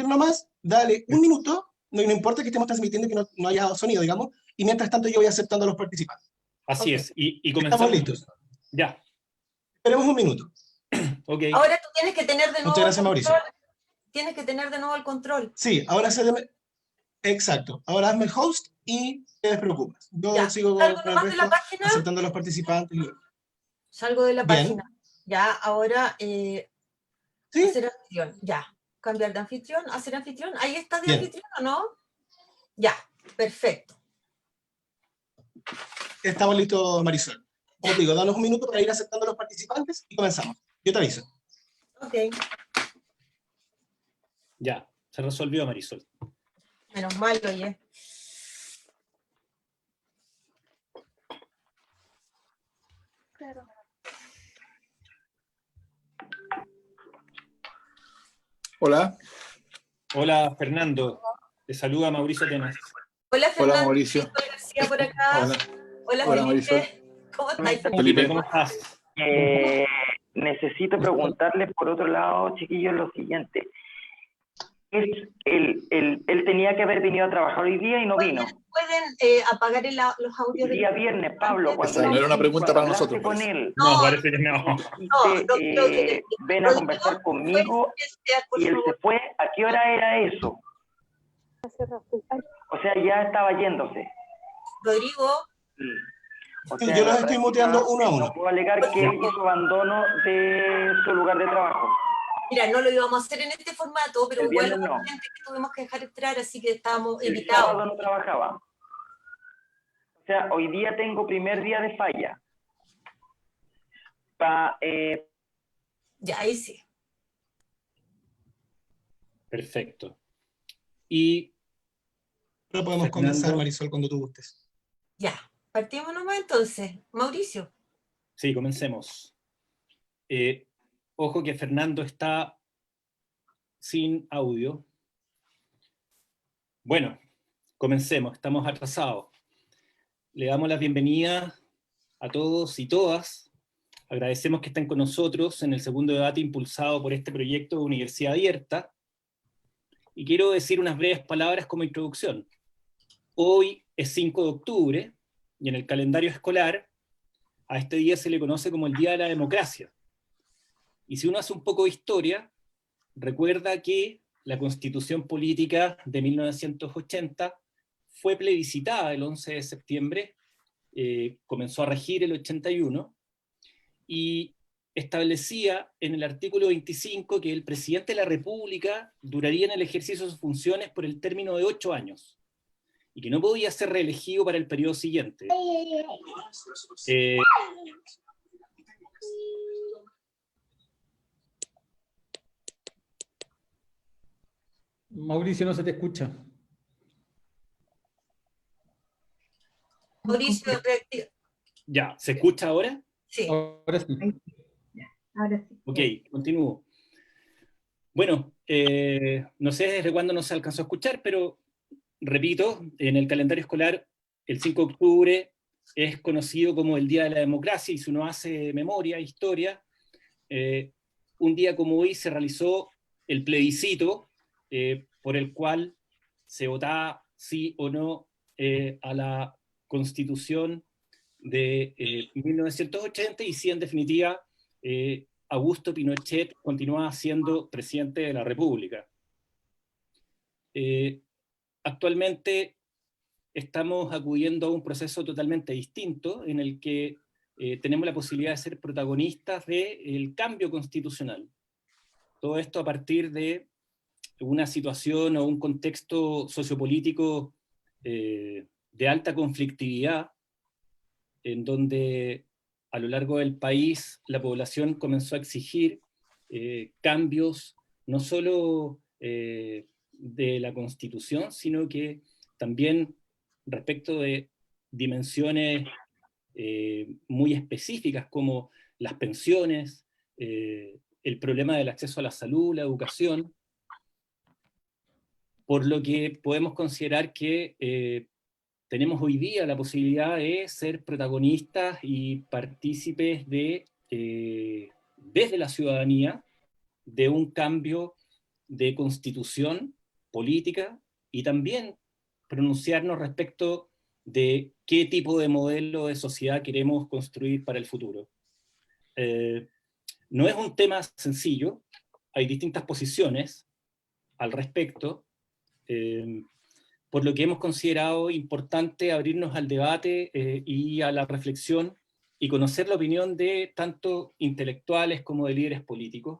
transmitir nomás, dale un minuto, no importa que estemos transmitiendo que no haya sonido, digamos, y mientras tanto yo voy aceptando a los participantes. Así es, y comenzamos. Estamos listos. Ya. Esperemos un minuto. Ok. Ahora tú tienes que tener de nuevo Muchas gracias, Mauricio. Tienes que tener de nuevo el control. Sí, ahora exacto. Ahora hazme el host y te despreocupes. Yo Ya, sigo con el nomás de la resto, página. aceptando a los participantes. Salgo de la Bien. página. Ya, ahora ¿Sí? hacer anfitrión. Ya. Cambiar de anfitrión, hacer anfitrión. ¿Ahí estás de Bien. anfitrión o no? Ya, perfecto. Estamos listos, Marisol. Como te digo, danos un minuto para ir aceptando a los participantes y comenzamos. Yo te aviso. Ok. Ya, se resolvió, Marisol. Menos mal, oye. Claro. Hola. Hola, Fernando. Te saluda Mauricio Tenas. Hola, Fernando. Hola, Mauricio. Soy García por acá. Hola. Hola, Hola, Felipe. Marisol. ¿Cómo estás? Felipe, ¿cómo estás? Necesito preguntarles por otro lado, chiquillos, lo siguiente. Él tenía que haber venido a trabajar hoy día y no vino. ¿Pueden apagar los audios? El día viernes, Pablo, Esa no era una pregunta para hablaste nosotros. con él, No, parece que no. ven a conversar conmigo y él se fue. ¿A qué hora era eso? O sea, ya estaba yéndose. Rodrigo. O Sí, sea, yo los la estoy práctica, muteando uno a uno. No puedo alegar que él hizo abandono de su lugar de trabajo. Mira, no lo íbamos a hacer en este formato, pero El igual viernes hubo no. gente que tuvimos que dejar entrar, así que estábamos El invitados. sábado no trabajaba. O sea, hoy día tengo primer día de falla. Ya, ahí sí. Perfecto. Y Pero podemos Fernando, comenzar, Marisol, cuando tú gustes. Ya, partimos nomás entonces. Mauricio. sí, comencemos. Ojo que Fernando está sin audio. Bueno, comencemos, estamos atrasados. Le damos la bienvenida a todos y todas. Agradecemos que estén con nosotros en el segundo debate impulsado por este proyecto de Universidad Abierta. Y quiero decir unas breves palabras como introducción. Hoy es 5 de octubre y en el calendario escolar a este día se le conoce como el Día de la Democracia. Y si uno hace un poco de historia, recuerda que la Constitución Política de 1980 fue plebiscitada el 11 de septiembre, comenzó a regir el 81, y establecía en el artículo 25 que el presidente de la República duraría en el ejercicio de sus funciones por el término de 8 años, y que no podía ser reelegido para el periodo siguiente. Mauricio, no se te escucha. Mauricio, reactiva. Ya, ¿se escucha ahora? Sí. Ahora sí. Ahora sí. Ok, continúo. Bueno, no sé desde cuándo no se alcanzó a escuchar, pero repito, en el calendario escolar, el 5 de octubre es conocido como el Día de la Democracia, y si uno hace memoria, historia, un día como hoy se realizó el plebiscito por el cual se votaba sí o no a la Constitución de 1980, y si en definitiva Augusto Pinochet continuaba siendo presidente de la República. Actualmente estamos acudiendo a un proceso totalmente distinto en el que tenemos la posibilidad de ser protagonistas del cambio constitucional. Todo esto a partir de una situación o un contexto sociopolítico de alta conflictividad, en donde a lo largo del país la población comenzó a exigir cambios no solo de la Constitución, sino que también respecto de dimensiones muy específicas como las pensiones, el problema del acceso a la salud, la educación, por lo que podemos considerar que tenemos hoy día la posibilidad de ser protagonistas y partícipes de, desde la ciudadanía, de un cambio de constitución política y también pronunciarnos respecto de qué tipo de modelo de sociedad queremos construir para el futuro. No es un tema sencillo, hay distintas posiciones al respecto, por lo que hemos considerado importante abrirnos al debate y a la reflexión y conocer la opinión de tanto intelectuales como de líderes políticos.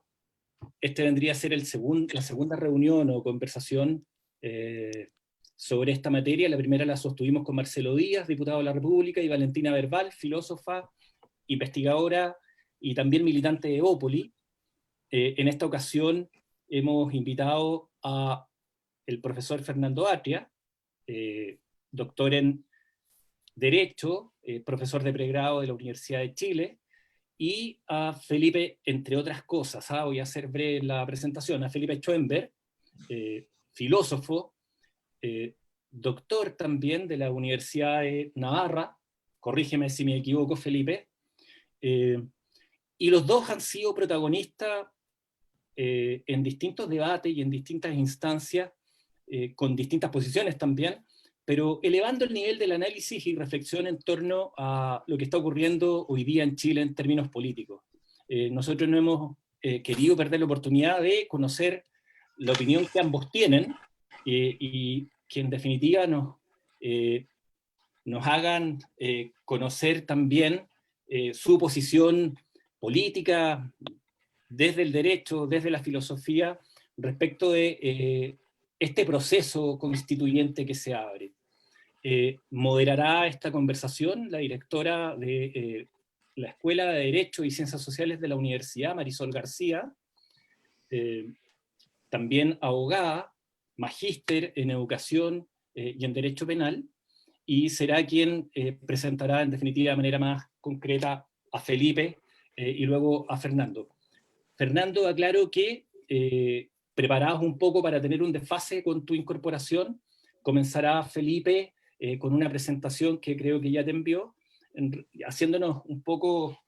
Este vendría a ser la segunda reunión o conversación sobre esta materia. La primera la sostuvimos con Marcelo Díaz, diputado de la República, y Valentina Verbal, filósofa, investigadora y también militante de Evópoli. En esta ocasión hemos invitado a el profesor Fernando Atria, doctor en Derecho, profesor de pregrado de la Universidad de Chile, y a Felipe, entre otras cosas, voy a hacer breve la presentación, a Felipe Schoenberg, filósofo, doctor también de la Universidad de Navarra, corrígeme si me equivoco, Felipe, y los dos han sido protagonistas en distintos debates y en distintas instancias, con distintas posiciones también, pero elevando el nivel del análisis y reflexión en torno a lo que está ocurriendo hoy día en Chile en términos políticos. Nosotros no hemos querido perder la oportunidad de conocer la opinión que ambos tienen y que en definitiva nos hagan conocer también su posición política desde el derecho, desde la filosofía, respecto de este proceso constituyente que se abre. Moderará esta conversación la directora de la Escuela de Derecho y Ciencias Sociales de la Universidad, Marisol García, también abogada, magíster en Educación y en Derecho Penal, y será quien presentará en definitiva de manera más concreta a Felipe y luego a Fernando. Fernando, aclaro que preparados un poco para tener un desfase con tu incorporación, comenzará Felipe con una presentación que creo que ya te envió, haciéndonos un poco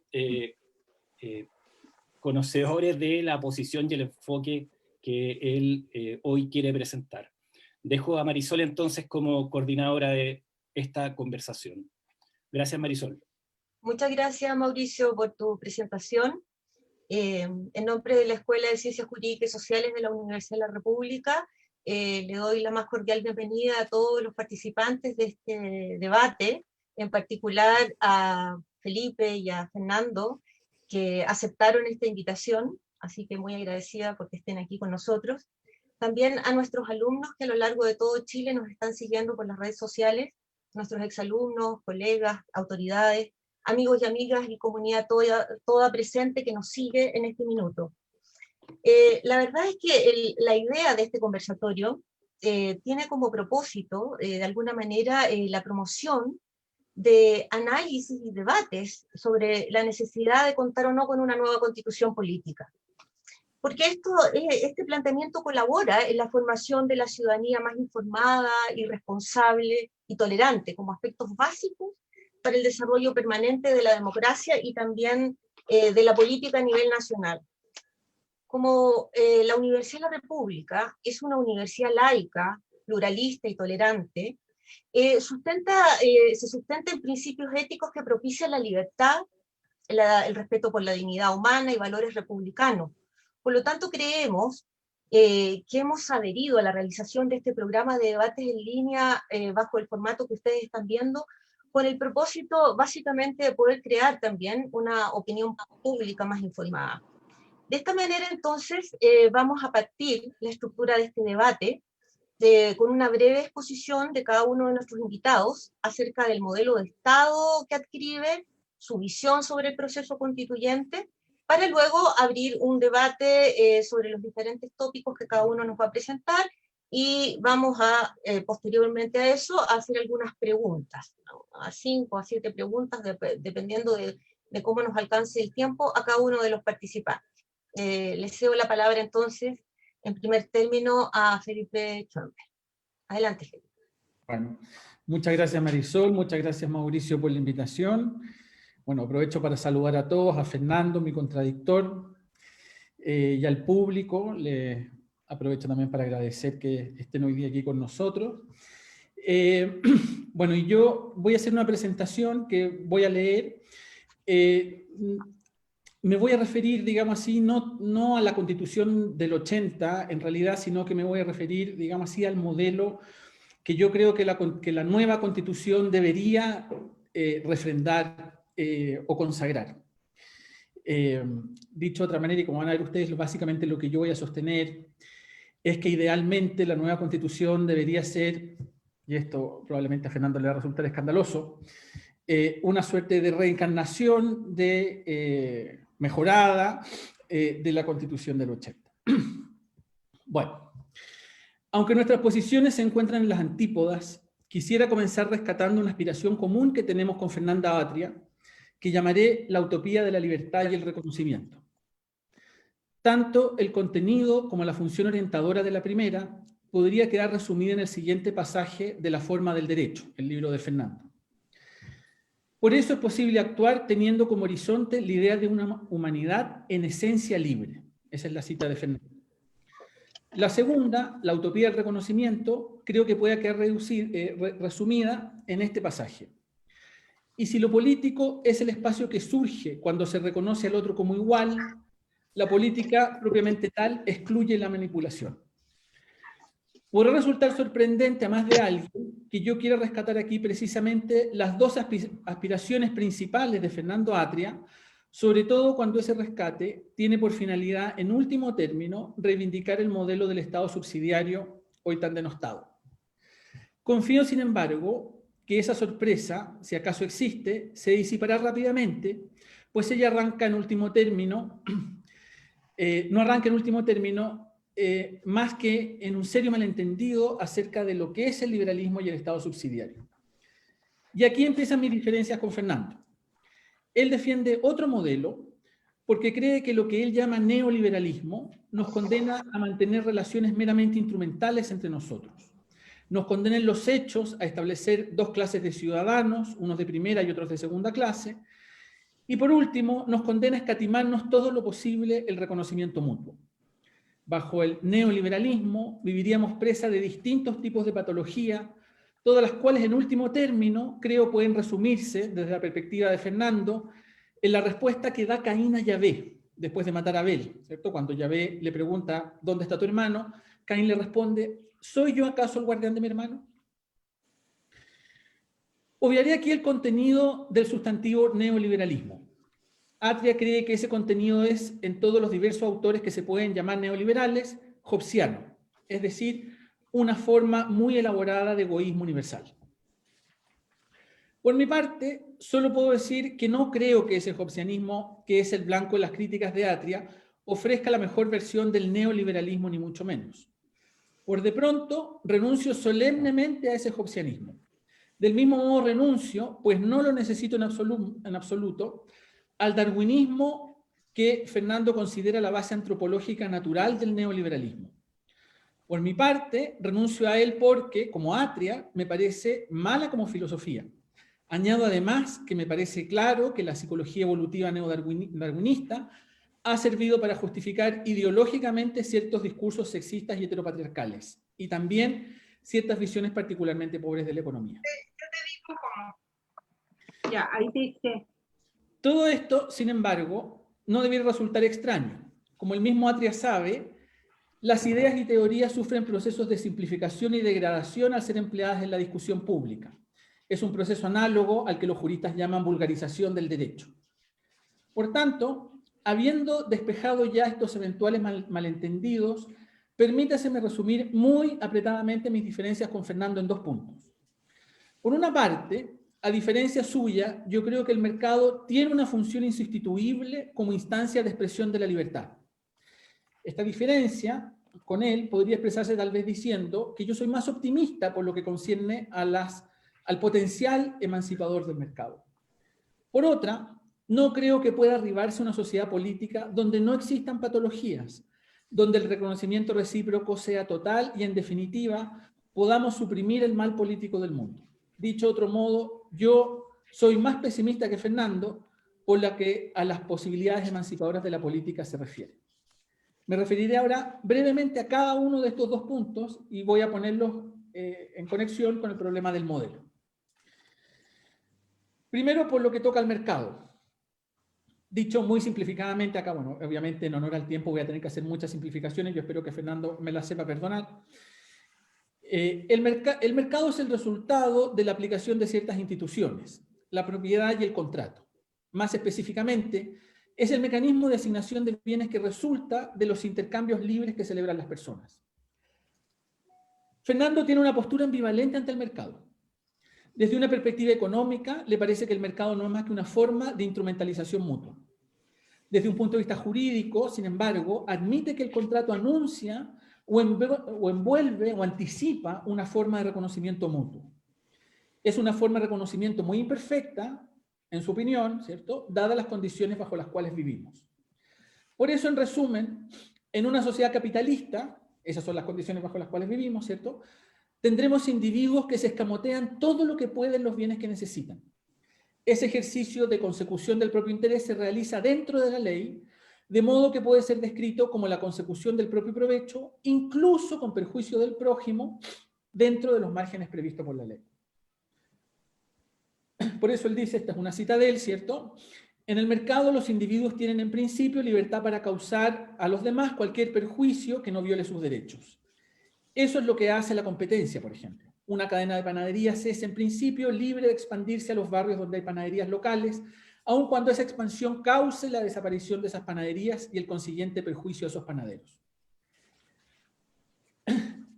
conocedores de la posición y el enfoque que él hoy quiere presentar. Dejo a Marisol entonces como coordinadora de esta conversación. Gracias, Marisol. Muchas gracias, Mauricio, por tu presentación. En nombre de la Escuela de Ciencias Jurídicas y Sociales de la Universidad de la República, le doy la más cordial bienvenida a todos los participantes de este debate, en particular a Felipe y a Fernando, que aceptaron esta invitación, así que muy agradecida porque estén aquí con nosotros. También a nuestros alumnos que a lo largo de todo Chile nos están siguiendo por las redes sociales, nuestros exalumnos, colegas, autoridades, amigos y amigas y comunidad toda presente que nos sigue en este minuto. La verdad es que la idea de este conversatorio tiene como propósito, de alguna manera, la promoción de análisis y debates sobre la necesidad de contar o no con una nueva constitución política. Porque este planteamiento colabora en la formación de la ciudadanía más informada y responsable y tolerante como aspectos básicos para el desarrollo permanente de la democracia y también de la política a nivel nacional. Como la Universidad de la República es una universidad laica, pluralista y tolerante, se sustenta en principios éticos que propician la libertad, el respeto por la dignidad humana y valores republicanos. Por lo tanto, creemos que hemos adherido a la realización de este programa de debates en línea bajo el formato que ustedes están viendo, con el propósito básicamente de poder crear también una opinión pública más informada. De esta manera, entonces, vamos a partir la estructura de este debate con una breve exposición de cada uno de nuestros invitados acerca del modelo de Estado que adquiere, su visión sobre el proceso constituyente, para luego abrir un debate sobre los diferentes tópicos que cada uno nos va a presentar, y vamos a, posteriormente a eso, a hacer algunas preguntas, ¿no? A 5 a 7 preguntas, dependiendo de cómo nos alcance el tiempo a cada uno de los participantes. Les cedo la palabra entonces, en primer término, a Felipe Schoenberg. Adelante, Felipe. Bueno, muchas gracias Marisol, muchas gracias Mauricio por la invitación. Bueno, aprovecho para saludar a todos, a Fernando, mi contradictor, y al público. aprovecho también para agradecer que estén hoy día aquí con nosotros. Bueno, y yo voy a hacer una presentación que voy a leer. Me voy a referir, digamos así, no a la Constitución del 80, en realidad, sino que me voy a referir, digamos así, al modelo que yo creo que la nueva Constitución debería refrendar o consagrar. Dicho de otra manera, y como van a ver ustedes, básicamente lo que yo voy a sostener es que idealmente la nueva Constitución debería ser, y esto probablemente a Fernando le va a resultar escandaloso, una suerte de reencarnación mejorada de la Constitución del 80. Bueno, aunque nuestras posiciones se encuentran en las antípodas, quisiera comenzar rescatando una aspiración común que tenemos con Fernanda Atria, que llamaré la utopía de la libertad y el reconocimiento. Tanto el contenido como la función orientadora de la primera podría quedar resumida en el siguiente pasaje de La forma del derecho, el libro de Fernando. Por eso es posible actuar teniendo como horizonte la idea de una humanidad en esencia libre. Esa es la cita de Fernando. La segunda, la utopía del reconocimiento, creo que puede quedar resumida en este pasaje. Y si lo político es el espacio que surge cuando se reconoce al otro como igual, la política propiamente tal excluye la manipulación. Podrá resultar sorprendente a más de alguien que yo quiera rescatar aquí precisamente las dos aspiraciones principales de Fernando Atria, sobre todo cuando ese rescate tiene por finalidad, en último término, reivindicar el modelo del Estado subsidiario hoy tan denostado. Confío, sin embargo, que esa sorpresa, si acaso existe, se disipará rápidamente, pues ella arranca en último término, no arranca en último término, más que en un serio malentendido acerca de lo que es el liberalismo y el Estado subsidiario. Y aquí empiezan mis diferencias con Fernando. Él defiende otro modelo porque cree que lo que él llama neoliberalismo nos condena a mantener relaciones meramente instrumentales entre nosotros. Nos condena en los hechos a establecer dos clases de ciudadanos, unos de primera y otros de segunda clase, y por último nos condena a escatimarnos todo lo posible el reconocimiento mutuo. Bajo el neoliberalismo viviríamos presa de distintos tipos de patología, todas las cuales en último término creo pueden resumirse desde la perspectiva de Fernando en la respuesta que da Caín a Yahvé después de matar a Abel, ¿cierto? Cuando Yahvé le pregunta ¿dónde está tu hermano?, Caín le responde ¿soy yo acaso el guardián de mi hermano? Obviaré aquí el contenido del sustantivo neoliberalismo. Atria cree que ese contenido es, en todos los diversos autores que se pueden llamar neoliberales, hobbesiano, es decir, una forma muy elaborada de egoísmo universal. Por mi parte, solo puedo decir que no creo que ese hobbesianismo, que es el blanco de las críticas de Atria, ofrezca la mejor versión del neoliberalismo, ni mucho menos. Por de pronto, renuncio solemnemente a ese hobbesianismo. Del mismo modo renuncio, pues no lo necesito en absoluto, al darwinismo que Fernando considera la base antropológica natural del neoliberalismo. Por mi parte, renuncio a él porque, como Atria, me parece mala como filosofía. Añado además que me parece claro que la psicología evolutiva neodarwinista ha servido para justificar ideológicamente ciertos discursos sexistas y heteropatriarcales, y también ciertas visiones particularmente pobres de la economía. Yo te digo cómo. Ya, ahí dice. Todo esto, sin embargo, no debiera resultar extraño. Como el mismo Atria sabe, las ideas y teorías sufren procesos de simplificación y degradación al ser empleadas en la discusión pública. Es un proceso análogo al que los juristas llaman vulgarización del derecho. Por tanto, habiendo despejado ya estos eventuales malentendidos, permítaseme resumir muy apretadamente mis diferencias con Fernando en dos puntos. Por una parte, a diferencia suya, yo creo que el mercado tiene una función insustituible como instancia de expresión de la libertad. Esta diferencia con él podría expresarse tal vez diciendo que yo soy más optimista por lo que concierne al potencial emancipador del mercado. Por otra, no creo que pueda arribarse a una sociedad política donde no existan patologías, donde el reconocimiento recíproco sea total y, en definitiva, podamos suprimir el mal político del mundo. Dicho de otro modo, yo soy más pesimista que Fernando por lo que a las posibilidades emancipadoras de la política se refiere. Me referiré ahora brevemente a cada uno de estos dos puntos y voy a ponerlos en conexión con el problema del modelo. Primero, por lo que toca al mercado. Dicho muy simplificadamente acá, bueno, obviamente en honor al tiempo voy a tener que hacer muchas simplificaciones, yo espero que Fernando me las sepa perdonar. El mercado es el resultado de la aplicación de ciertas instituciones, la propiedad y el contrato. Más específicamente, es el mecanismo de asignación de bienes que resulta de los intercambios libres que celebran las personas. Fernando tiene una postura ambivalente ante el mercado. Desde una perspectiva económica, le parece que el mercado no es más que una forma de instrumentalización mutua. Desde un punto de vista jurídico, sin embargo, admite que el contrato anuncia o envuelve o anticipa una forma de reconocimiento mutuo. Es una forma de reconocimiento muy imperfecta, en su opinión, ¿cierto?, dadas las condiciones bajo las cuales vivimos. Por eso, en resumen, en una sociedad capitalista, esas son las condiciones bajo las cuales vivimos, ¿cierto?, tendremos individuos que se escamotean todo lo que pueden los bienes que necesitan. Ese ejercicio de consecución del propio interés se realiza dentro de la ley, de modo que puede ser descrito como la consecución del propio provecho, incluso con perjuicio del prójimo, dentro de los márgenes previstos por la ley. Por eso él dice, esta es una cita de él, ¿cierto? En el mercado los individuos tienen en principio libertad para causar a los demás cualquier perjuicio que no viole sus derechos. Eso es lo que hace la competencia, por ejemplo. Una cadena de panaderías es, en principio, libre de expandirse a los barrios donde hay panaderías locales, aun cuando esa expansión cause la desaparición de esas panaderías y el consiguiente perjuicio a esos panaderos.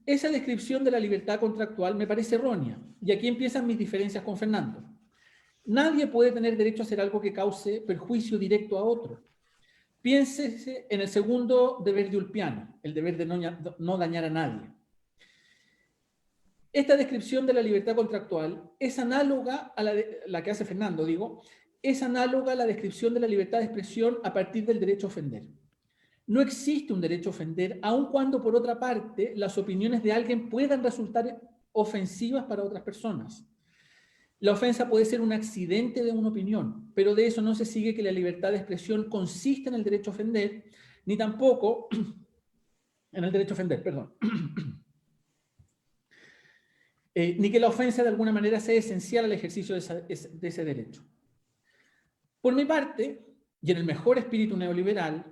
Esa descripción de la libertad contractual me parece errónea, y aquí empiezan mis diferencias con Fernando. Nadie puede tener derecho a hacer algo que cause perjuicio directo a otro. Piénsese en el segundo deber de Ulpiano, el deber de no dañar a nadie. Esta descripción de la libertad contractual es análoga a la que hace Fernando, es análoga a la descripción de la libertad de expresión a partir del derecho a ofender. No existe un derecho a ofender, aun cuando, por otra parte, las opiniones de alguien puedan resultar ofensivas para otras personas. La ofensa puede ser un accidente de una opinión, pero de eso no se sigue que la libertad de expresión consiste en el derecho a ofender, ni tampoco en el derecho a ofender, perdón. Ni que la ofensa de alguna manera sea esencial al ejercicio de ese derecho. Por mi parte, y en el mejor espíritu neoliberal,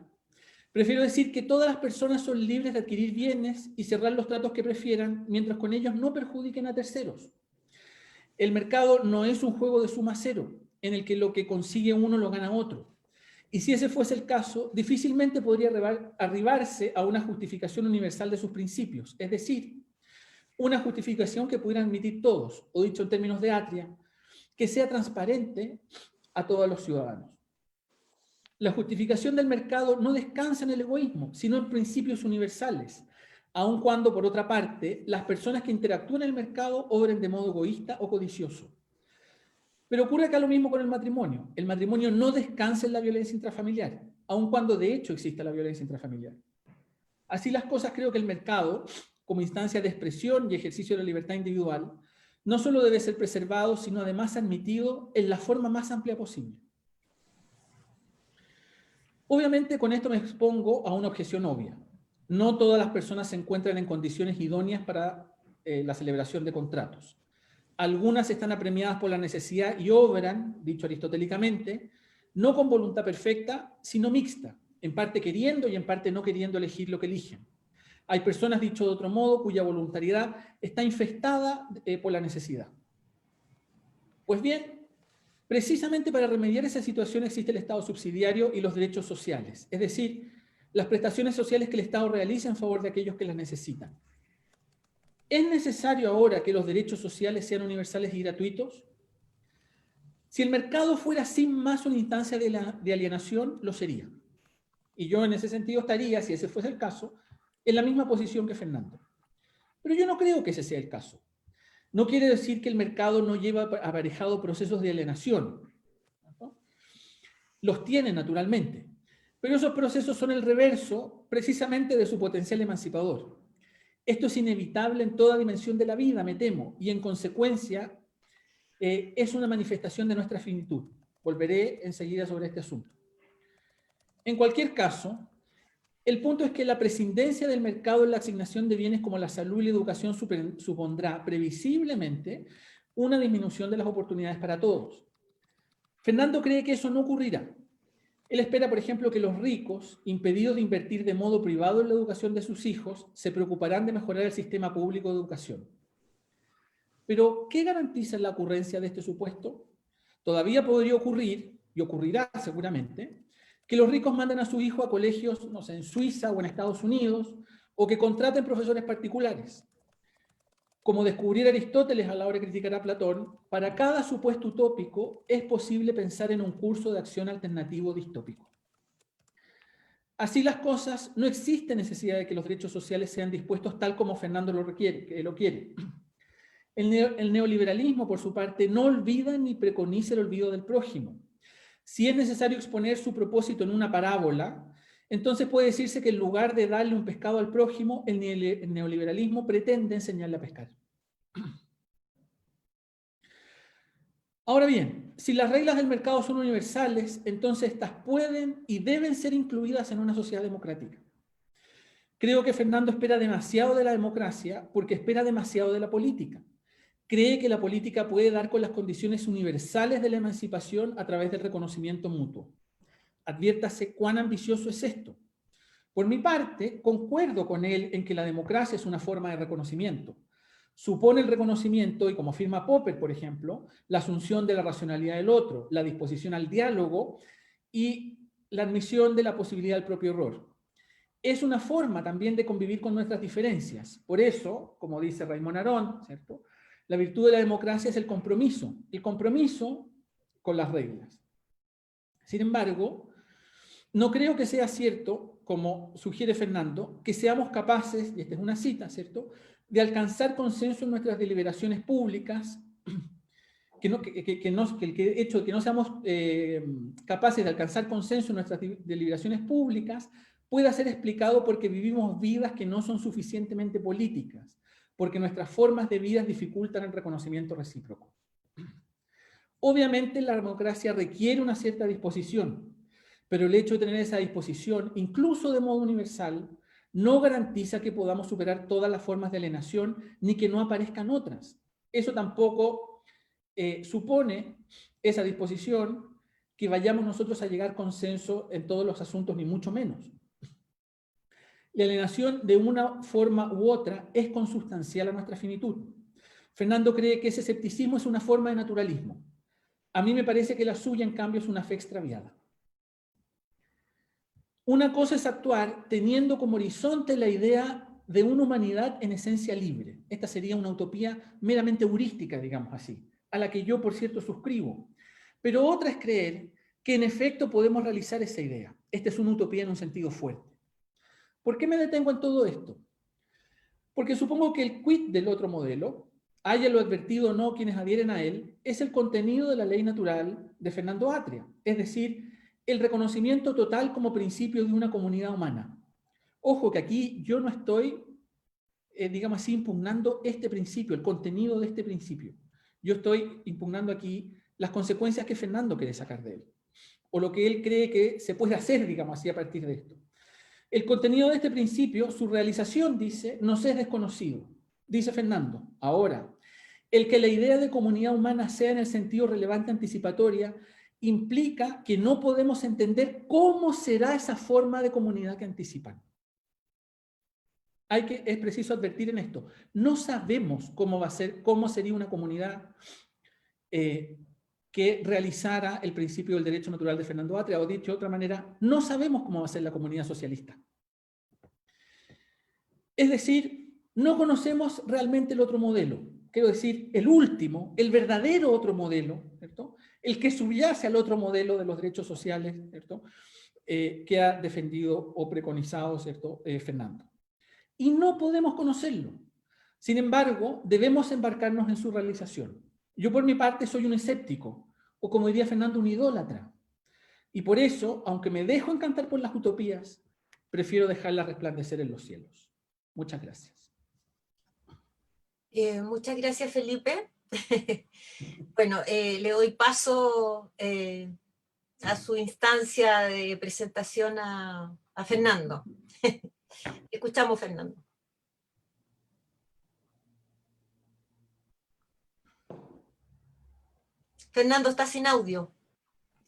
prefiero decir que todas las personas son libres de adquirir bienes y cerrar los tratos que prefieran, mientras con ellos no perjudiquen a terceros. El mercado no es un juego de suma cero, en el que lo que consigue uno lo gana otro. Y si ese fuese el caso, difícilmente podría arribarse a una justificación universal de sus principios, es decir, una justificación que pudieran admitir todos, o dicho en términos de Atria, que sea transparente a todos los ciudadanos. La justificación del mercado no descansa en el egoísmo, sino en principios universales, aun cuando, por otra parte, las personas que interactúan en el mercado obren de modo egoísta o codicioso. Pero ocurre acá lo mismo con el matrimonio. El matrimonio no descansa en la violencia intrafamiliar, aun cuando de hecho exista la violencia intrafamiliar. Así las cosas, creo que el mercado, como instancia de expresión y ejercicio de la libertad individual, no solo debe ser preservado, sino además admitido en la forma más amplia posible. Obviamente con esto me expongo a una objeción obvia. No todas las personas se encuentran en condiciones idóneas para la celebración de contratos. Algunas están apremiadas por la necesidad y obran, dicho aristotélicamente, no con voluntad perfecta, sino mixta, en parte queriendo y en parte no queriendo elegir lo que eligen. Hay personas, dicho de otro modo, cuya voluntariedad está infestada por la necesidad. Pues bien, precisamente para remediar esa situación existe el Estado subsidiario y los derechos sociales, es decir, las prestaciones sociales que el Estado realiza en favor de aquellos que las necesitan. ¿Es necesario ahora que los derechos sociales sean universales y gratuitos? Si el mercado fuera sin más una instancia de alienación, lo sería. Y yo en ese sentido estaría, si ese fuese el caso, en la misma posición que Fernando. Pero yo no creo que ese sea el caso. No quiere decir que el mercado no lleva aparejado procesos de alienación, ¿no? Los tiene naturalmente, pero esos procesos son el reverso precisamente de su potencial emancipador. Esto es inevitable en toda dimensión de la vida, me temo, y en consecuencia es una manifestación de nuestra finitud. Volveré enseguida sobre este asunto. En cualquier caso, El punto es que la prescindencia del mercado en la asignación de bienes como la salud y la educación supondrá previsiblemente una disminución de las oportunidades para todos. Fernando cree que eso no ocurrirá. Él espera, por ejemplo, que los ricos, impedidos de invertir de modo privado en la educación de sus hijos, se preocuparán de mejorar el sistema público de educación. Pero, ¿qué garantiza la ocurrencia de este supuesto? Todavía podría ocurrir, y ocurrirá seguramente, que los ricos manden a su hijo a colegios, no sé, en Suiza o en Estados Unidos, o que contraten profesores particulares. Como descubriera Aristóteles a la hora de criticar a Platón, para cada supuesto utópico es posible pensar en un curso de acción alternativo distópico. Así las cosas, no existe necesidad de que los derechos sociales sean dispuestos tal como Fernando lo quiere. El neoliberalismo, por su parte, no olvida ni preconiza el olvido del prójimo. Si es necesario exponer su propósito en una parábola, entonces puede decirse que en lugar de darle un pescado al prójimo, el neoliberalismo pretende enseñarle a pescar. Ahora bien, si las reglas del mercado son universales, entonces estas pueden y deben ser incluidas en una sociedad democrática. Creo que Fernando espera demasiado de la democracia porque espera demasiado de la política. Cree que la política puede dar con las condiciones universales de la emancipación a través del reconocimiento mutuo. Adviértase cuán ambicioso es esto. Por mi parte, concuerdo con él en que la democracia es una forma de reconocimiento. Supone el reconocimiento, y como afirma Popper, por ejemplo, la asunción de la racionalidad del otro, la disposición al diálogo y la admisión de la posibilidad del propio error. Es una forma también de convivir con nuestras diferencias. Por eso, como dice Raymond Aron, ¿cierto?, la virtud de la democracia es el compromiso con las reglas. Sin embargo, no creo que sea cierto, como sugiere Fernando, que seamos capaces, y esta es una cita, ¿cierto?, de alcanzar consenso en nuestras deliberaciones públicas, el hecho de que no seamos capaces de alcanzar consenso en nuestras deliberaciones públicas pueda ser explicado porque vivimos vidas que no son suficientemente políticas, porque nuestras formas de vida dificultan el reconocimiento recíproco. Obviamente la democracia requiere una cierta disposición, pero el hecho de tener esa disposición, incluso de modo universal, no garantiza que podamos superar todas las formas de alienación, ni que no aparezcan otras. Eso tampoco supone, esa disposición, que vayamos nosotros a llegar a consenso en todos los asuntos, ni mucho menos. La alienación de una forma u otra es consustancial a nuestra finitud. Fernando cree que ese escepticismo es una forma de naturalismo. A mí me parece que la suya, en cambio, es una fe extraviada. Una cosa es actuar teniendo como horizonte la idea de una humanidad en esencia libre. Esta sería una utopía meramente heurística, digamos así, a la que yo, por cierto, suscribo. Pero otra es creer que en efecto podemos realizar esa idea. Esta es una utopía en un sentido fuerte. ¿Por qué me detengo en todo esto? Porque supongo que el quid del otro modelo, haya lo advertido o no quienes adhieren a él, es el contenido de la ley natural de Fernando Atria, es decir, el reconocimiento total como principio de una comunidad humana. Ojo que aquí yo no estoy, digamos así, impugnando este principio, el contenido de este principio. Yo estoy impugnando aquí las consecuencias que Fernando quiere sacar de él, o lo que él cree que se puede hacer, digamos así, a partir de esto. El contenido de este principio, su realización, dice, nos es desconocido. Dice Fernando, ahora, el que la idea de comunidad humana sea en el sentido relevante anticipatoria implica que no podemos entender cómo será esa forma de comunidad que anticipan. Es preciso advertir en esto. No sabemos cómo va a ser, cómo sería una comunidad que realizara el principio del derecho natural de Fernando Atria, o dicho de otra manera, no sabemos cómo va a ser la comunidad socialista. Es decir, no conocemos realmente el otro modelo. Quiero decir, el último, el verdadero otro modelo, ¿cierto?, el que subyace al otro modelo de los derechos sociales, ¿cierto?, que ha defendido o preconizado, ¿cierto?, Fernando. Y no podemos conocerlo. Sin embargo, debemos embarcarnos en su realización. Yo por mi parte soy un escéptico, o como diría Fernando, un idólatra. Y por eso, aunque me dejo encantar por las utopías, prefiero dejarlas resplandecer en los cielos. Muchas gracias. Muchas gracias, Felipe. Bueno, le doy paso a su instancia de presentación a Fernando. Escuchamos, Fernando. Fernando, está sin audio.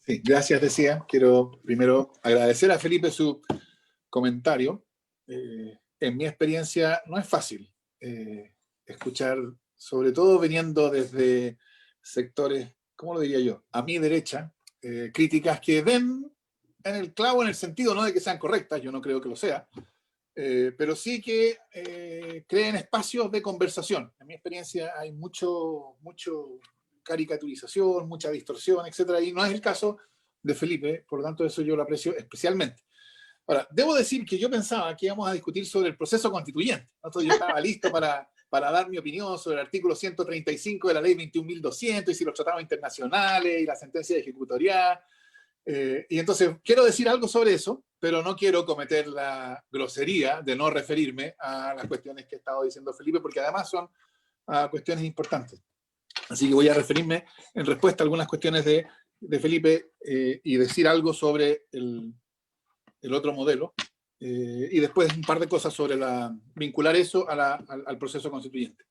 Sí, gracias, decía. Quiero primero agradecer a Felipe su comentario. En mi experiencia no es fácil escuchar, sobre todo viniendo desde sectores, ¿cómo lo diría yo?, a mi derecha, críticas que den en el clavo en el sentido no de que sean correctas, yo no creo que lo sea, pero sí que creen espacios de conversación. En mi experiencia hay mucho caricaturización, mucha distorsión, etcétera, y no es el caso de Felipe, por lo tanto eso yo lo aprecio especialmente. Ahora, debo decir que yo pensaba que íbamos a discutir sobre el proceso constituyente. Entonces yo estaba listo para dar mi opinión sobre el artículo 135 de la ley 21.200 y si los tratados internacionales y la sentencia de ejecutorial. Y entonces quiero decir algo sobre eso, pero no quiero cometer la grosería de no referirme a las cuestiones que ha estado diciendo Felipe, porque además son cuestiones importantes. Así que voy a referirme en respuesta a algunas cuestiones de Felipe y decir algo sobre el otro modelo y después un par de cosas sobre vincular eso al proceso constituyente.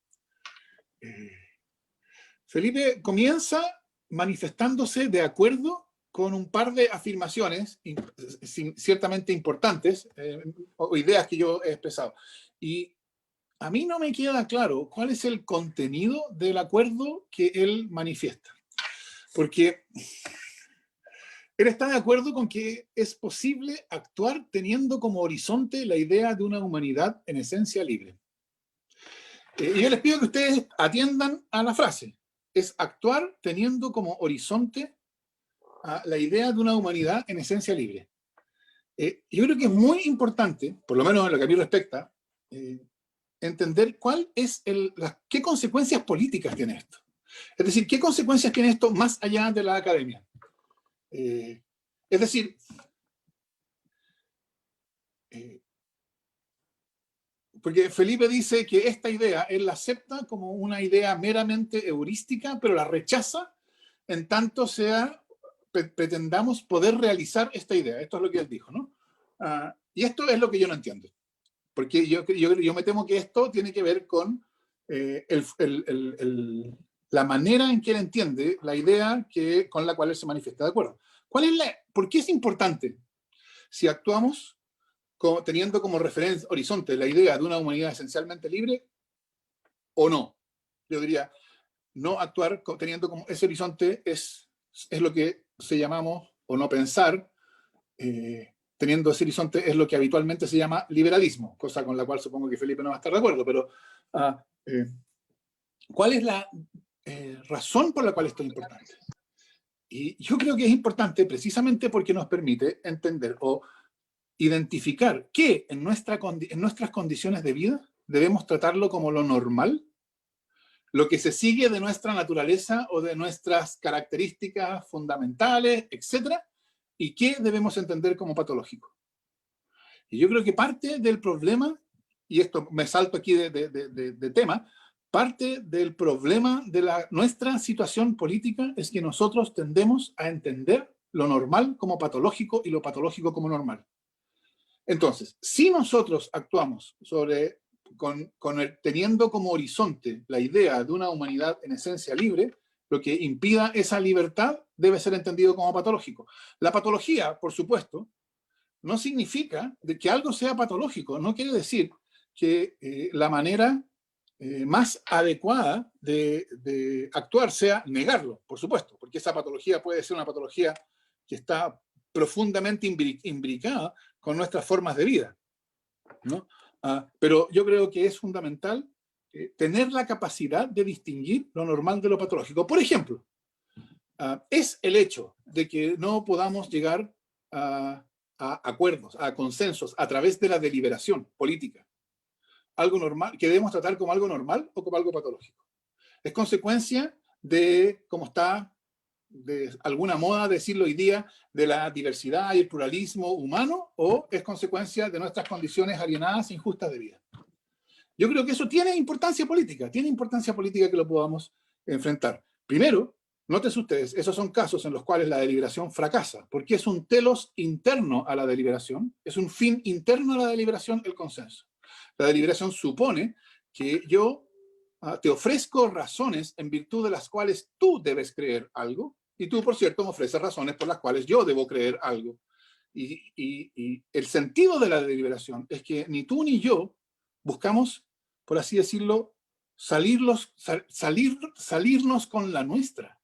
Felipe comienza manifestándose de acuerdo con un par de afirmaciones ciertamente importantes o ideas que yo he expresado. Y a mí no me queda claro cuál es el contenido del acuerdo que él manifiesta. Porque él está de acuerdo con que es posible actuar teniendo como horizonte la idea de una humanidad en esencia libre. Y yo les pido que ustedes atiendan a la frase. Es actuar teniendo como horizonte la idea de una humanidad en esencia libre. Yo creo que es muy importante, por lo menos en lo que a mí respecta, entender qué consecuencias políticas tiene esto. Es decir, qué consecuencias tiene esto más allá de la academia. Es decir, porque Felipe dice que esta idea él la acepta como una idea meramente heurística, pero la rechaza en tanto pretendamos poder realizar esta idea. Esto es lo que él dijo, ¿no? Y esto es lo que yo no entiendo. Porque yo me temo que esto tiene que ver con la manera en que él entiende la idea con la cual él se manifiesta de acuerdo. ¿Por qué es importante si actuamos teniendo como referencia horizonte la idea de una humanidad esencialmente libre o no? Yo diría, no actuar teniendo como ese horizonte es lo que llamamos, o no pensar, teniendo ese horizonte es lo que habitualmente se llama liberalismo, cosa con la cual supongo que Felipe no va a estar de acuerdo, pero ¿cuál es la razón por la cual esto es importante? Y yo creo que es importante precisamente porque nos permite entender o identificar que en nuestras condiciones de vida debemos tratarlo como lo normal, lo que se sigue de nuestra naturaleza o de nuestras características fundamentales, etcétera, y qué debemos entender como patológico. Y yo creo que parte del problema, y esto me salto aquí de tema, parte del problema de nuestra situación política es que nosotros tendemos a entender lo normal como patológico y lo patológico como normal. Entonces, si nosotros actuamos teniendo como horizonte la idea de una humanidad en esencia libre, lo que impida esa libertad debe ser entendido como patológico. La patología, por supuesto, no significa que algo sea patológico, no quiere decir que la manera más adecuada de actuar sea negarlo, por supuesto, porque esa patología puede ser una patología que está profundamente imbricada con nuestras formas de vida, ¿no? Pero yo creo que es fundamental tener la capacidad de distinguir lo normal de lo patológico. Por ejemplo, es el hecho de que no podamos llegar a acuerdos, a consensos a través de la deliberación política, algo normal, que debemos tratar como algo normal o como algo patológico. Es consecuencia de cómo está de alguna moda decirlo hoy día, de la diversidad y el pluralismo humano, o es consecuencia de nuestras condiciones alienadas e injustas de vida. Yo creo que eso tiene importancia política que lo podamos enfrentar. Primero, Nótese ustedes, esos son casos en los cuales la deliberación fracasa, porque es un telos interno a la deliberación, es un fin interno a la deliberación el consenso. La deliberación supone que yo te ofrezco razones en virtud de las cuales tú debes creer algo, y tú, por cierto, me ofreces razones por las cuales yo debo creer algo. Y el sentido de la deliberación es que ni tú ni yo buscamos, por así decirlo, salirnos con la nuestra.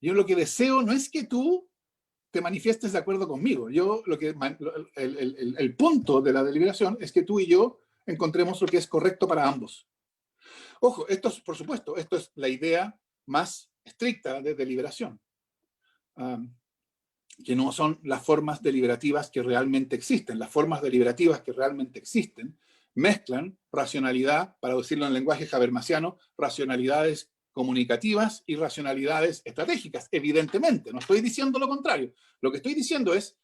Yo lo que deseo no es que tú te manifiestes de acuerdo conmigo. El punto de la deliberación es que tú y yo encontremos lo que es correcto para ambos. Ojo, por supuesto, esto es la idea más estricta de deliberación, que no son las formas deliberativas que realmente existen. Las formas deliberativas que realmente existen mezclan racionalidad, para decirlo en lenguaje habermasiano, racionalidades comunicativas y racionalidades estratégicas, evidentemente. No estoy diciendo lo contrario. Lo que estoy diciendo es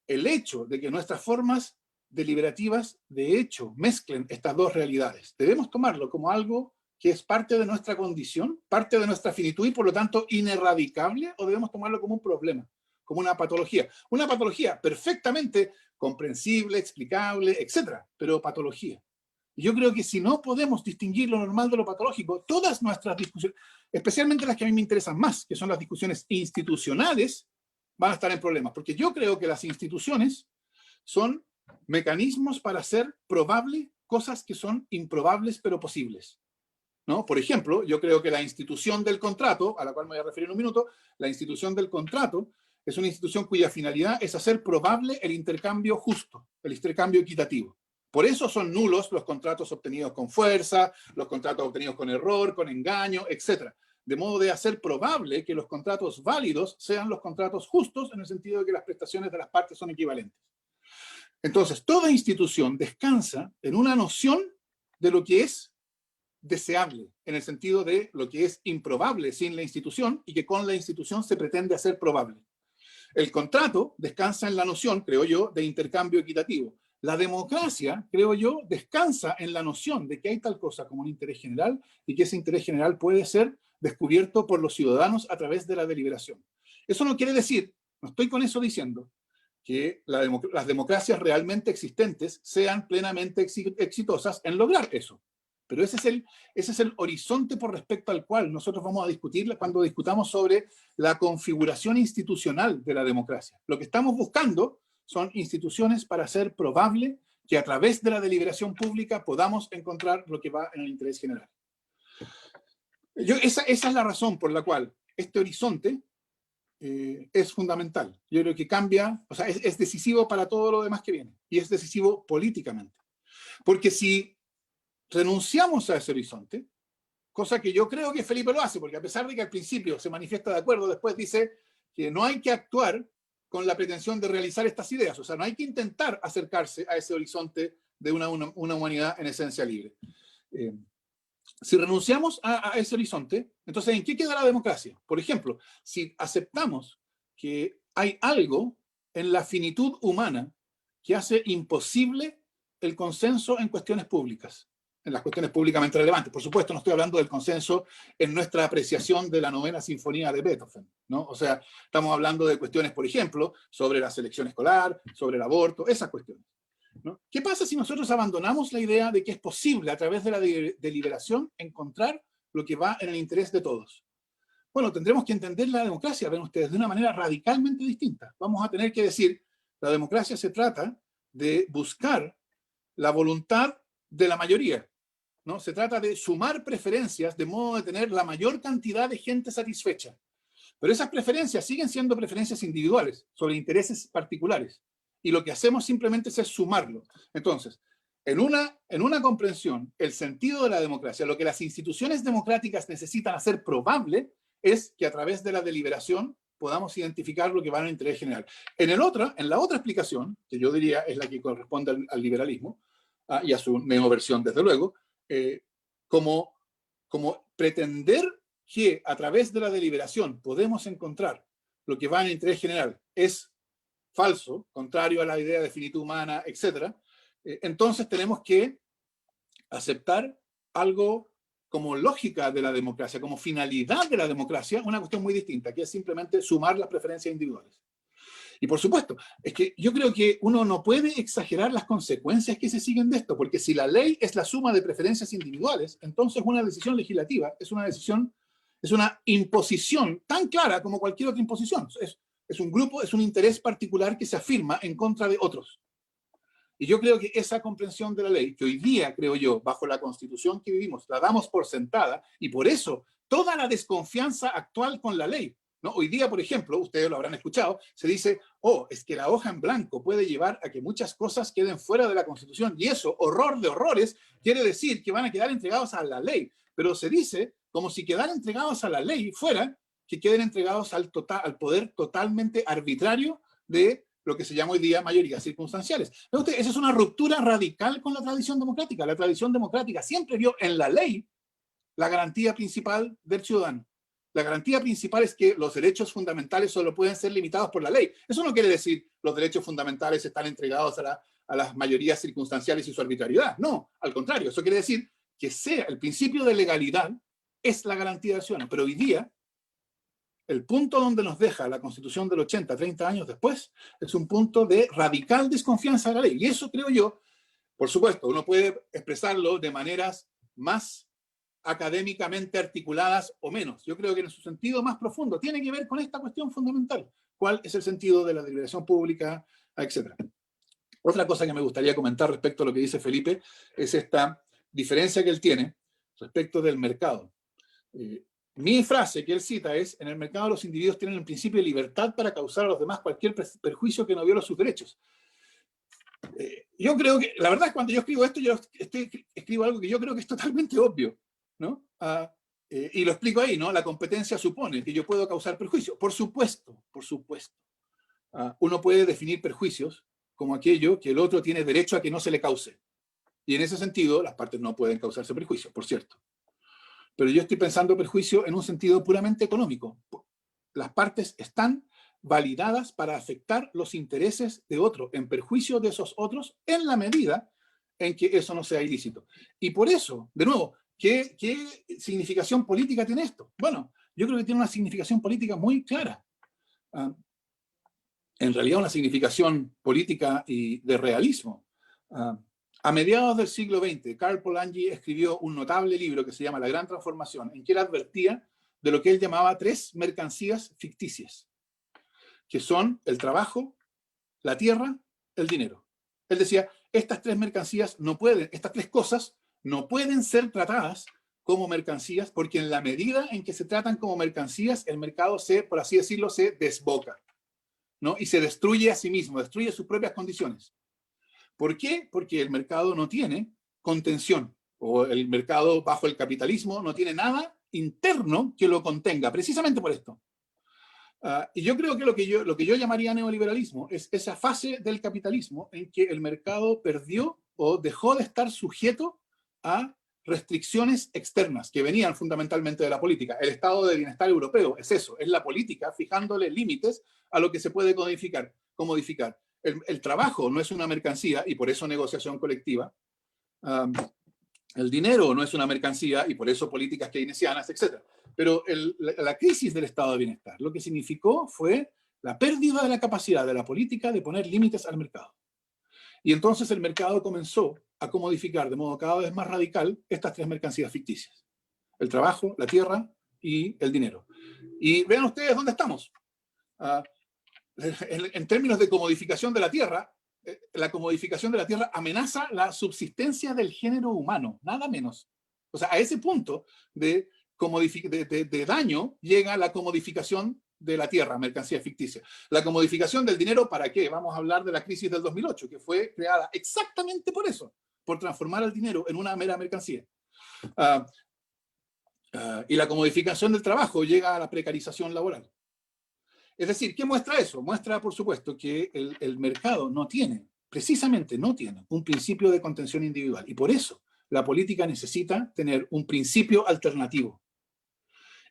el hecho de que nuestras formas deliberativas, de hecho, mezclen estas dos realidades. Debemos tomarlo como algo que es parte de nuestra condición, parte de nuestra finitud y por lo tanto inerradicable, o debemos tomarlo como un problema, como una patología. Una patología perfectamente comprensible, explicable, etcétera, pero patología. Y yo creo que si no podemos distinguir lo normal de lo patológico, todas nuestras discusiones, especialmente las que a mí me interesan más, que son las discusiones institucionales, van a estar en problemas. Porque yo creo que las instituciones son mecanismos para hacer probable cosas que son improbables pero posibles, ¿no? Por ejemplo, yo creo que la institución del contrato, a la cual me voy a referir en un minuto, la institución del contrato es una institución cuya finalidad es hacer probable el intercambio justo, el intercambio equitativo. Por eso son nulos los contratos obtenidos con fuerza, los contratos obtenidos con error, con engaño, etc. De modo de hacer probable que los contratos válidos sean los contratos justos en el sentido de que las prestaciones de las partes son equivalentes. Entonces, toda institución descansa en una noción de lo que es deseable, en el sentido de lo que es improbable sin la institución y que con la institución se pretende hacer probable. El contrato descansa en la noción, creo yo, de intercambio equitativo. La democracia, creo yo, descansa en la noción de que hay tal cosa como un interés general y que ese interés general puede ser descubierto por los ciudadanos a través de la deliberación. Eso no quiere decir, no estoy con eso diciendo, que las democracias realmente existentes sean plenamente exitosas en lograr eso. Pero ese es el horizonte por respecto al cual nosotros vamos a discutir cuando discutamos sobre la configuración institucional de la democracia. Lo que estamos buscando son instituciones para hacer probable que a través de la deliberación pública podamos encontrar lo que va en el interés general. Esa es la razón por la cual este horizonte es fundamental. Yo creo que cambia, o sea, es decisivo para todo lo demás que viene, y es decisivo políticamente. Porque si renunciamos a ese horizonte, cosa que yo creo que Felipe lo hace, porque a pesar de que al principio se manifiesta de acuerdo, después dice que no hay que actuar con la pretensión de realizar estas ideas, o sea, no hay que intentar acercarse a ese horizonte de una humanidad en esencia libre. Si renunciamos a ese horizonte, entonces, ¿en qué queda la democracia? Por ejemplo, si aceptamos que hay algo en la finitud humana que hace imposible el consenso en cuestiones públicas, en las cuestiones públicamente relevantes. Por supuesto, no estoy hablando del consenso en nuestra apreciación de la novena sinfonía de Beethoven, ¿no? O sea, estamos hablando de cuestiones, por ejemplo, sobre la selección escolar, sobre el aborto, esas cuestiones, ¿no? ¿Qué pasa si nosotros abandonamos la idea de que es posible a través de la deliberación encontrar lo que va en el interés de todos? Bueno, tendremos que entender la democracia, ven ustedes, de una manera radicalmente distinta. Vamos a tener que decir, la democracia se trata de buscar la voluntad de la mayoría, ¿no? Se trata de sumar preferencias de modo de tener la mayor cantidad de gente satisfecha. Pero esas preferencias siguen siendo preferencias individuales sobre intereses particulares. Y lo que hacemos simplemente es sumarlo. Entonces, en una comprensión, el sentido de la democracia, lo que las instituciones democráticas necesitan hacer probable es que a través de la deliberación podamos identificar lo que va en el interés general. En la otra explicación, que yo diría es la que corresponde al liberalismo, y a su neoversión, desde luego, como pretender que a través de la deliberación podemos encontrar lo que va en el interés general es falso, contrario a la idea de finitud humana, etc., entonces tenemos que aceptar algo como lógica de la democracia, como finalidad de la democracia, una cuestión muy distinta, que es simplemente sumar las preferencias individuales. Y por supuesto, es que yo creo que uno no puede exagerar las consecuencias que se siguen de esto, porque si la ley es la suma de preferencias individuales, entonces una decisión legislativa es una imposición tan clara como cualquier otra imposición. Es un grupo, es un interés particular que se afirma en contra de otros. Y yo creo que esa comprensión de la ley, que hoy día, creo yo, bajo la Constitución que vivimos, la damos por sentada, y por eso toda la desconfianza actual con la ley, ¿no? Hoy día, por ejemplo, ustedes lo habrán escuchado, se dice, oh, es que la hoja en blanco puede llevar a que muchas cosas queden fuera de la Constitución, y eso, horror de horrores, quiere decir que van a quedar entregados a la ley. Pero se dice como si quedar entregados a la ley fuera que queden entregados al poder totalmente arbitrario de lo que se llama hoy día mayorías circunstanciales. Esa es una ruptura radical con la tradición democrática. La tradición democrática siempre vio en la ley la garantía principal del ciudadano. La garantía principal es que los derechos fundamentales solo pueden ser limitados por la ley. Eso no quiere decir los derechos fundamentales están entregados a las mayorías circunstanciales y su arbitrariedad. No, al contrario, eso quiere decir que sea el principio de legalidad es la garantía del ciudadano. Pero hoy día, el punto donde nos deja la Constitución del 80, 30 años después, es un punto de radical desconfianza de la ley. Y eso creo yo, por supuesto, uno puede expresarlo de maneras más académicamente articuladas o menos. Yo creo que en su sentido más profundo tiene que ver con esta cuestión fundamental. ¿Cuál es el sentido de la deliberación pública, etcétera? Otra cosa que me gustaría comentar respecto a lo que dice Felipe es esta diferencia que él tiene respecto del mercado. Mi frase que él cita es, en el mercado los individuos tienen el principio de libertad para causar a los demás cualquier perjuicio que no viola sus derechos. Yo creo que, la verdad es que cuando yo escribo esto, yo escribo algo que yo creo que es totalmente obvio, ¿no? Y lo explico ahí, ¿no? La competencia supone que yo puedo causar perjuicio. Por supuesto, por supuesto. Uno puede definir perjuicios como aquello que el otro tiene derecho a que no se le cause. Y en ese sentido, las partes no pueden causarse perjuicios, por cierto. Pero yo estoy pensando perjuicio en un sentido puramente económico. Las partes están validadas para afectar los intereses de otro, en perjuicio de esos otros, en la medida en que eso no sea ilícito. Y por eso, de nuevo, ¿qué significación política tiene esto? Bueno, yo creo que tiene una significación política muy clara. En realidad una significación política y de realismo. A mediados del siglo XX, Karl Polanyi escribió un notable libro que se llama La Gran Transformación, en que él advertía de lo que él llamaba 3 mercancías ficticias, que son el trabajo, la tierra, el dinero. Él decía, estas 3 mercancías no pueden, estas 3 cosas no pueden ser tratadas como mercancías, porque en la medida en que se tratan como mercancías, el mercado por así decirlo, se desboca, ¿no? Y se destruye a sí mismo, destruye sus propias condiciones. ¿Por qué? Porque el mercado no tiene contención, o el mercado bajo el capitalismo no tiene nada interno que lo contenga, precisamente por esto. Y yo creo que lo que yo llamaría neoliberalismo es esa fase del capitalismo en que el mercado perdió o dejó de estar sujeto a restricciones externas que venían fundamentalmente de la política. El estado de bienestar europeo es eso, es la política fijándole límites a lo que se puede comodificar. El trabajo no es una mercancía y por eso negociación colectiva. El dinero no es una mercancía y por eso políticas keynesianas, etc. Pero la crisis del estado de bienestar lo que significó fue la pérdida de la capacidad de la política de poner límites al mercado. Y entonces el mercado comenzó a comodificar de modo cada vez más radical estas 3 mercancías ficticias. El trabajo, la tierra y el dinero. Y vean ustedes dónde estamos. En términos de comodificación de la tierra, la comodificación de la tierra amenaza la subsistencia del género humano, nada menos. O sea, a ese punto de daño llega la comodificación de la tierra, mercancía ficticia. La comodificación del dinero, ¿para qué? Vamos a hablar de la crisis del 2008, que fue creada exactamente por eso, por transformar el dinero en una mera mercancía. Y la comodificación del trabajo llega a la precarización laboral. Es decir, ¿qué muestra eso? Muestra, por supuesto, que el mercado precisamente no tiene un principio de contención individual. Y por eso la política necesita tener un principio alternativo.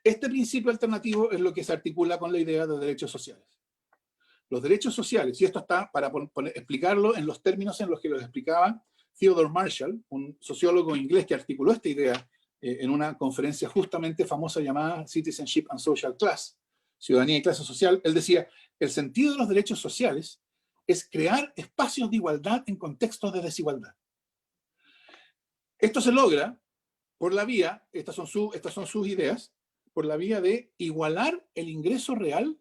Este principio alternativo es lo que se articula con la idea de derechos sociales. Los derechos sociales, y esto está para explicarlo en los términos en los que los explicaba Theodore Marshall, un sociólogo inglés que articuló esta idea en una conferencia justamente famosa llamada Citizenship and Social Class, Ciudadanía y Clase Social. Él decía, el sentido de los derechos sociales es crear espacios de igualdad en contextos de desigualdad. Esto se logra por la vía, estas son sus ideas, por la vía de igualar el ingreso real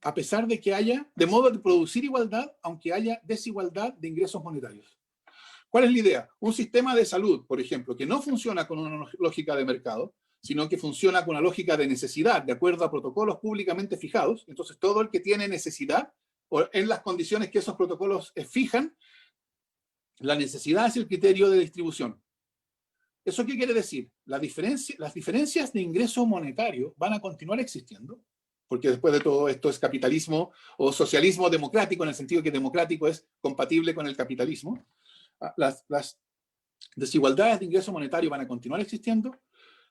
a pesar de que haya, de modo de producir igualdad, aunque haya desigualdad de ingresos monetarios. ¿Cuál es la idea? Un sistema de salud, por ejemplo, que no funciona con una lógica de mercado, sino que funciona con una lógica de necesidad, de acuerdo a protocolos públicamente fijados. Entonces, todo el que tiene necesidad, o en las condiciones que esos protocolos fijan, la necesidad es el criterio de distribución. ¿Eso qué quiere decir? Las diferencias de ingreso monetario van a continuar existiendo, porque después de todo esto es capitalismo o socialismo democrático, en el sentido que democrático es compatible con el capitalismo. Las desigualdades de ingreso monetario van a continuar existiendo,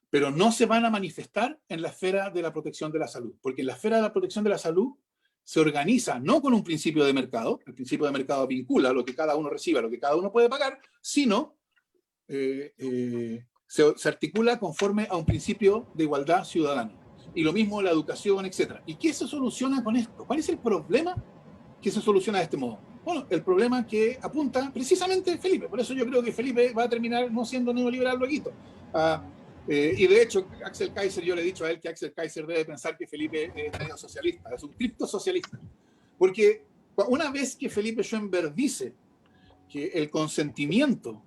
pero no se van a manifestar en la esfera de la protección de la salud, porque en la esfera de la protección de la salud se organiza no con un principio de mercado, el principio de mercado vincula lo que cada uno recibe, lo que cada uno puede pagar, sino se articula conforme a un principio de igualdad ciudadana. Y lo mismo la educación, etc. ¿Y qué se soluciona con esto? ¿Cuál es el problema que se soluciona de este modo? Bueno, el problema que apunta precisamente Felipe. Por eso yo creo que Felipe va a terminar no siendo neoliberal luego. Y de hecho, Axel Kaiser, yo le he dicho a él que Axel Kaiser debe pensar que Felipe es neosocialista, es un criptosocialista. Porque una vez que Felipe Schoenberg dice que el consentimiento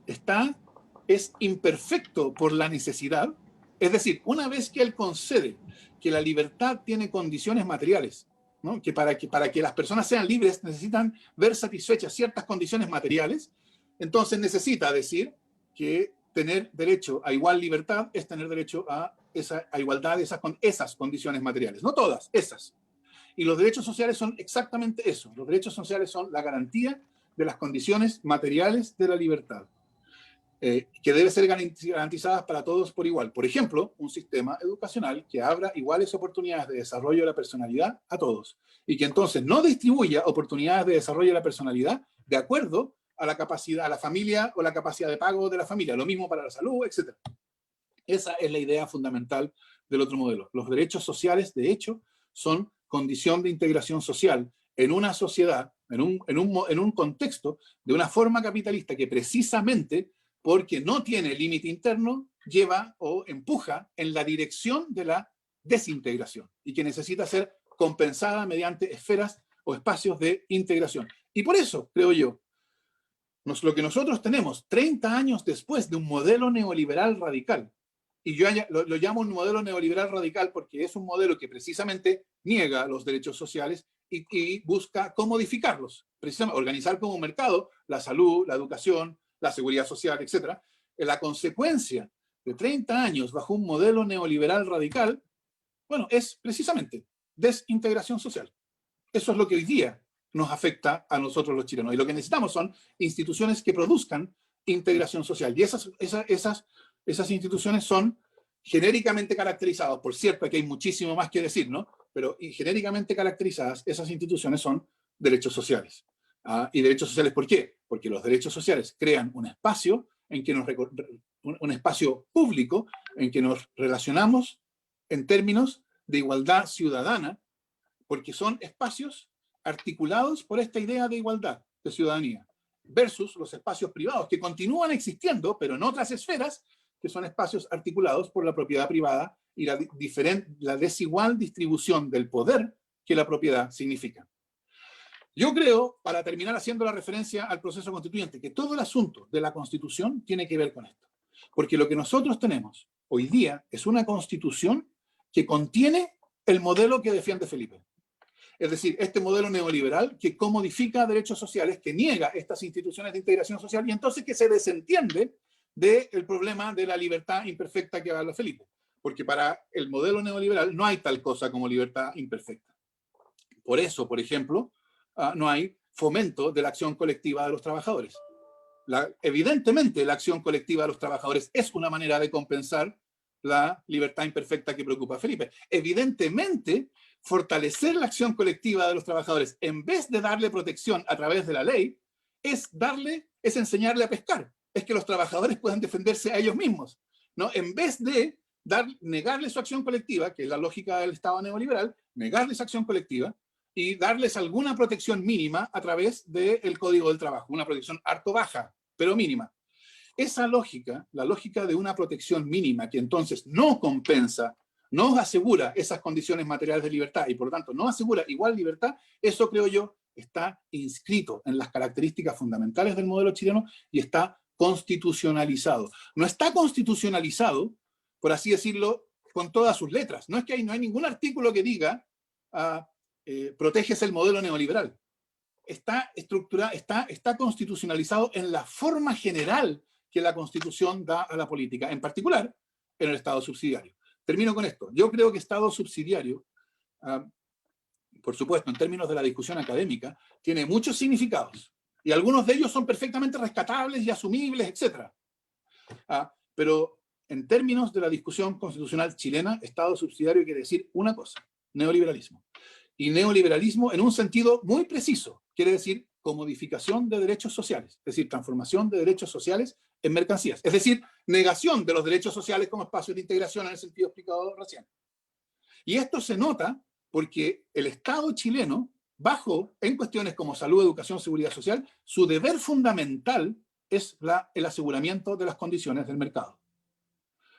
es imperfecto por la necesidad, es decir, una vez que él concede que la libertad tiene condiciones materiales, ¿no? Que para que las personas sean libres necesitan ver satisfechas ciertas condiciones materiales, entonces necesita decir que tener derecho a igual libertad es tener derecho a igualdad de esas condiciones materiales. No todas, esas. Y los derechos sociales son exactamente eso. Los derechos sociales son la garantía de las condiciones materiales de la libertad, que debe ser garantizadas para todos por igual. Por ejemplo, un sistema educacional que abra iguales oportunidades de desarrollo de la personalidad a todos y que entonces no distribuya oportunidades de desarrollo de la personalidad de acuerdo a la capacidad, a la familia o la capacidad de pago de la familia. Lo mismo para la salud, etc. Esa es la idea fundamental del otro modelo. Los derechos sociales, de hecho, son condición de integración social en una sociedad, en un contexto de una forma capitalista que precisamente porque no tiene límite interno, lleva o empuja en la dirección de la desintegración y que necesita ser compensada mediante esferas o espacios de integración. Y por eso, creo yo, lo que nosotros tenemos 30 años después de un modelo neoliberal radical, y yo lo llamo un modelo neoliberal radical porque es un modelo que precisamente niega los derechos sociales y busca comodificarlos, precisamente organizar como un mercado la salud, la educación, la seguridad social, etc. La consecuencia de 30 años bajo un modelo neoliberal radical, bueno, es precisamente desintegración social. Eso es lo que hoy día nos afecta a nosotros los chilenos. Y lo que necesitamos son instituciones que produzcan integración social. Y esas instituciones son genéricamente caracterizadas, por cierto, aquí hay muchísimo más que decir, ¿no? Pero genéricamente caracterizadas, esas instituciones son derechos sociales. ¿Y derechos sociales por qué? Porque los derechos sociales crean un espacio en que un espacio público en que nos relacionamos en términos de igualdad ciudadana, porque son espacios articulados por esta idea de igualdad, de ciudadanía, versus los espacios privados que continúan existiendo, pero en otras esferas, que son espacios articulados por la propiedad privada y la desigual distribución del poder que la propiedad significa. Yo creo, para terminar haciendo la referencia al proceso constituyente, que todo el asunto de la Constitución tiene que ver con esto. Porque lo que nosotros tenemos hoy día es una Constitución que contiene el modelo que defiende Felipe. Es decir, este modelo neoliberal que comodifica derechos sociales, que niega estas instituciones de integración social y entonces que se desentiende del problema de la libertad imperfecta que habla Felipe. Porque para el modelo neoliberal no hay tal cosa como libertad imperfecta. Por eso, por ejemplo, no hay fomento de la acción colectiva de los trabajadores. Evidentemente, la acción colectiva de los trabajadores es una manera de compensar la libertad imperfecta que preocupa a Felipe. Evidentemente, fortalecer la acción colectiva de los trabajadores, en vez de darle protección a través de la ley, es enseñarle a pescar. Es que los trabajadores puedan defenderse a ellos mismos. ¿no? En vez de negarle su acción colectiva, que es la lógica del Estado neoliberal, negarles acción colectiva y darles alguna protección mínima a través del Código del Trabajo, una protección harto baja, pero mínima. Esa lógica, la lógica de una protección mínima que entonces no compensa, no asegura esas condiciones materiales de libertad y por lo tanto no asegura igual libertad, eso creo yo está inscrito en las características fundamentales del modelo chileno y está constitucionalizado. No está constitucionalizado, por así decirlo, con todas sus letras. No es que no hay ningún artículo que diga proteges el modelo neoliberal. Está estructurado, está constitucionalizado en la forma general que la Constitución da a la política, en particular en el Estado subsidiario. Termino con esto. Yo creo que Estado subsidiario, por supuesto, en términos de la discusión académica, tiene muchos significados. Y algunos de ellos son perfectamente rescatables y asumibles, etc. Pero en términos de la discusión constitucional chilena, Estado subsidiario quiere decir una cosa: neoliberalismo. Y neoliberalismo en un sentido muy preciso, quiere decir comodificación de derechos sociales, es decir, transformación de derechos sociales en mercancías, es decir, negación de los derechos sociales como espacios de integración en el sentido explicado recién. Y esto se nota porque el Estado chileno, en cuestiones como salud, educación, seguridad social, su deber fundamental es el aseguramiento de las condiciones del mercado.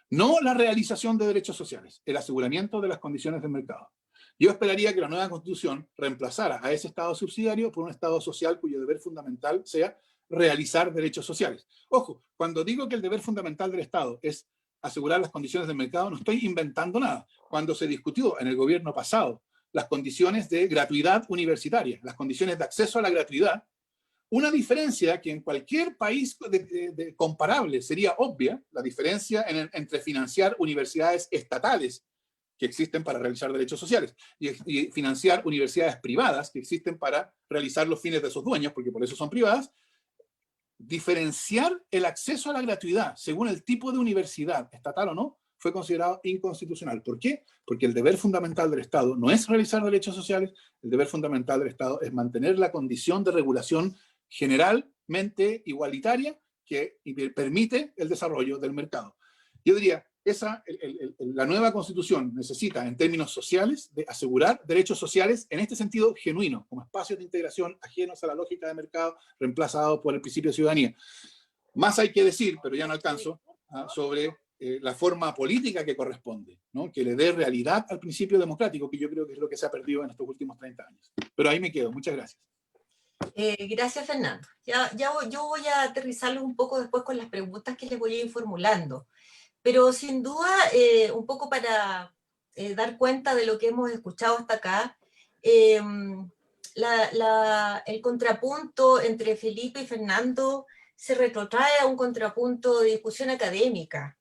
No la realización de derechos sociales, el aseguramiento de las condiciones del mercado. Yo esperaría que la nueva Constitución reemplazara a ese Estado subsidiario por un Estado social cuyo deber fundamental sea realizar derechos sociales. Ojo, cuando digo que el deber fundamental del Estado es asegurar las condiciones del mercado, no estoy inventando nada. Cuando se discutió en el gobierno pasado las condiciones de gratuidad universitaria, las condiciones de acceso a la gratuidad, una diferencia que en cualquier país comparable sería obvia, la diferencia entre financiar universidades estatales que existen para realizar derechos sociales y financiar universidades privadas que existen para realizar los fines de sus dueños, porque por eso son privadas. Diferenciar el acceso a la gratuidad según el tipo de universidad, estatal o no, fue considerado inconstitucional. ¿Por qué? Porque el deber fundamental del Estado no es realizar derechos sociales, el deber fundamental del Estado es mantener la condición de regulación generalmente igualitaria que permite el desarrollo del mercado. Yo diría, la nueva Constitución necesita, en términos sociales, de asegurar derechos sociales en este sentido genuino, como espacios de integración ajenos a la lógica de mercado, reemplazados por el principio de ciudadanía. Más hay que decir, pero ya no alcanzo, sobre la forma política que corresponde, ¿no? Que le dé realidad al principio democrático, que yo creo que es lo que se ha perdido en estos últimos 30 años. Pero ahí me quedo. Muchas gracias. Gracias, Fernando. Yo voy a aterrizarlo un poco después con las preguntas que les voy a ir formulando. Pero sin duda, un poco para dar cuenta de lo que hemos escuchado hasta acá, el contrapunto entre Felipe y Fernando se retrotrae a un contrapunto de discusión académica.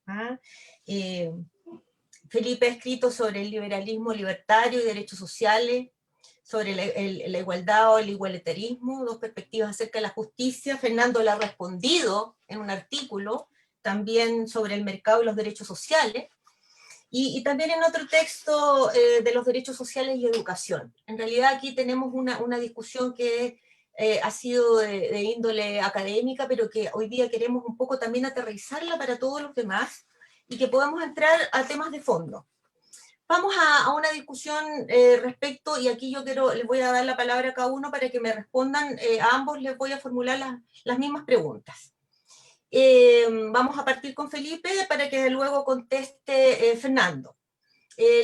Felipe ha escrito sobre el liberalismo libertario y derechos sociales, sobre la igualdad o el igualitarismo, dos perspectivas acerca de la justicia. Fernando le ha respondido en un artículo también sobre el mercado y los derechos sociales, y también en otro texto de los derechos sociales y educación. En realidad aquí tenemos una discusión que ha sido de índole académica, pero que hoy día queremos un poco también aterrizarla para todos los demás, y que podamos entrar a temas de fondo. Vamos a una discusión respecto, y aquí les voy a dar la palabra a cada uno para que me respondan, a ambos les voy a formular las mismas preguntas. Vamos a partir con Felipe para que luego conteste Fernando.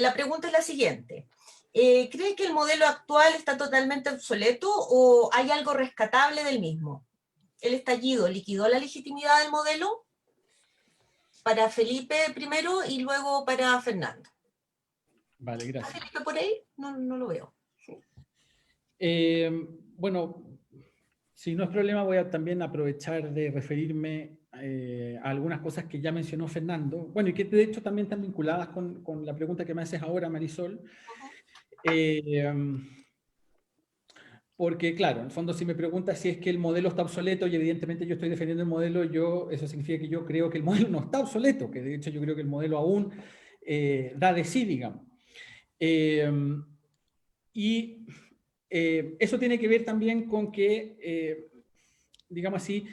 La pregunta es la siguiente. ¿Cree que el modelo actual está totalmente obsoleto o hay algo rescatable del mismo? ¿El estallido liquidó la legitimidad del modelo? Para Felipe primero y luego para Fernando. Vale, gracias. ¿Está Felipe por ahí? No lo veo. Bueno, si no es problema, voy a también aprovechar de referirme a algunas cosas que ya mencionó Fernando, bueno, y que de hecho también están vinculadas con la pregunta que me haces ahora, Marisol. Porque, claro, en el fondo si me preguntas si es que el modelo está obsoleto, y evidentemente yo estoy defendiendo el modelo, eso significa que yo creo que el modelo no está obsoleto, que de hecho yo creo que el modelo aún da de sí, digamos. Eso tiene que ver también con que, digamos así,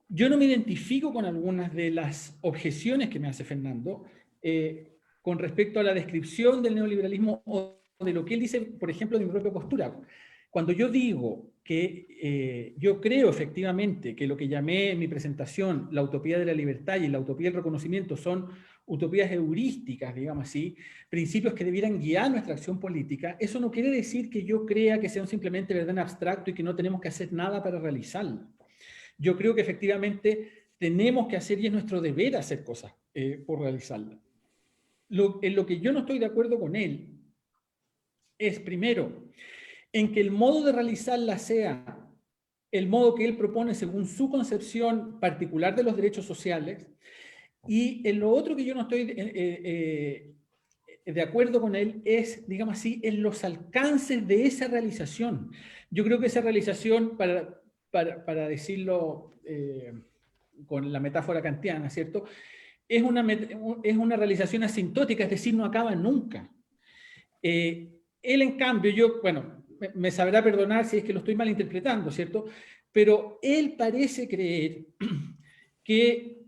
yo no me identifico con algunas de las objeciones que me hace Fernando con respecto a la descripción del neoliberalismo o de lo que él dice, por ejemplo, de mi propia postura. Cuando yo digo que yo creo efectivamente que lo que llamé en mi presentación la utopía de la libertad y la utopía del reconocimiento son utopías heurísticas, digamos así, principios que debieran guiar nuestra acción política, eso no quiere decir que yo crea que sean simplemente verdad en abstracto y que no tenemos que hacer nada para realizarlo. Yo creo que efectivamente tenemos que hacer y es nuestro deber hacer cosas por realizarla. En lo que yo no estoy de acuerdo con él es, primero, en que el modo de realizarla sea el modo que él propone según su concepción particular de los derechos sociales, y en lo otro que yo no estoy de acuerdo con él es, digamos así, en los alcances de esa realización. Yo creo que esa realización, para decirlo con la metáfora kantiana, ¿cierto?, es una realización asintótica, es decir, no acaba nunca. Él, en cambio, bueno, me sabrá perdonar si es que lo estoy malinterpretando, ¿cierto? Pero él parece creer que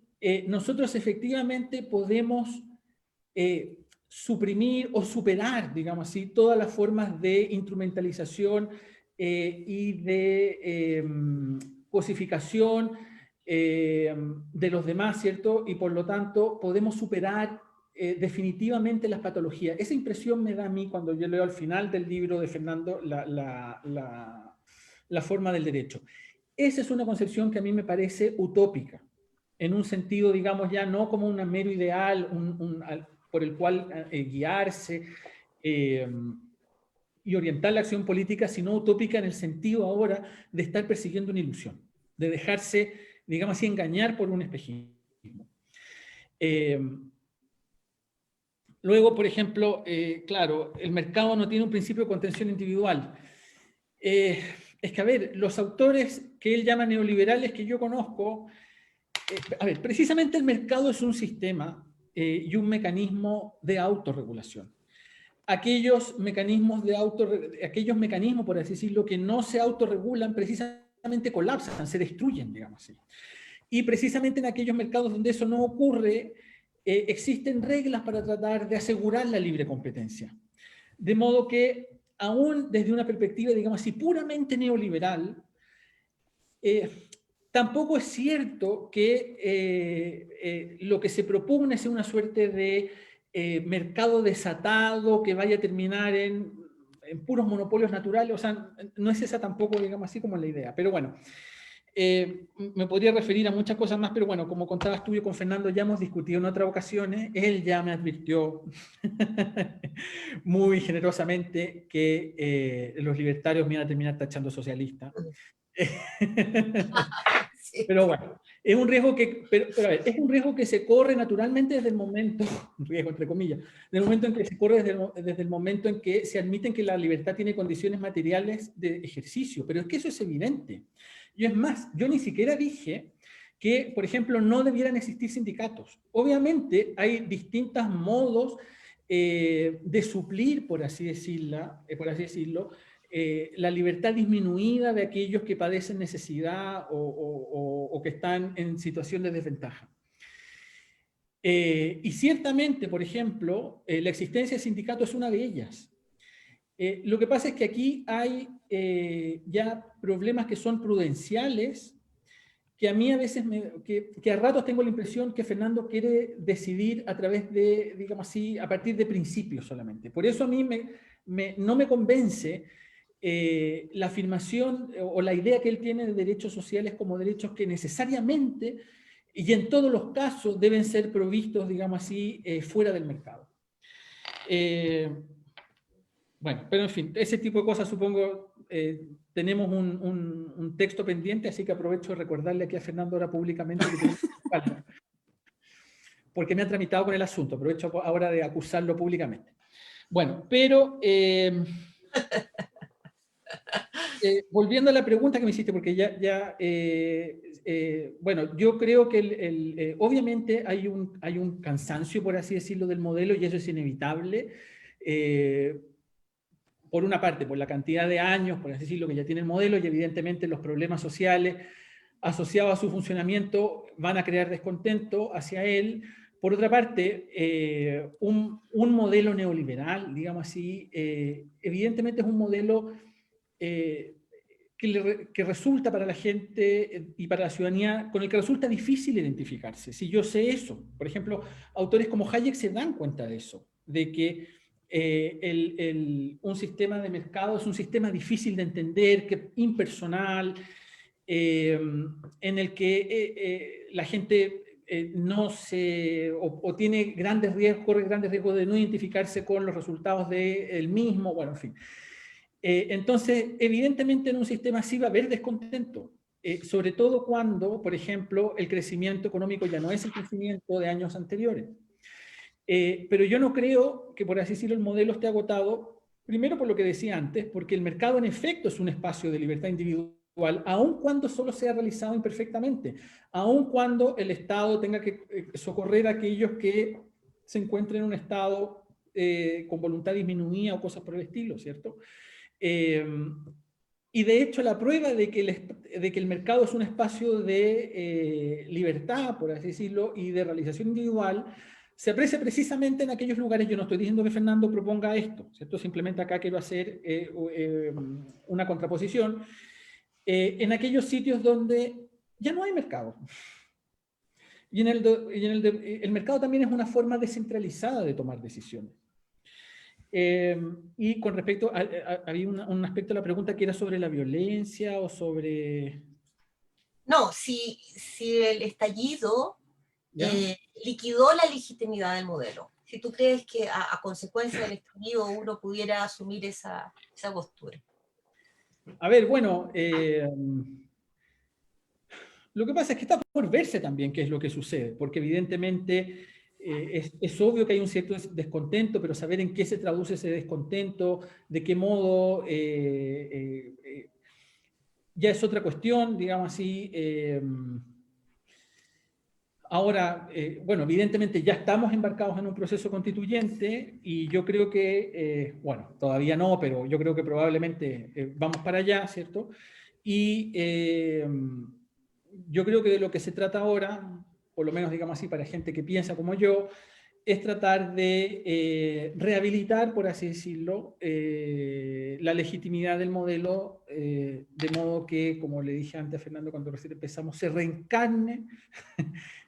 nosotros efectivamente podemos suprimir o superar, digamos así, todas las formas de instrumentalización y de cosificación de los demás, ¿cierto? Y por lo tanto podemos superar definitivamente las patologías. Esa impresión me da a mí cuando yo leo al final del libro de Fernando la forma del derecho. Esa es una concepción que a mí me parece utópica, en un sentido, digamos, ya no como un mero ideal por el cual guiarse y orientar la acción política, sino utópica en el sentido ahora de estar persiguiendo una ilusión, de dejarse, digamos así, engañar por un espejismo. Luego, por ejemplo, claro, el mercado no tiene un principio de contención individual. Es que, a ver, los autores que él llama neoliberales que yo conozco, a ver, precisamente el mercado es un sistema y un mecanismo de autorregulación. Aquellos mecanismos, por así decirlo, que no se autorregulan, precisamente colapsan, se destruyen, digamos así. Y precisamente en aquellos mercados donde eso no ocurre, existen reglas para tratar de asegurar la libre competencia. De modo que, aún desde una perspectiva, digamos así, puramente neoliberal, tampoco es cierto que lo que se propone sea una suerte de mercado desatado que vaya a terminar en puros monopolios naturales. O sea, no es esa tampoco, digamos así, como la idea. Pero bueno, me podría referir a muchas cosas más, pero bueno, como contabas tú y con Fernando ya hemos discutido en otras ocasiones, él ya me advirtió muy generosamente que los libertarios me iban a terminar tachando socialista. Sí. Pero bueno, es un riesgo que, pero a ver, es un riesgo que se corre naturalmente desde el momento, un riesgo entre comillas, del momento en que se corre desde el momento en que se admiten que la libertad tiene condiciones materiales de ejercicio, pero es que eso es evidente. Y es más, yo ni siquiera dije que, por ejemplo, no debieran existir sindicatos. Obviamente hay distintos modos de suplir, por así decirlo, la libertad disminuida de aquellos que padecen necesidad o que están en situación de desventaja. Y ciertamente, por ejemplo, la existencia de sindicatos es una de ellas. Lo que pasa es que aquí hay ya problemas que son prudenciales, que a mí a veces, que a ratos tengo la impresión que Fernando quiere decidir a través de, digamos así, a partir de principios solamente. Por eso a mí no me convence la afirmación o la idea que él tiene de derechos sociales como derechos que necesariamente y en todos los casos deben ser provistos, digamos así, fuera del mercado. Bueno, pero en fin, ese tipo de cosas supongo tenemos un texto pendiente, así que aprovecho de recordarle aquí a Fernando ahora públicamente que porque me ha tramitado con el asunto, aprovecho ahora de acusarlo públicamente. Bueno, pero volviendo a la pregunta que me hiciste, porque bueno, yo creo que obviamente hay un cansancio, por así decirlo, del modelo, y eso es inevitable. Por una parte, por la cantidad de años, por así decirlo, que ya tiene el modelo, y evidentemente los problemas sociales, asociados a su funcionamiento van a crear descontento hacia él. Por otra parte, un modelo neoliberal, digamos así, evidentemente es un modelo que resulta para la gente y para la ciudadanía, con el que resulta difícil identificarse. Si yo sé eso, por ejemplo, autores como Hayek se dan cuenta de eso, de que un sistema de mercado es un sistema difícil de entender, que impersonal, en el que la gente no se, o tiene grandes riesgos, corre grandes riesgos de no identificarse con los resultados del mismo, bueno, en fin. Entonces, evidentemente en un sistema así va a haber descontento, sobre todo cuando, por ejemplo, el crecimiento económico ya no es el crecimiento de años anteriores. Pero yo no creo que, por así decirlo, el modelo esté agotado, primero por lo que decía antes, porque el mercado en efecto es un espacio de libertad individual, aun cuando solo sea realizado imperfectamente, aun cuando el Estado tenga que socorrer a aquellos que se encuentren en un estado con voluntad disminuida o cosas por el estilo, ¿cierto? Y de hecho la prueba de que el mercado es un espacio de libertad, por así decirlo, y de realización individual, se aprecia precisamente en aquellos lugares. Yo no estoy diciendo que Fernando proponga esto, ¿cierto? Simplemente acá quiero hacer una contraposición. En aquellos sitios donde ya no hay mercado. Y el mercado también es una forma descentralizada de tomar decisiones. Y con respecto, había un aspecto de la pregunta que era sobre la violencia o sobre... No, si el estallido liquidó la legitimidad del modelo. Si tú crees que a consecuencia del estallido uno pudiera asumir esa postura. A ver, bueno, lo que pasa es que está por verse también qué es lo que sucede, porque evidentemente es obvio que hay un cierto descontento, pero saber en qué se traduce ese descontento, de qué modo, ya es otra cuestión, digamos así. Ahora, bueno, evidentemente ya estamos embarcados en un proceso constituyente y yo creo que, bueno, todavía no, pero yo creo que probablemente vamos para allá, ¿cierto? Y yo creo que de lo que se trata ahora, por lo menos digamos así, para gente que piensa como yo, es tratar de rehabilitar, por así decirlo, la legitimidad del modelo, de modo que, como le dije antes a Fernando cuando recién empezamos, se reencarne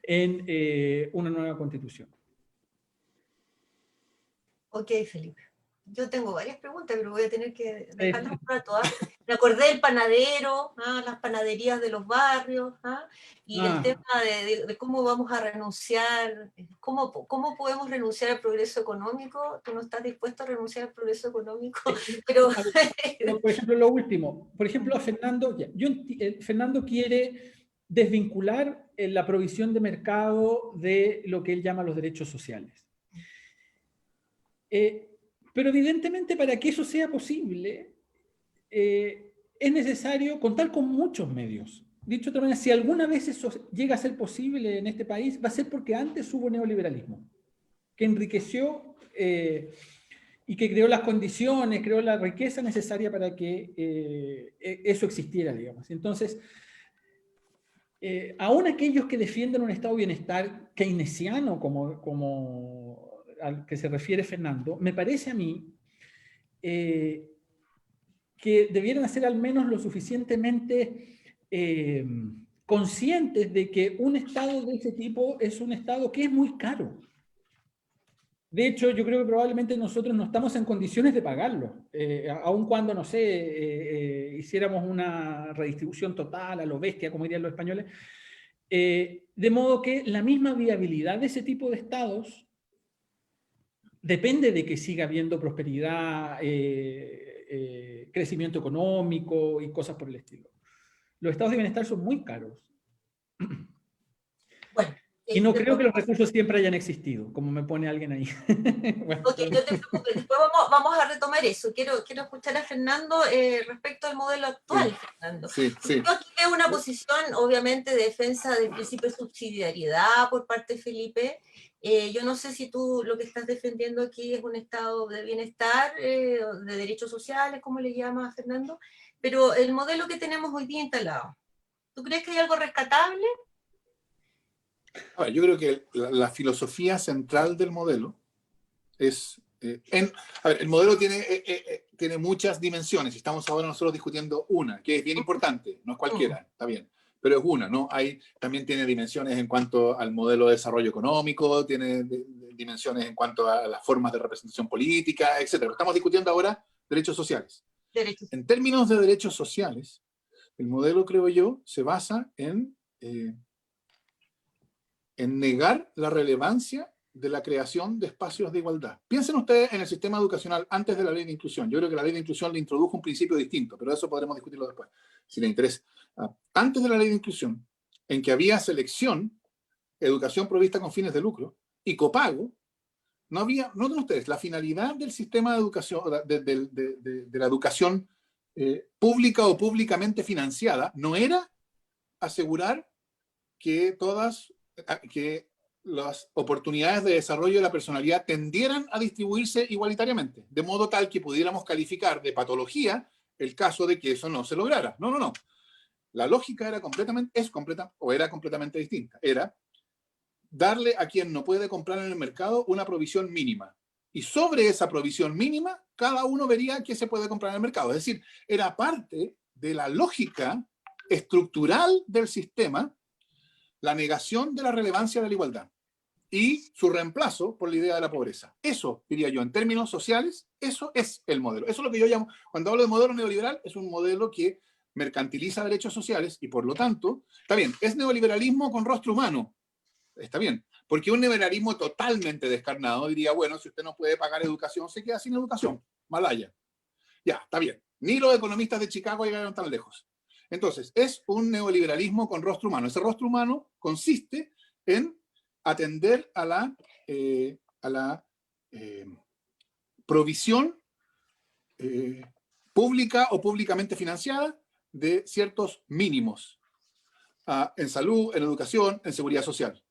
en una nueva constitución. Ok, Felipe. Yo tengo varias preguntas, pero voy a tener que dejarlas para todas. Me acordé del panadero, las panaderías de los barrios, y el tema de cómo vamos a renunciar, cómo podemos renunciar al progreso económico. Tú no estás dispuesto a renunciar al progreso económico, pero... Por ejemplo, lo último. Por ejemplo, a Fernando, Fernando quiere desvincular la provisión de mercado de lo que él llama los derechos sociales. Pero evidentemente para que eso sea posible, es necesario contar con muchos medios. Dicho de otra manera, si alguna vez eso llega a ser posible en este país, va a ser porque antes hubo neoliberalismo, que enriqueció y que creó las condiciones, creó la riqueza necesaria para que eso existiera, digamos. Entonces, aún aquellos que defienden un estado de bienestar keynesiano, como al que se refiere Fernando, me parece a mí que debieran ser al menos lo suficientemente conscientes de que un estado de ese tipo es un estado que es muy caro. De hecho, yo creo que probablemente nosotros no estamos en condiciones de pagarlo, aun cuando, no sé, hiciéramos una redistribución total a lo bestia, como dirían los españoles, de modo que la misma viabilidad de ese tipo de estados depende de que siga habiendo prosperidad, crecimiento económico y cosas por el estilo. Los estados de bienestar son muy caros. Bueno, y no creo que los recursos siempre hayan existido, como me pone alguien ahí. Bueno, ok, no te preocupes, después vamos a retomar eso. Quiero escuchar a Fernando respecto al modelo actual, sí, Fernando. Sí. Yo aquí veo una posición, obviamente, de defensa del principio de subsidiariedad por parte de Felipe. Yo no sé si tú lo que estás defendiendo aquí es un estado de bienestar, de derechos sociales, como le llamas, Fernando, pero el modelo que tenemos hoy día instalado, ¿Tú crees que hay algo rescatable? A ver, yo creo que la filosofía central del modelo es... a ver, el modelo tiene muchas dimensiones. Estamos ahora nosotros discutiendo una, que es bien importante, no es cualquiera, está bien, pero es una, ¿no? También tiene dimensiones en cuanto al modelo de desarrollo económico, tiene dimensiones en cuanto a las formas de representación política, etc. Estamos discutiendo ahora derechos sociales. En términos de derechos sociales, el modelo, creo yo, se basa en negar la relevancia de la creación de espacios de igualdad. Piensen ustedes en el sistema educacional antes de la ley de inclusión. Yo creo que la ley de inclusión le introdujo un principio distinto, pero eso podremos discutirlo después, si les interesa. Antes de la ley de inclusión, en que había selección, educación provista con fines de lucro y copago, no había, noten ustedes, la finalidad del sistema de educación, de la educación pública o públicamente financiada, no era asegurar que las oportunidades de desarrollo de la personalidad tendieran a distribuirse igualitariamente, de modo tal que pudiéramos calificar de patología el caso de que eso no se lograra. No, no, no. La lógica era completamente distinta. Era darle a quien no puede comprar en el mercado una provisión mínima. Y sobre esa provisión mínima, cada uno vería qué se puede comprar en el mercado. Es decir, era parte de la lógica estructural del sistema la negación de la relevancia de la igualdad y su reemplazo por la idea de la pobreza. Eso, diría yo, en términos sociales, eso es el modelo. Eso es lo que yo llamo, cuando hablo de modelo neoliberal, es un modelo que mercantiliza derechos sociales y por lo tanto, está bien, es neoliberalismo con rostro humano, está bien, porque un neoliberalismo totalmente descarnado diría, bueno, si usted no puede pagar educación, se queda sin educación, malaya. Ya, está bien. Ni los economistas de Chicago llegaron tan lejos. Entonces, es un neoliberalismo con rostro humano. Ese rostro humano consiste en atender a la provisión pública o públicamente financiada de ciertos mínimos en salud, en educación, en seguridad social.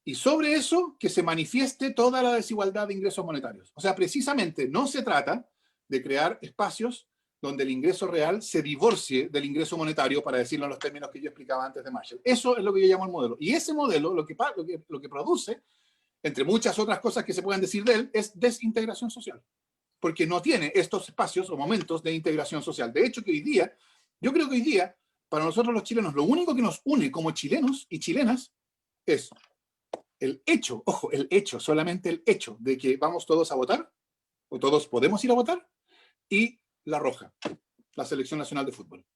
Y sobre eso que se manifieste toda la desigualdad de ingresos monetarios. O sea, precisamente no se trata de crear espacios donde el ingreso real se divorcie del ingreso monetario, para decirlo en los términos que yo explicaba antes de Marshall. Eso es lo que yo llamo el modelo. Y ese modelo lo que produce, entre muchas otras cosas que se puedan decir de él, es desintegración social. Porque no tiene estos espacios o momentos de integración social. De hecho, yo creo que hoy día, para nosotros los chilenos, lo único que nos une como chilenos y chilenas es el hecho, ojo, solamente el hecho de que vamos todos a votar, o todos podemos ir a votar, y la roja, la Selección Nacional de Fútbol.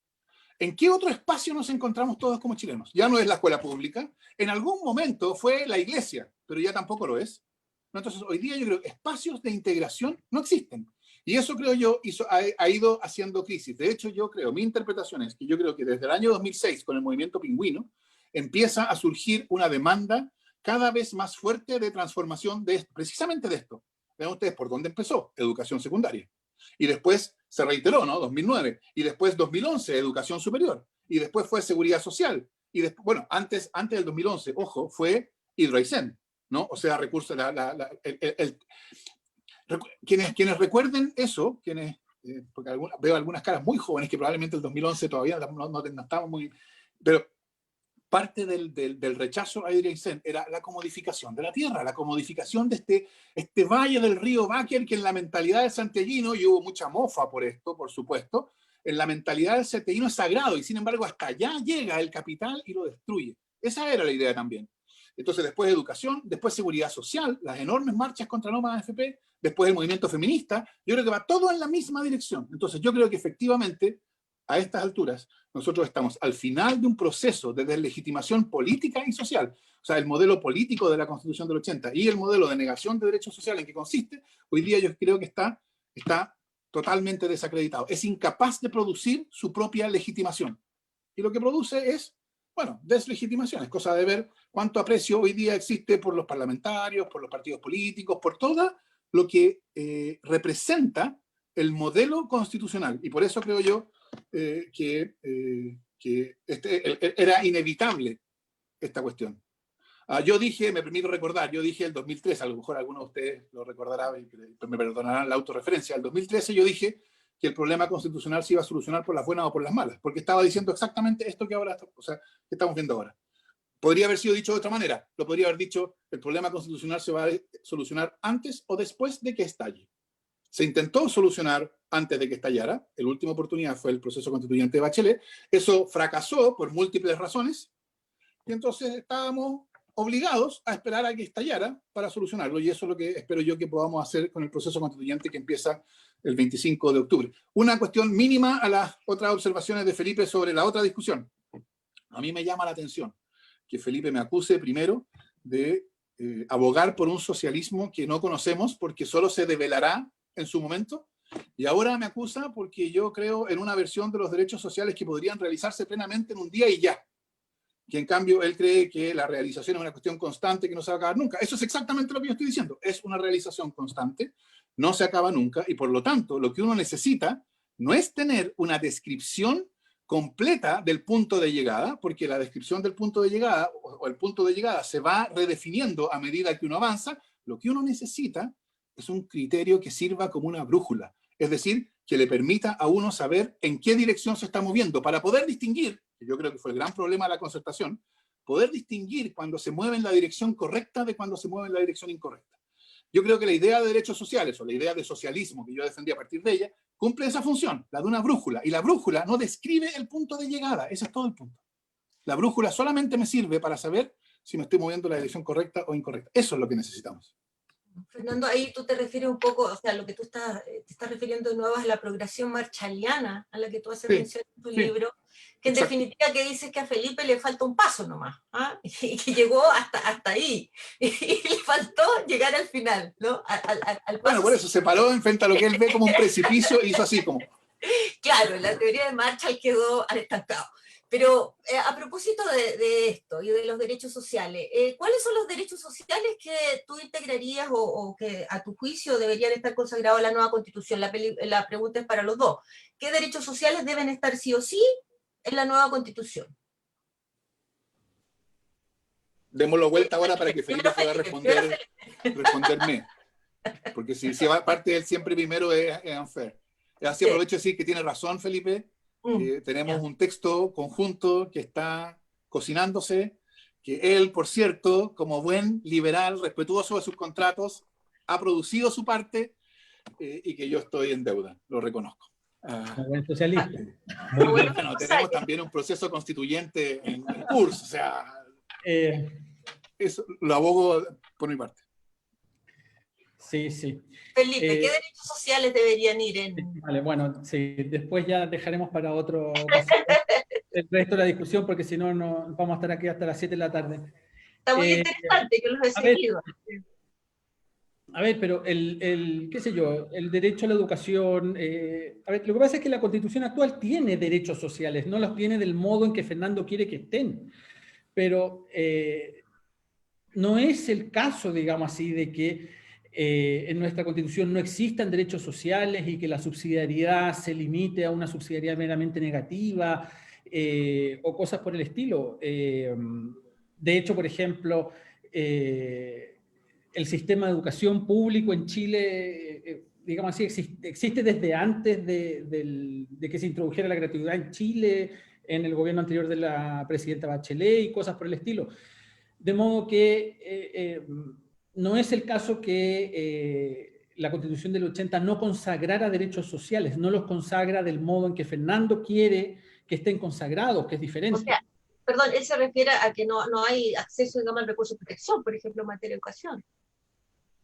¿En qué otro espacio nos encontramos todos como chilenos? Ya no es la escuela pública, en algún momento fue la iglesia, pero ya tampoco lo es. Entonces, hoy día yo creo que espacios de integración no existen. Y eso, creo yo, ha ido haciendo crisis. De hecho, mi interpretación es que yo creo que desde el año 2006, con el movimiento pingüino, empieza a surgir una demanda cada vez más fuerte de transformación precisamente de esto. Vean ustedes por dónde empezó: educación secundaria. Y después se reiteró, ¿no? 2009. Y después 2011, educación superior. Y después fue seguridad social. Y después, bueno, antes del 2011, ojo, fue Hidroaicén, ¿no? O sea, recursos, quienes recuerden eso, porque veo algunas caras muy jóvenes que probablemente el 2011 todavía no estamos muy... Pero parte del rechazo a Hidroaicén era la comodificación de la tierra, la comodificación de este valle del río Báquer, que en la mentalidad del santiaguino, y hubo mucha mofa por esto, por supuesto, en la mentalidad del santiaguino es sagrado, y sin embargo hasta allá llega el capital y lo destruye. Esa era la idea también. Entonces, después educación, después seguridad social, las enormes marchas contra Noma AFP, después el movimiento feminista, yo creo que va todo en la misma dirección. Entonces, yo creo que efectivamente, a estas alturas, nosotros estamos al final de un proceso de deslegitimación política y social. O sea, el modelo político de la Constitución del 80 y el modelo de negación de derechos sociales en que consiste, hoy día yo creo que está totalmente desacreditado. Es incapaz de producir su propia legitimación. Y lo que produce es, bueno, deslegitimación. Es cosa de ver cuánto aprecio hoy día existe por los parlamentarios, por los partidos políticos, por todo lo que representa el modelo constitucional. Y por eso creo yo que era inevitable esta cuestión. Yo dije, me permito recordar, yo dije el 2013, a lo mejor algunos de ustedes lo recordarán y me perdonarán la autorreferencia, el 2013 yo dije que el problema constitucional se iba a solucionar por las buenas o por las malas, porque estaba diciendo exactamente esto que ahora, o sea, que estamos viendo ahora. Podría haber sido dicho de otra manera, lo podría haber dicho, el problema constitucional se va a solucionar antes o después de que estalle. Se intentó solucionar antes de que estallara, la última oportunidad fue el proceso constituyente de Bachelet, eso fracasó por múltiples razones, y entonces estábamos obligados a esperar a que estallara para solucionarlo, y eso es lo que espero yo que podamos hacer con el proceso constituyente que empieza el 25 de octubre. Una cuestión mínima a las otras observaciones de Felipe sobre la otra discusión. A mí me llama la atención que Felipe me acuse primero de abogar por un socialismo que no conocemos porque solo se develará en su momento, y ahora me acusa porque yo creo en una versión de los derechos sociales que podrían realizarse plenamente en un día y ya, que en cambio él cree que la realización es una cuestión constante que no se va a acabar nunca. Eso es exactamente lo que yo estoy diciendo, es una realización constante, no se acaba nunca, y por lo tanto lo que uno necesita no es tener una descripción completa del punto de llegada, porque la descripción del punto de llegada o el punto de llegada se va redefiniendo a medida que uno avanza. Lo que uno necesita es un criterio que sirva como una brújula, es decir, que le permita a uno saber en qué dirección se está moviendo, para poder distinguir, que yo creo que fue el gran problema de la concertación, poder distinguir cuando se mueve en la dirección correcta de cuando se mueve en la dirección incorrecta. Yo creo que la idea de derechos sociales o la idea de socialismo que yo defendí a partir de ella cumple esa función, la de una brújula, y la brújula no describe el punto de llegada, ese es todo el punto. La brújula solamente me sirve para saber si me estoy moviendo en la dirección correcta o incorrecta. Eso es lo que necesitamos. Fernando, ahí tú te refieres un poco, o sea, lo que tú te estás refiriendo de nuevo es a la progresión marshalliana a la que tú haces mención en tu libro, que en definitiva que dices que a Felipe le falta un paso nomás, ¿ah? Y que llegó hasta ahí, y le faltó llegar al final, ¿no? Al paso. Bueno, por eso se paró enfrente a lo que él ve como un precipicio y hizo así como... Claro, la teoría de Marshall quedó estancado. Pero a propósito de esto y de los derechos sociales, ¿cuáles son los derechos sociales que tú integrarías o que a tu juicio deberían estar consagrados en la nueva Constitución? La pregunta es para los dos. ¿Qué derechos sociales deben estar sí o sí en la nueva Constitución? Démoslo vuelta ahora para que Felipe pueda responderme. Porque si va parte del siempre primero es unfair. Así aprovecho de decir que tiene razón Felipe. Tenemos un texto conjunto que está cocinándose, que él, por cierto, como buen liberal, respetuoso de sus contratos, ha producido su parte y que yo estoy en deuda, lo reconozco. Buen socialista. Bueno, tenemos también un proceso constituyente en curso, o sea, eso lo abogo por mi parte. Sí, sí. Felipe, ¿qué derechos sociales deberían ir en...? Vale, bueno, sí, después ya dejaremos para otro el resto de la discusión, porque si no, no vamos a estar aquí hasta las 7 de la tarde. Está muy interesante, que los he seguido. A ver, pero qué sé yo, el derecho a la educación, a ver, lo que pasa es que la Constitución actual tiene derechos sociales, no los tiene del modo en que Fernando quiere que estén, pero no es el caso, digamos así, de que en nuestra Constitución no existan derechos sociales y que la subsidiariedad se limite a una subsidiariedad meramente negativa o cosas por el estilo. De hecho, por ejemplo, el sistema de educación público en Chile, digamos así, existe desde antes de que se introdujera la gratuidad en Chile, en el gobierno anterior de la presidenta Bachelet y cosas por el estilo. De modo que no es el caso que la Constitución del 80 no consagrara derechos sociales, no los consagra del modo en que Fernando quiere que estén consagrados, que es diferente. O sea, perdón, él se refiere a que no hay acceso, digamos, al recurso de protección, por ejemplo, en materia de educación.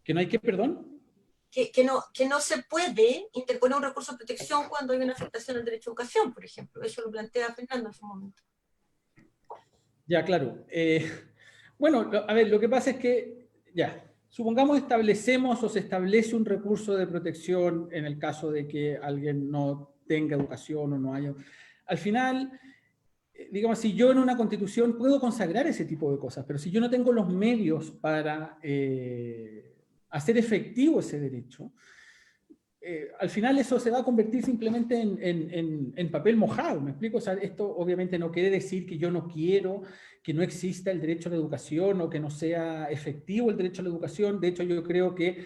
¿Que no hay qué, perdón? Que no se puede interponer un recurso de protección cuando hay una afectación al derecho a educación, por ejemplo. Eso lo plantea Fernando en su momento. Ya, claro. Bueno, a ver, lo que pasa es que, ya, supongamos establecemos o se establece un recurso de protección en el caso de que alguien no tenga educación o no haya... Al final, digamos, si yo en una Constitución puedo consagrar ese tipo de cosas, pero si yo no tengo los medios para hacer efectivo ese derecho, al final eso se va a convertir simplemente en papel mojado, ¿me explico? O sea, esto obviamente no quiere decir que yo no quiero que no exista el derecho a la educación o que no sea efectivo el derecho a la educación. De hecho, yo creo que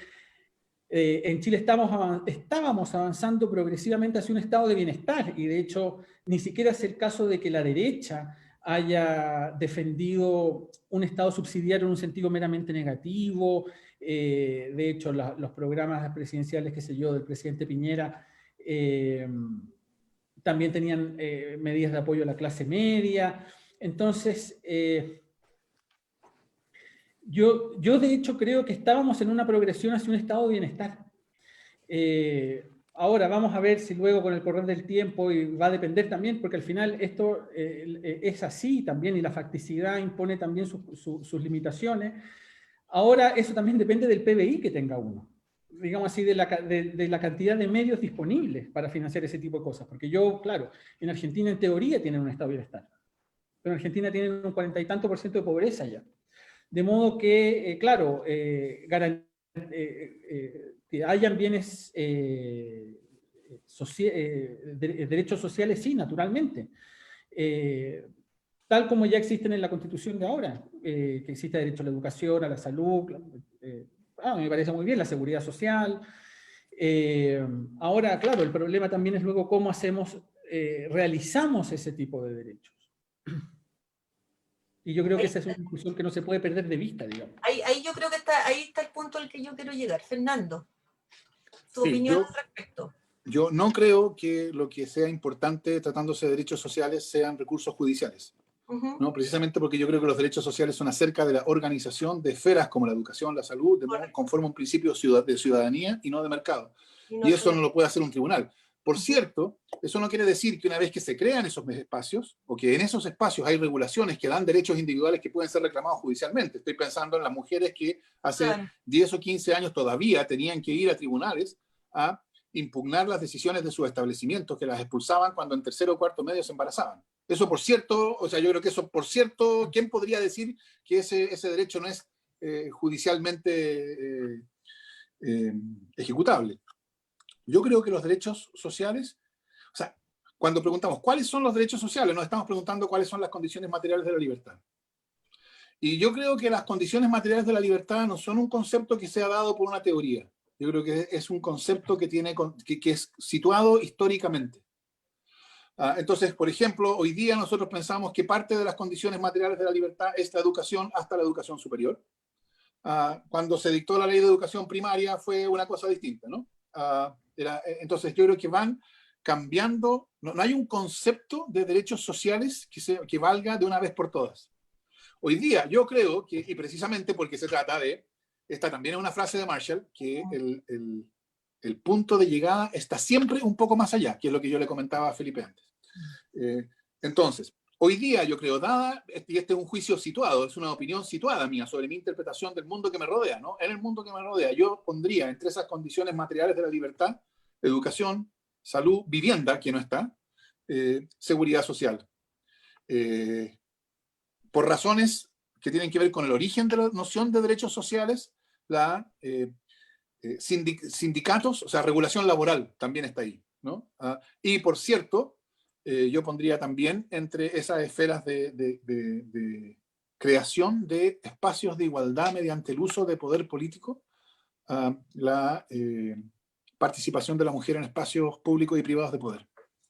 En Chile estábamos avanzando progresivamente hacia un estado de bienestar, y de hecho ni siquiera es el caso de que la derecha haya defendido un estado subsidiario en un sentido meramente negativo. De hecho, los programas presidenciales, qué sé yo, del presidente Piñera, también tenían medidas de apoyo a la clase media. Entonces, yo de hecho creo que estábamos en una progresión hacia un estado de bienestar. Ahora vamos a ver si luego con el correr del tiempo, y va a depender también, porque al final esto es así también, y la facticidad impone también sus limitaciones. Ahora eso también depende del PBI que tenga uno, digamos así, de la cantidad de medios disponibles para financiar ese tipo de cosas. Porque claro, en Argentina en teoría tienen un estado de bienestar, pero en Argentina tienen un 40 y tanto % de pobreza ya. De modo que, claro, que hayan bienes, derechos sociales, sí, naturalmente. Tal como ya existen en la Constitución de ahora, que existe derecho a la educación, a la salud, me parece muy bien, la seguridad social. Ahora, claro, el problema también es luego cómo realizamos ese tipo de derechos. Y yo creo que esa es una discusión que no se puede perder de vista, digamos. Ahí yo creo que ahí está el punto al que yo quiero llegar. Fernando, tu Sí, opinión al respecto. Yo no creo que lo que sea importante tratándose de derechos sociales sean recursos judiciales, ¿no? Precisamente porque yo creo que los derechos sociales son acerca de la organización de esferas como la educación, la salud, conforme a un principio de ciudadanía y no de mercado. Y eso no lo puede hacer un tribunal. Por cierto, eso no quiere decir que una vez que se crean esos espacios, o que en esos espacios hay regulaciones que dan derechos individuales que pueden ser reclamados judicialmente. Estoy pensando en las mujeres que hace 10 o 15 años todavía tenían que ir a tribunales a impugnar las decisiones de sus establecimientos que las expulsaban cuando en tercero o cuarto medio se embarazaban. Eso, por cierto, o sea, yo creo que eso, por cierto, ¿quién podría decir que ese derecho no es judicialmente ejecutable? Yo creo que los derechos sociales, o sea, cuando preguntamos cuáles son los derechos sociales, nos estamos preguntando cuáles son las condiciones materiales de la libertad. Y yo creo que las condiciones materiales de la libertad no son un concepto que sea dado por una teoría. Yo creo que es un concepto que es situado históricamente. Entonces, por ejemplo, hoy día nosotros pensamos que parte de las condiciones materiales de la libertad es la educación hasta la educación superior. Cuando se dictó la ley de educación primaria fue una cosa distinta, ¿no? Entonces yo creo que van cambiando, no hay un concepto de derechos sociales que valga de una vez por todas. Hoy día yo creo que, y precisamente porque se trata esta también es una frase de Marshall, que el punto de llegada está siempre un poco más allá, que es lo que yo le comentaba a Felipe antes. Entonces, hoy día yo creo, y este es un juicio situado, es una opinión situada mía sobre mi interpretación del mundo que me rodea, ¿no? En el mundo que me rodea, yo pondría entre esas condiciones materiales de la libertad, educación, salud, vivienda, que no está, seguridad social. Por razones que tienen que ver con el origen de la noción de derechos sociales, sindicatos, o sea, regulación laboral también está ahí, ¿no? Y por cierto, yo pondría también entre esas esferas de creación de espacios de igualdad mediante el uso de poder político, la participación de la mujer en espacios públicos y privados de poder.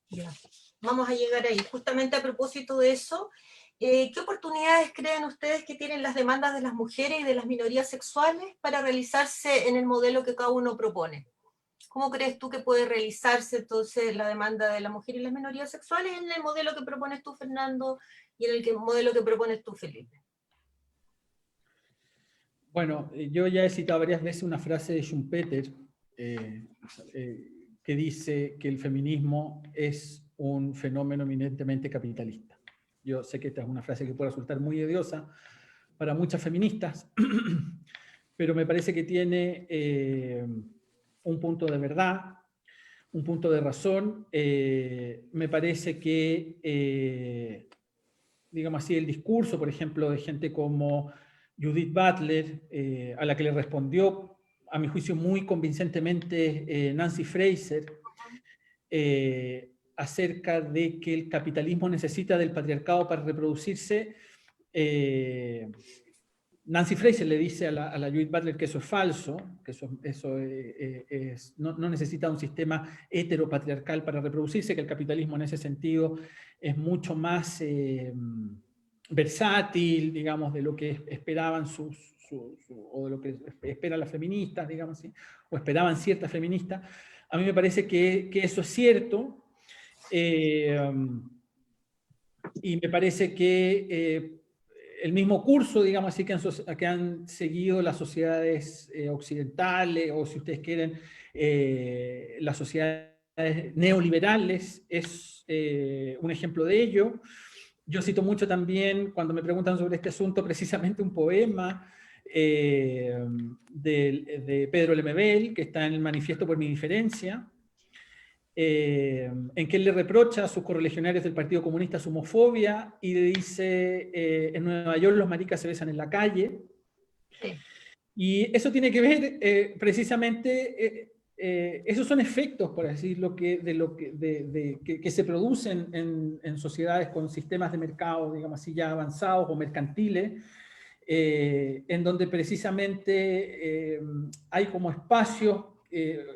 Ya. Vamos a llegar ahí. Justamente a propósito de eso, ¿qué oportunidades creen ustedes que tienen las demandas de las mujeres y de las minorías sexuales para realizarse en el modelo que cada uno propone? ¿Cómo crees tú que puede realizarse entonces la demanda de la mujer y las minorías sexuales en el modelo que propones tú, Fernando, y en el modelo que propones tú, Felipe? Bueno, yo ya he citado varias veces una frase de Schumpeter que dice que el feminismo es un fenómeno eminentemente capitalista. Yo sé que esta es una frase que puede resultar muy odiosa para muchas feministas, pero me parece que tiene un punto de verdad, un punto de razón. Me parece que, digamos así, el discurso, por ejemplo, de gente como Judith Butler, a la que le respondió, a mi juicio, muy convincentemente Nancy Fraser, acerca de que el capitalismo necesita del patriarcado para reproducirse, Nancy Fraser le dice a la Judith Butler que eso es falso, que no necesita un sistema heteropatriarcal para reproducirse, que el capitalismo en ese sentido es mucho más versátil, digamos, de lo que esperaban o de lo que esperan las feministas, digamos así, o esperaban ciertas feministas. A mí me parece que eso es cierto, y me parece que el mismo curso, digamos así, que han seguido las sociedades occidentales, o si ustedes quieren, las sociedades neoliberales, es un ejemplo de ello. Yo cito mucho también, cuando me preguntan sobre este asunto, precisamente un poema de Pedro Lemebel, que está en el Manifiesto por mi diferencia, en que él le reprocha a sus correligionarios del Partido Comunista su homofobia y le dice, en Nueva York los maricas se besan en la calle. Sí. Y eso tiene que ver precisamente, esos son efectos, por decirlo, que se producen en sociedades con sistemas de mercado, digamos así, ya avanzados o mercantiles, en donde precisamente hay como espacios,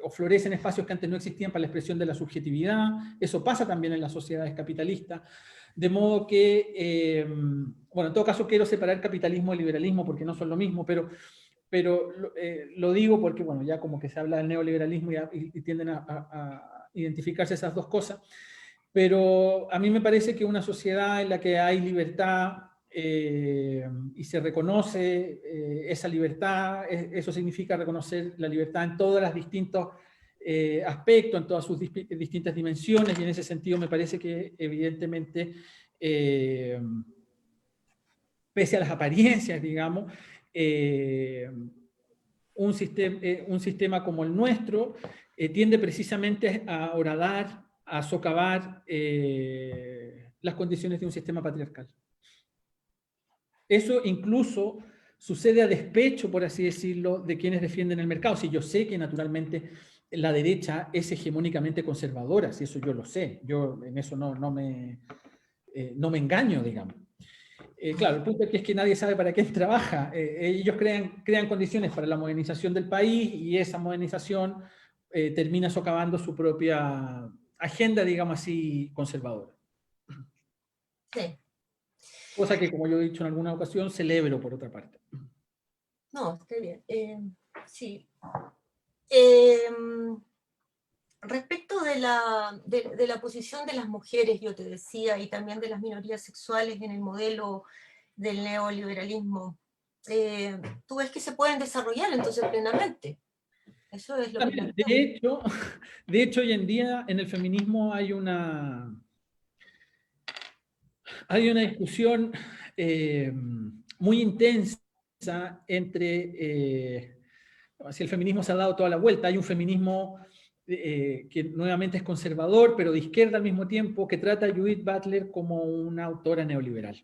o florecen espacios que antes no existían para la expresión de la subjetividad. Eso pasa también en las sociedades capitalistas, de modo que, bueno, en todo caso quiero separar capitalismo y liberalismo porque no son lo mismo, pero lo digo porque, bueno, ya como que se habla del neoliberalismo y tienden a identificarse esas dos cosas, pero a mí me parece que una sociedad en la que hay libertad y se reconoce esa libertad, eso significa reconocer la libertad en todos los distintos aspectos, en todas sus distintas dimensiones, y en ese sentido me parece que evidentemente, pese a las apariencias, digamos, un sistema como el nuestro tiende precisamente a horadar, a socavar las condiciones de un sistema patriarcal. Eso incluso sucede a despecho, por así decirlo, de quienes defienden el mercado. Si yo sé que naturalmente la derecha es hegemónicamente conservadora, si eso yo lo sé, yo en eso no me engaño, digamos. Claro, el punto es que nadie sabe para quién trabaja. Ellos crean condiciones para la modernización del país, y esa modernización termina socavando su propia agenda, digamos así, conservadora. Sí. Cosa que, como yo he dicho en alguna ocasión, celebro por otra parte. No, está bien. Sí. Respecto de la posición de las mujeres, yo te decía, y también de las minorías sexuales en el modelo del neoliberalismo, tú ves que se pueden desarrollar entonces plenamente. Eso es lo que También, de hecho, hoy en día en el feminismo hay una discusión muy intensa entre, si el feminismo se ha dado toda la vuelta, hay un feminismo que nuevamente es conservador, pero de izquierda al mismo tiempo, que trata a Judith Butler como una autora neoliberal.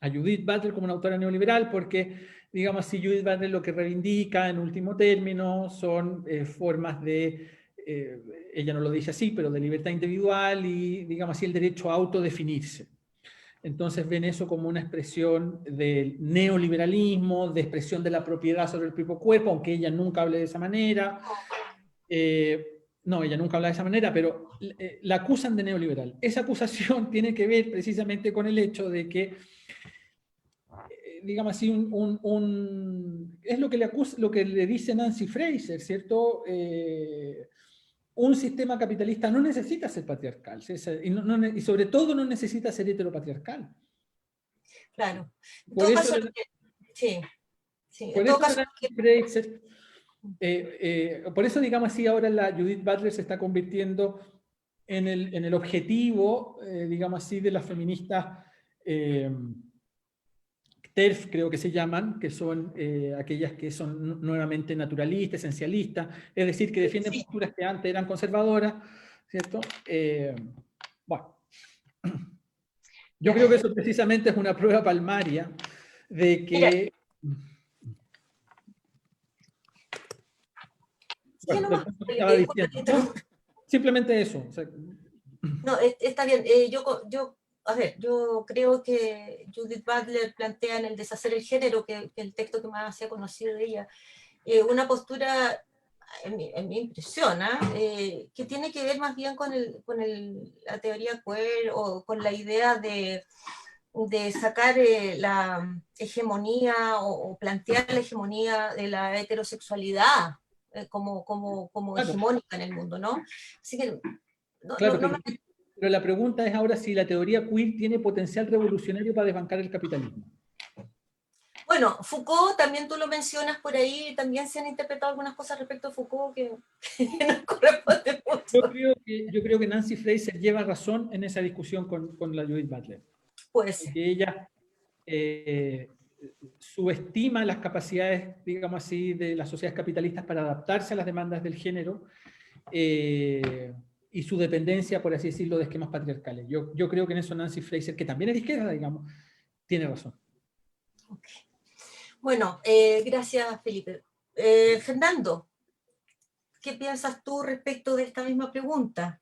A Judith Butler como una autora neoliberal porque, digamos así, Judith Butler lo que reivindica en último término son formas de, ella no lo dice así, pero de libertad individual y, digamos así, el derecho a autodefinirse. Entonces ven eso como una expresión del neoliberalismo, de expresión de la propiedad sobre el propio cuerpo, aunque ella nunca hable de esa manera. No, ella nunca habla de esa manera, pero la acusan de neoliberal. Esa acusación tiene que ver precisamente con el hecho de que, digamos así, es lo que le dice Nancy Fraser, ¿cierto? Un sistema capitalista no necesita ser patriarcal, y sobre todo no necesita ser heteropatriarcal. Claro. Por eso, por eso, digamos así, ahora la Judith Butler se está convirtiendo en el objetivo, digamos así, de las feministas TERF, creo que se llaman, que son aquellas que son nuevamente naturalistas, esencialistas, es decir, que defienden posturas que antes eran conservadoras, ¿cierto? Bueno, yo creo que eso precisamente es una prueba palmaria de que... Bueno, simplemente eso. O sea, no, está bien. Yo a ver, yo creo que Judith Butler plantea en El deshacer el género, que el texto que más se ha conocido de ella, una postura, en mi impresión, que tiene que ver más bien con la teoría queer o con la idea de sacar la hegemonía o plantear la hegemonía de la heterosexualidad como Claro. hegemónica en el mundo, ¿no? Así que Claro, pero la pregunta es ahora si la teoría queer tiene potencial revolucionario para desbancar el capitalismo. Bueno, Foucault, también tú lo mencionas por ahí, también se han interpretado algunas cosas respecto a Foucault que no corresponden mucho. Yo creo que Nancy Fraser lleva razón en esa discusión con la Judith Butler. Pues Que ella subestima las capacidades, digamos así, de las sociedades capitalistas para adaptarse a las demandas del género y su dependencia, por así decirlo, de esquemas patriarcales. Yo creo que en eso Nancy Fraser, que también es de izquierda, digamos, tiene razón. Okay. Bueno, gracias, Felipe. Fernando, ¿qué piensas tú respecto de esta misma pregunta?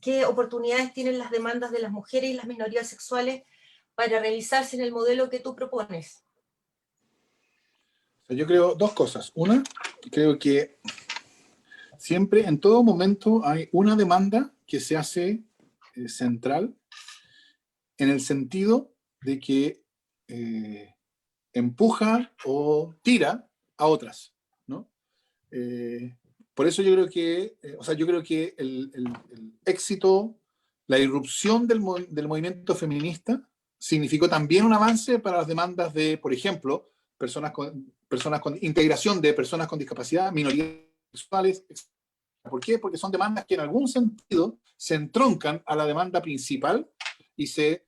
¿Qué oportunidades tienen las demandas de las mujeres y las minorías sexuales para realizarse en el modelo que tú propones? Yo creo dos cosas. Una, creo que siempre, en todo momento, hay una demanda que se hace central en el sentido de que empuja o tira a otras, ¿no? Por eso yo creo que el éxito, la irrupción del movimiento feminista significó también un avance para las demandas de, por ejemplo, personas con integración de personas con discapacidad, minorías sexuales. ¿Por qué? Porque son demandas que en algún sentido se entroncan a la demanda principal y sin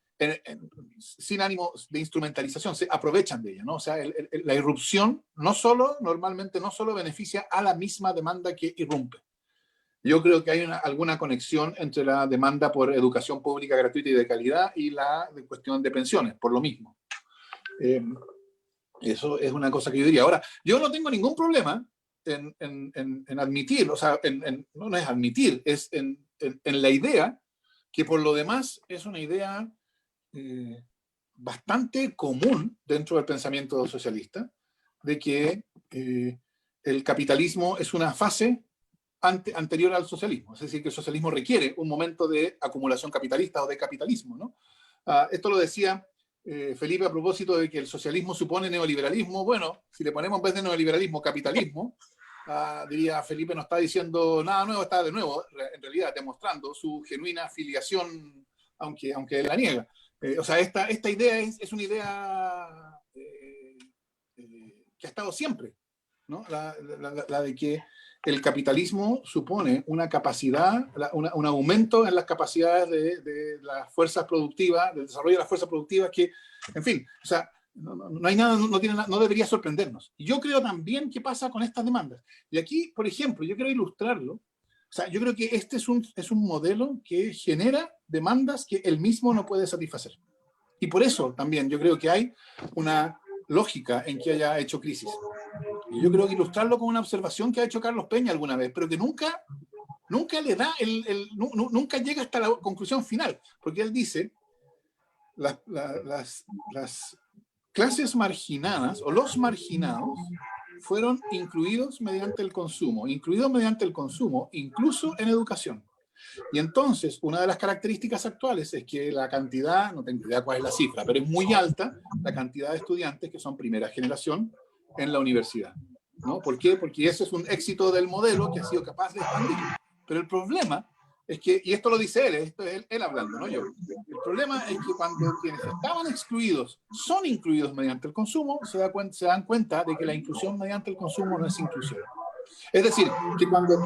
ánimo de instrumentalización, se aprovechan de ella, ¿no? O sea, la irrupción normalmente no solo beneficia a la misma demanda que irrumpe. Yo creo que hay alguna conexión entre la demanda por educación pública gratuita y de calidad y la cuestión de pensiones, por lo mismo. Eso es una cosa que yo diría. Ahora, yo no tengo ningún problema en admitir, o sea, no es admitir, es en la idea que por lo demás es una idea bastante común dentro del pensamiento socialista, de que el capitalismo es una fase anterior al socialismo, es decir, que el socialismo requiere un momento de acumulación capitalista o de capitalismo, ¿no? Esto lo decía Felipe a propósito de que el socialismo supone neoliberalismo. Bueno, si le ponemos en vez de neoliberalismo capitalismo, diría Felipe no está diciendo nada nuevo, está de nuevo, en realidad, demostrando su genuina filiación, aunque la niega. O sea, esta idea es una idea que ha estado siempre, ¿no? La de que el capitalismo supone una capacidad, un aumento en las capacidades de las fuerzas productivas, del desarrollo de las fuerzas productivas que, en fin, o sea, no hay nada, no debería sorprendernos. Y yo creo también qué pasa con estas demandas. Y aquí, por ejemplo, yo quiero ilustrarlo. O sea, yo creo que este es un modelo que genera demandas que él mismo no puede satisfacer. Y por eso también yo creo que hay una lógica en que haya hecho crisis. Y yo creo que ilustrarlo con una observación que ha hecho Carlos Peña alguna vez, pero que nunca le da nunca llega hasta la conclusión final, porque él dice las clases marginadas o los marginados fueron incluidos mediante el consumo, incluso en educación. Y entonces, una de las características actuales es que la cantidad, no tengo idea cuál es la cifra, pero es muy alta la cantidad de estudiantes que son primera generación en la universidad, ¿no? ¿Por qué? Porque ese es un éxito del modelo que ha sido capaz de expandir. Pero el problema es que, y esto lo dice él, esto es él hablando, no yo, el problema es que cuando quienes estaban excluidos son incluidos mediante el consumo, se dan cuenta de que la inclusión mediante el consumo no es inclusión. Es decir, que cuando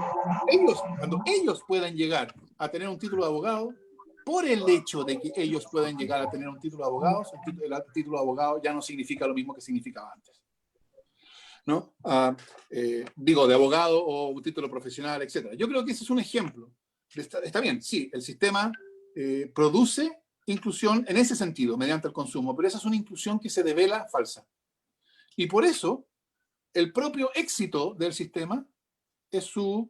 ellos pueden llegar a tener un título de abogado, por el hecho de que ellos pueden llegar a tener un título de abogado, el título de abogado ya no significa lo mismo que significaba antes, ¿no? Digo, de abogado o un título profesional, etc. Yo creo que ese es un ejemplo. Está bien, sí, el sistema produce inclusión en ese sentido, mediante el consumo, pero esa es una inclusión que se devela falsa. Y por eso, el propio éxito del sistema es su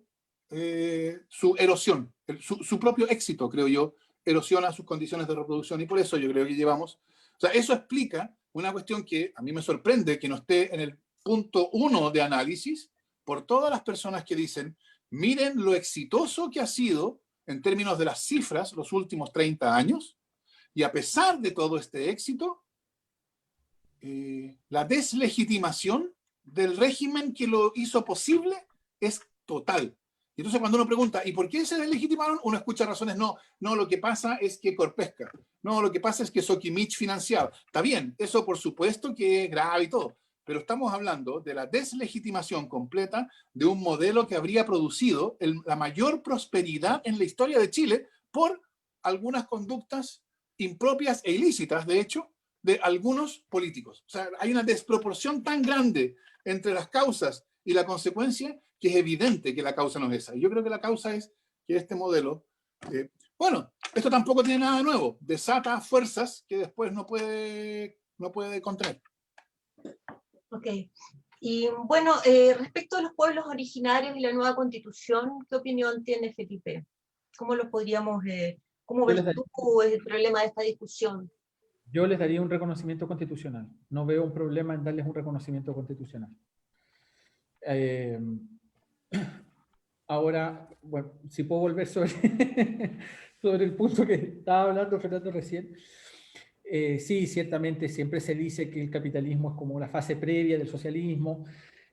erosión, su propio éxito, creo yo, erosiona sus condiciones de reproducción, y por eso yo creo que llevamos, o sea, eso explica una cuestión que a mí me sorprende que no esté en el punto 1 de análisis por todas las personas que dicen, miren lo exitoso que ha sido en términos de las cifras los últimos 30 años, y a pesar de todo este éxito, la deslegitimación del régimen que lo hizo posible es total. Y entonces cuando uno pregunta, ¿y por qué se deslegitimaron? Uno escucha razones, no, lo que pasa es que Corpesca, no, lo que pasa es que Soquimich financiaba. Está bien, eso por supuesto que es grave y todo, pero estamos hablando de la deslegitimación completa de un modelo que habría producido la mayor prosperidad en la historia de Chile por algunas conductas impropias e ilícitas, de hecho, de algunos políticos. O sea, hay una desproporción tan grande entre las causas y la consecuencia que es evidente que la causa no es esa. Y yo creo que la causa es que este modelo, bueno, esto tampoco tiene nada de nuevo, desata fuerzas que después no puede contener. Ok. Y bueno, respecto a los pueblos originarios y la nueva constitución, ¿qué opinión tiene Felipe? ¿Cómo los podríamos, cómo ves tú el problema de esta discusión? Yo les daría un reconocimiento constitucional. No veo un problema en darles un reconocimiento constitucional. Ahora, bueno, si puedo volver sobre, sobre el punto que estaba hablando Fernando recién. Sí, ciertamente siempre se dice que el capitalismo es como la fase previa del socialismo.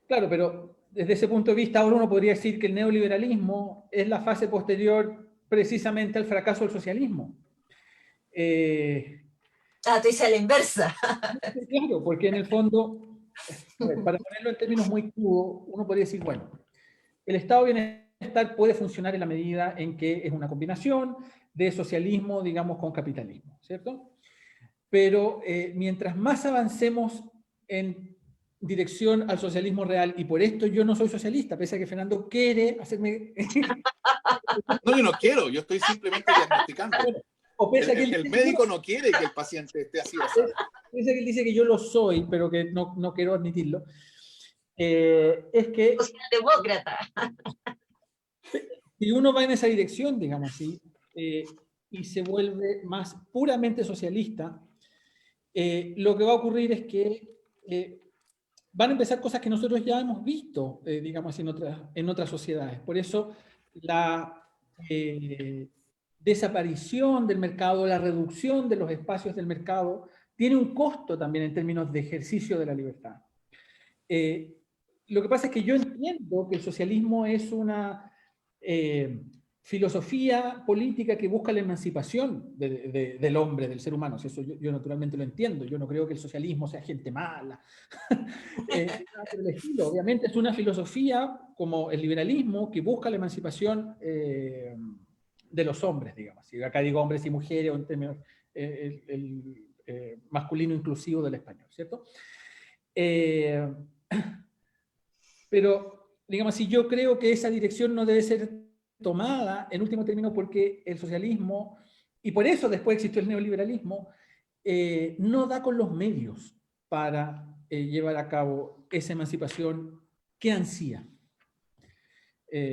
Claro, pero desde ese punto de vista ahora uno podría decir que el neoliberalismo es la fase posterior precisamente al fracaso del socialismo. Te dice a la inversa. Claro, porque en el fondo, para ponerlo en términos muy crudos, uno podría decir, bueno, el estado de bienestar puede funcionar en la medida en que es una combinación de socialismo, digamos, con capitalismo, ¿cierto? Pero mientras más avancemos en dirección al socialismo real, y por esto yo no soy socialista, pese a que Fernando quiere hacerme... No, yo no quiero, yo estoy simplemente diagnosticando. O pese a que el médico no quiere que el paciente esté así basado. Pese a que él dice que yo lo soy, pero que no quiero admitirlo, es que... Socialdemócrata. Si uno va en esa dirección, digamos así, y se vuelve más puramente socialista, lo que va a ocurrir es que van a empezar cosas que nosotros ya hemos visto, digamos, en otras sociedades. Por eso la desaparición del mercado, la reducción de los espacios del mercado, tiene un costo también en términos de ejercicio de la libertad. Lo que pasa es que yo entiendo que el socialismo es una filosofía política que busca la emancipación del hombre, del ser humano. Eso yo naturalmente lo entiendo. Yo no creo que el socialismo sea gente mala. Obviamente es una filosofía como el liberalismo que busca la emancipación de los hombres, digamos. Y acá digo hombres y mujeres, o en términos masculino inclusivo del español, ¿cierto? Pero, digamos así, yo creo que esa dirección no debe ser tomada, en último término, porque el socialismo, y por eso después existió el neoliberalismo, no da con los medios para llevar a cabo esa emancipación que ansía.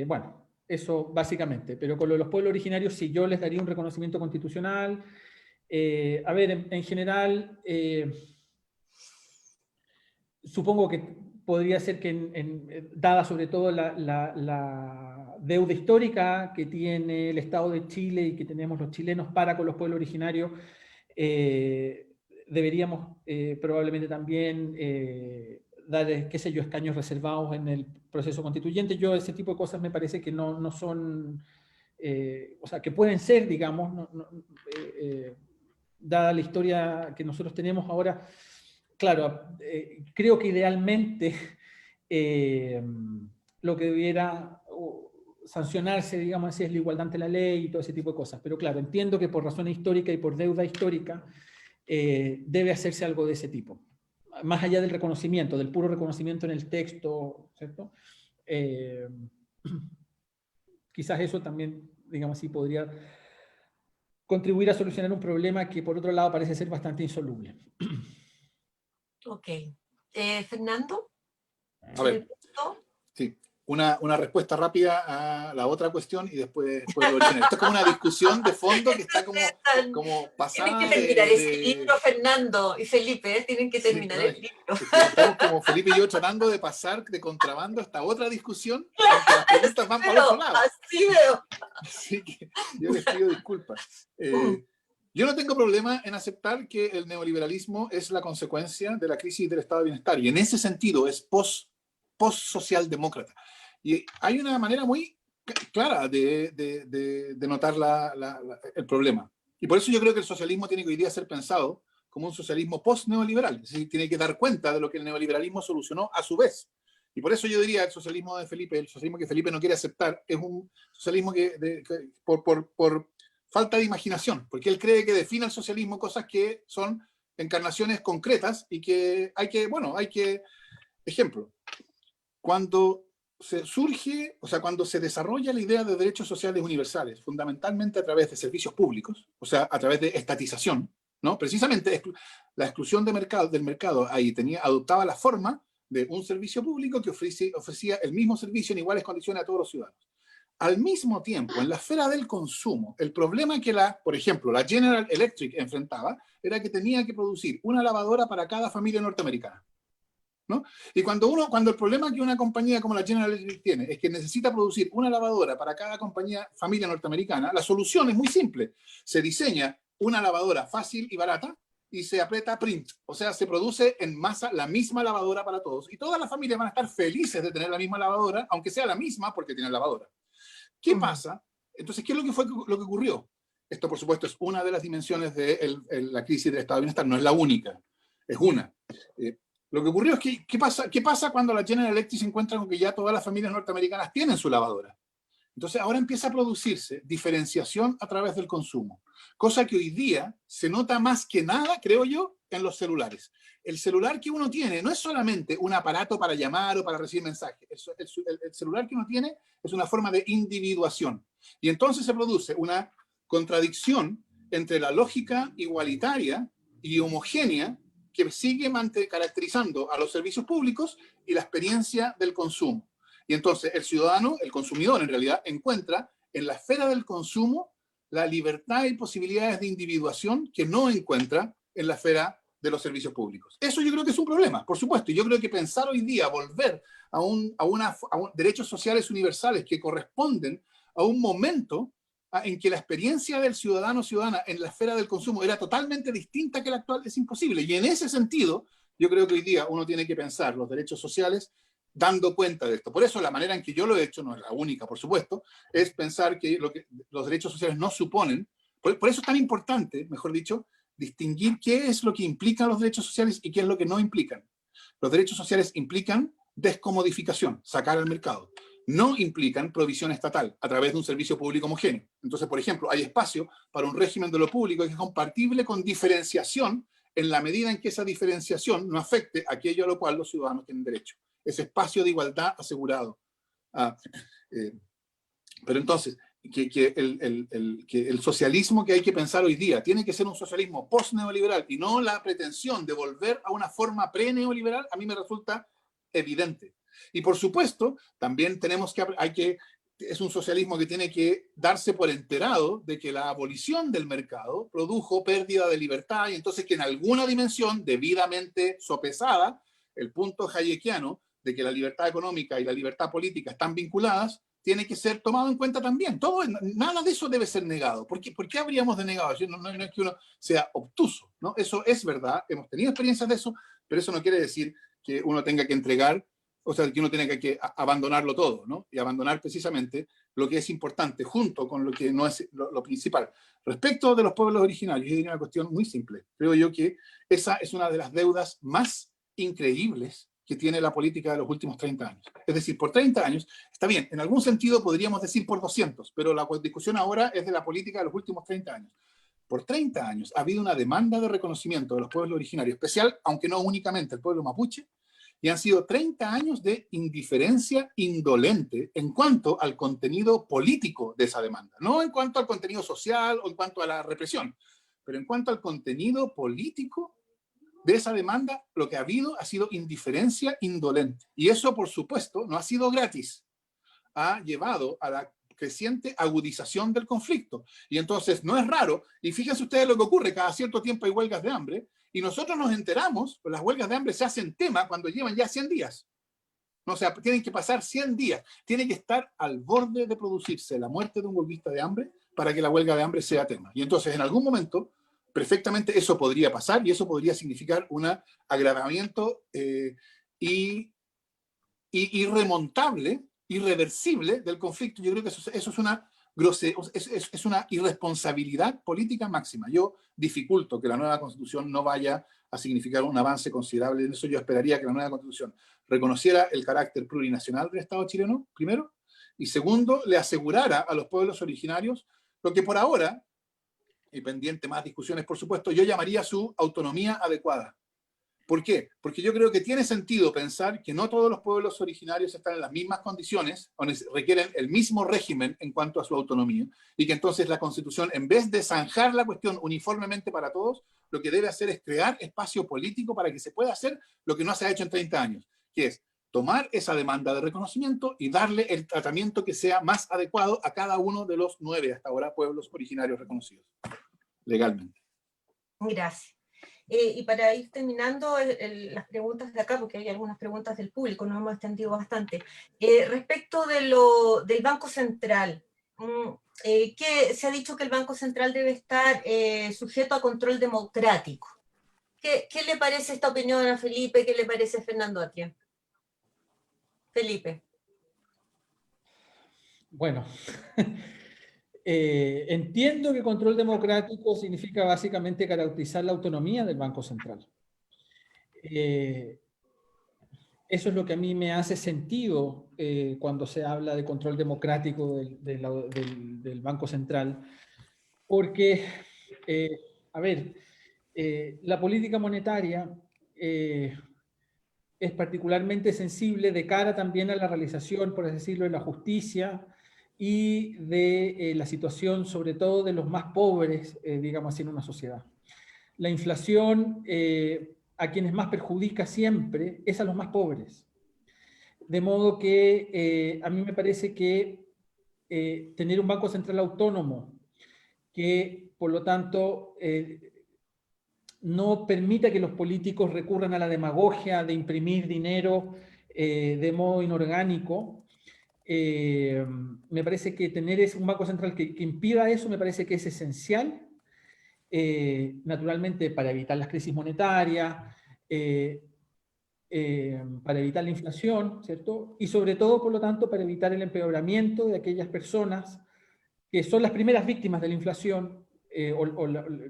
Bueno, eso básicamente, pero con lo de los pueblos originarios sí, yo les daría un reconocimiento constitucional. A ver, en general, supongo que podría ser que, dada sobre todo la deuda histórica que tiene el Estado de Chile y que tenemos los chilenos para con los pueblos originarios, deberíamos probablemente también dar, qué sé yo, escaños reservados en el proceso constituyente. Yo ese tipo de cosas me parece que no son, o sea, que pueden ser, digamos, dada la historia que nosotros tenemos ahora. Claro, creo que idealmente lo que debiera sancionarse, digamos así, es la igualdad ante la ley y todo ese tipo de cosas. Pero claro, entiendo que por razones históricas y por deuda histórica debe hacerse algo de ese tipo. Más allá del reconocimiento, del puro reconocimiento en el texto, ¿cierto? Quizás eso también, digamos así, podría contribuir a solucionar un problema que por otro lado parece ser bastante insoluble. Ok. Fernando. A ver, sí, una respuesta rápida a la otra cuestión y después puedo ver. Esto es como una discusión de fondo que está como pasada. Tienen que terminar ese libro, Fernando y Felipe, tienen que terminar el libro. Estamos como Felipe y yo tratando de pasar de contrabando esta otra discusión, aunque las preguntas van para el otro lado. Así veo. Así que yo les pido disculpas. Yo no tengo problema en aceptar que el neoliberalismo es la consecuencia de la crisis del estado de bienestar, y en ese sentido es post-socialdemócrata. Y hay una manera muy clara de notar el problema. Y por eso yo creo que el socialismo tiene que hoy día ser pensado como un socialismo post-neoliberal. Es decir, tiene que dar cuenta de lo que el neoliberalismo solucionó a su vez. Y por eso yo diría el socialismo de Felipe, el socialismo que Felipe no quiere aceptar, es un socialismo que por falta de imaginación, porque él cree que define el socialismo cosas que son encarnaciones concretas y que hay que, ejemplo, cuando cuando se desarrolla la idea de derechos sociales universales, fundamentalmente a través de servicios públicos, o sea, a través de estatización, ¿no? Precisamente la exclusión del mercado ahí adoptaba la forma de un servicio público que ofrecía el mismo servicio en iguales condiciones a todos los ciudadanos. Al mismo tiempo, en la esfera del consumo, el problema que por ejemplo, la General Electric enfrentaba era que tenía que producir una lavadora para cada familia norteamericana, ¿no? Y cuando el problema que una compañía como la General Electric tiene es que necesita producir una lavadora para cada familia norteamericana, la solución es muy simple. Se diseña una lavadora fácil y barata y se aprieta print. O sea, se produce en masa la misma lavadora para todos. Y todas las familias van a estar felices de tener la misma lavadora, aunque sea la misma porque tienen lavadora. ¿Qué pasa? Entonces, ¿qué es lo que ocurrió? Esto, por supuesto, es una de las dimensiones de la crisis del estado de bienestar. No es la única, es una. Lo que ocurrió es que, ¿qué pasa cuando la General Electric se encuentra con que ya todas las familias norteamericanas tienen su lavadora? Entonces, ahora empieza a producirse diferenciación a través del consumo, cosa que hoy día se nota más que nada, creo yo, en los celulares. El celular que uno tiene no es solamente un aparato para llamar o para recibir mensajes. El celular que uno tiene es una forma de individuación. Y entonces se produce una contradicción entre la lógica igualitaria y homogénea que sigue caracterizando a los servicios públicos y la experiencia del consumo. Y entonces el ciudadano, el consumidor en realidad, encuentra en la esfera del consumo la libertad y posibilidades de individuación que no encuentra en la esfera de los servicios públicos. Eso yo creo que es un problema, por supuesto. Y yo creo que pensar hoy día, volver a derechos sociales universales que corresponden a un momento en que la experiencia del ciudadano o ciudadana en la esfera del consumo era totalmente distinta que la actual, es imposible. Y en ese sentido, yo creo que hoy día uno tiene que pensar los derechos sociales dando cuenta de esto. Por eso la manera en que yo lo he hecho, no es la única, por supuesto, es pensar que los derechos sociales no suponen, por eso es tan importante, mejor dicho, distinguir qué es lo que implican los derechos sociales y qué es lo que no implican. Los derechos sociales implican descomodificación, sacar al mercado. No implican provisión estatal a través de un servicio público homogéneo. Entonces, por ejemplo, hay espacio para un régimen de lo público que es compatible con diferenciación en la medida en que esa diferenciación no afecte aquello a lo cual los ciudadanos tienen derecho. Ese espacio de igualdad asegurado. Pero entonces, que el socialismo que hay que pensar hoy día tiene que ser un socialismo post-neoliberal y no la pretensión de volver a una forma pre-neoliberal, a mí me resulta evidente. Y por supuesto, también es un socialismo que tiene que darse por enterado de que la abolición del mercado produjo pérdida de libertad y entonces que en alguna dimensión debidamente sopesada, el punto hayekiano de que la libertad económica y la libertad política están vinculadas, tiene que ser tomado en cuenta también. Nada de eso debe ser negado. ¿Por qué habríamos de negado? No es que uno sea obtuso, ¿no? Eso es verdad, hemos tenido experiencias de eso, pero eso no quiere decir que uno tenga que entregar, o sea, que uno tenga que abandonarlo todo, ¿no? Y abandonar precisamente lo que es importante junto con lo que no es lo principal. Respecto de los pueblos originarios, yo diría una cuestión muy simple. Creo yo que esa es una de las deudas más increíbles que tiene la política de los últimos 30 años. Es decir, por 30 años, está bien, en algún sentido podríamos decir por 200, pero la discusión ahora es de la política de los últimos 30 años. Por 30 años ha habido una demanda de reconocimiento de los pueblos originarios, especial, aunque no únicamente el pueblo mapuche, y han sido 30 años de indiferencia indolente en cuanto al contenido político de esa demanda. No en cuanto al contenido social o en cuanto a la represión, pero en cuanto al contenido político de esa demanda, lo que ha habido ha sido indiferencia indolente. Y eso, por supuesto, no ha sido gratis. ha llevado a la creciente agudización del conflicto. Y entonces no es raro, y fíjense ustedes lo que ocurre, cada cierto tiempo hay huelgas de hambre, y nosotros nos enteramos, pues las huelgas de hambre se hacen tema cuando llevan ya 100 días. No, o sea, tienen que pasar 100 días, tiene que estar al borde de producirse la muerte de un huelguista de hambre para que la huelga de hambre sea tema. Y entonces en algún momento, perfectamente eso podría pasar y eso podría significar un agravamiento irremontable, irreversible del conflicto. Yo creo que eso es una irresponsabilidad política máxima. Yo dificulto que la nueva Constitución no vaya a significar un avance considerable. En eso yo esperaría que la nueva Constitución reconociera el carácter plurinacional del Estado chileno, primero, y segundo, le asegurara a los pueblos originarios lo que por ahora, y pendiente más discusiones por supuesto, yo llamaría su autonomía adecuada. ¿Por qué? Porque yo creo que tiene sentido pensar que no todos los pueblos originarios están en las mismas condiciones o requieren el mismo régimen en cuanto a su autonomía, y que entonces la Constitución, en vez de zanjar la cuestión uniformemente para todos, lo que debe hacer es crear espacio político para que se pueda hacer lo que no se ha hecho en 30 años, que es tomar esa demanda de reconocimiento y darle el tratamiento que sea más adecuado a cada uno de los 9 hasta ahora pueblos originarios reconocidos legalmente. Gracias. Y para ir terminando las preguntas de acá, porque hay algunas preguntas del público, nos hemos extendido bastante. Respecto del Banco Central, que se ha dicho que el Banco Central debe estar sujeto a control democrático. ¿Qué le parece esta opinión a Felipe? ¿Qué le parece a Fernando Atria? Felipe. Bueno, entiendo que control democrático significa básicamente garantizar la autonomía del Banco Central. Eso es lo que a mí me hace sentido cuando se habla de control democrático del Banco Central, porque, a ver, la política monetaria es particularmente sensible de cara también a la realización, por así decirlo, de la justicia y de la situación, sobre todo, de los más pobres, digamos así, en una sociedad. La inflación, a quienes más perjudica siempre, es a los más pobres. De modo que a mí me parece que tener un Banco Central autónomo, que por lo tanto no permita que los políticos recurran a la demagogia de imprimir dinero de modo inorgánico, me parece que tener un Banco Central que impida eso me parece que es esencial, naturalmente para evitar las crisis monetarias, para evitar la inflación, ¿cierto? Y sobre todo, por lo tanto, para evitar el empeoramiento de aquellas personas que son las primeras víctimas de la inflación,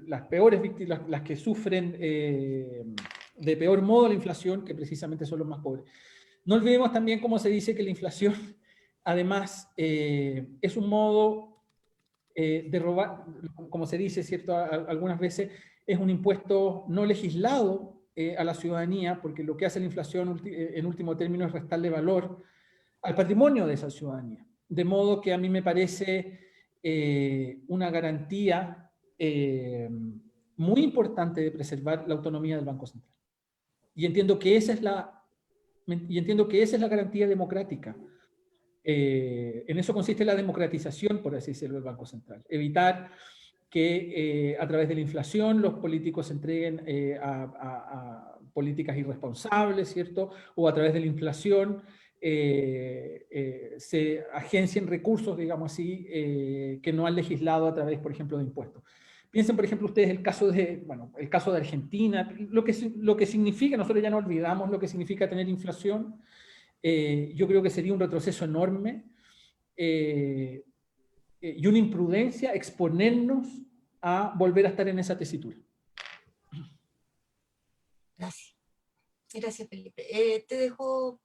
las peores víctimas, las que sufren de peor modo la inflación, que precisamente son los más pobres. No olvidemos también, como se dice, que la inflación, además, es un modo de robar, como se dice, ¿cierto? Algunas veces es un impuesto no legislado a la ciudadanía, porque lo que hace la inflación, en último término, es restarle valor al patrimonio de esa ciudadanía. De modo que a mí me parece una garantía muy importante de preservar la autonomía del Banco Central. Y entiendo que esa es la garantía democrática. En eso consiste la democratización, por así decirlo, del Banco Central. Evitar que a través de la inflación los políticos se entreguen a políticas irresponsables, ¿cierto? O a través de la inflación se agencien recursos, digamos así, que no han legislado a través, por ejemplo, de impuestos. Piensen, por ejemplo, ustedes el caso de Argentina, lo que significa, nosotros ya no olvidamos lo que significa tener inflación. Yo creo que sería un retroceso enorme y una imprudencia exponernos a volver a estar en esa tesitura. Gracias. Gracias, Felipe. Te dejo,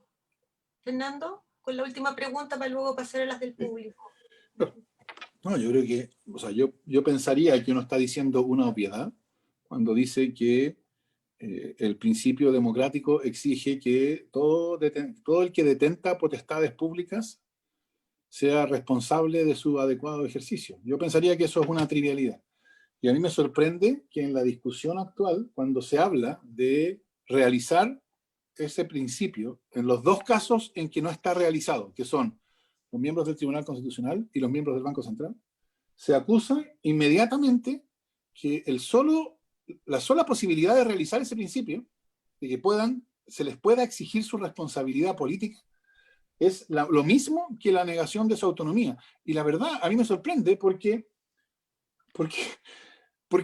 Fernando, con la última pregunta para luego pasar a las del público. No, yo creo que, o sea, yo pensaría que uno está diciendo una obviedad cuando dice que el principio democrático exige que todo el que detenta potestades públicas sea responsable de su adecuado ejercicio. Yo pensaría que eso es una trivialidad. Y a mí me sorprende que en la discusión actual, cuando se habla de realizar ese principio, en los dos casos en que no está realizado, que son los miembros del Tribunal Constitucional y los miembros del Banco Central, se acusa inmediatamente que la sola posibilidad de realizar ese principio, de que se les pueda exigir su responsabilidad política, es lo mismo que la negación de su autonomía. Y la verdad, a mí me sorprende porque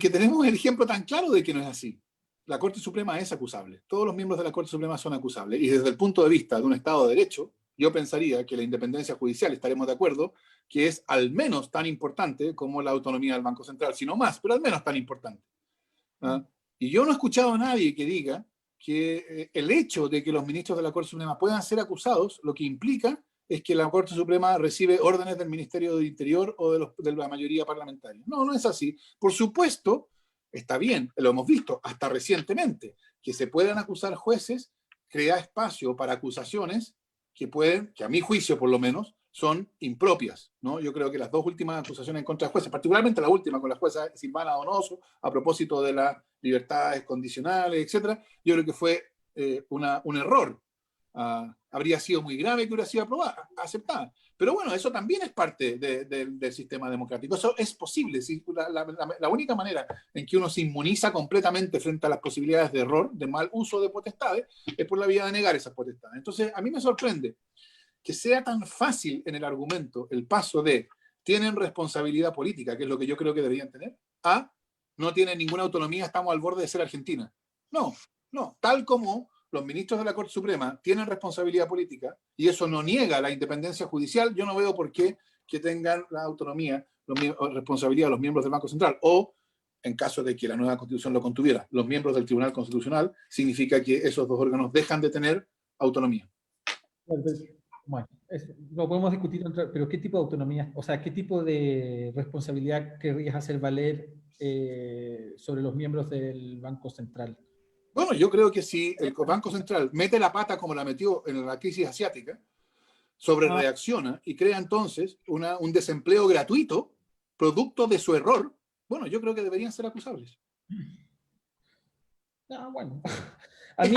tenemos el ejemplo tan claro de que no es así. La Corte Suprema es acusable. Todos los miembros de la Corte Suprema son acusables. Y desde el punto de vista de un Estado de Derecho, yo pensaría que la independencia judicial, estaremos de acuerdo, que es al menos tan importante como la autonomía del Banco Central, si no más, pero al menos tan importante. ¿Ah? Y yo no he escuchado a nadie que diga que el hecho de que los ministros de la Corte Suprema puedan ser acusados, lo que implica es que la Corte Suprema recibe órdenes del Ministerio del Interior o de la mayoría parlamentaria. No, no es así. Por supuesto, está bien, lo hemos visto hasta recientemente, que se puedan acusar jueces, crea espacio para acusaciones que a mi juicio por lo menos, son impropias, ¿no? Yo creo que las dos últimas acusaciones en contra de jueces, particularmente la última con la jueza Silvana Donoso, a propósito de las libertades condicionales, etcétera, yo creo que fue un error. Habría sido muy grave que hubiera sido aprobada, aceptada. Pero bueno, eso también es parte del sistema democrático. Eso es posible. La única manera en que uno se inmuniza completamente frente a las posibilidades de error, de mal uso de potestades, es por la vía de negar esas potestades. Entonces, a mí me sorprende que sea tan fácil en el argumento el paso de tienen responsabilidad política, que es lo que yo creo que deberían tener, a no tienen ninguna autonomía, estamos al borde de ser Argentina. No, tal como los ministros de la Corte Suprema tienen responsabilidad política y eso no niega la independencia judicial, yo no veo por qué que tengan la autonomía, responsabilidad de los miembros del Banco Central, o en caso de que la nueva Constitución lo contuviera, los miembros del Tribunal Constitucional, significa que esos dos órganos dejan de tener autonomía. Bueno, lo podemos discutir, pero ¿qué tipo de autonomía, o sea, qué tipo de responsabilidad querrías hacer valer sobre los miembros del Banco Central? Bueno, yo creo que si el Banco Central mete la pata como la metió en la crisis asiática, sobrereacciona y crea entonces un desempleo gratuito, producto de su error, bueno, yo creo que deberían ser acusables. Bueno, a mí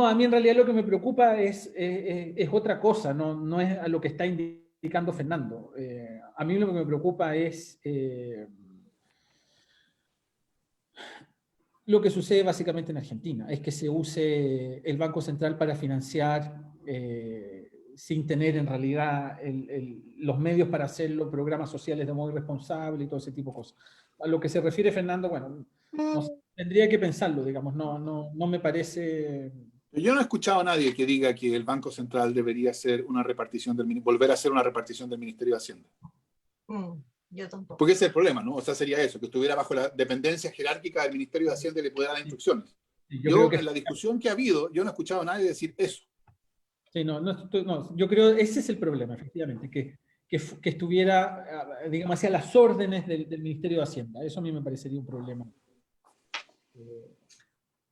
a mí en realidad lo que me preocupa es otra cosa, no es a lo que está indicando Fernando. A mí lo que me preocupa es lo que sucede básicamente en Argentina, es que se use el Banco Central para financiar, sin tener en realidad los medios para hacerlo, programas sociales de modo irresponsable y todo ese tipo de cosas. A lo que se refiere Fernando, bueno, tendría que pensarlo, digamos, no me parece... Yo no he escuchado a nadie que diga que el Banco Central debería ser volver a ser una repartición del Ministerio de Hacienda. Yo tampoco. Porque ese es el problema, ¿no? O sea, sería eso, que estuviera bajo la dependencia jerárquica del Ministerio de Hacienda y le pudiera dar instrucciones. En la discusión que ha habido, yo no he escuchado a nadie decir eso. Sí, yo creo que ese es el problema, efectivamente, que estuviera, digamos, hacia las órdenes del Ministerio de Hacienda. Eso a mí me parecería un problema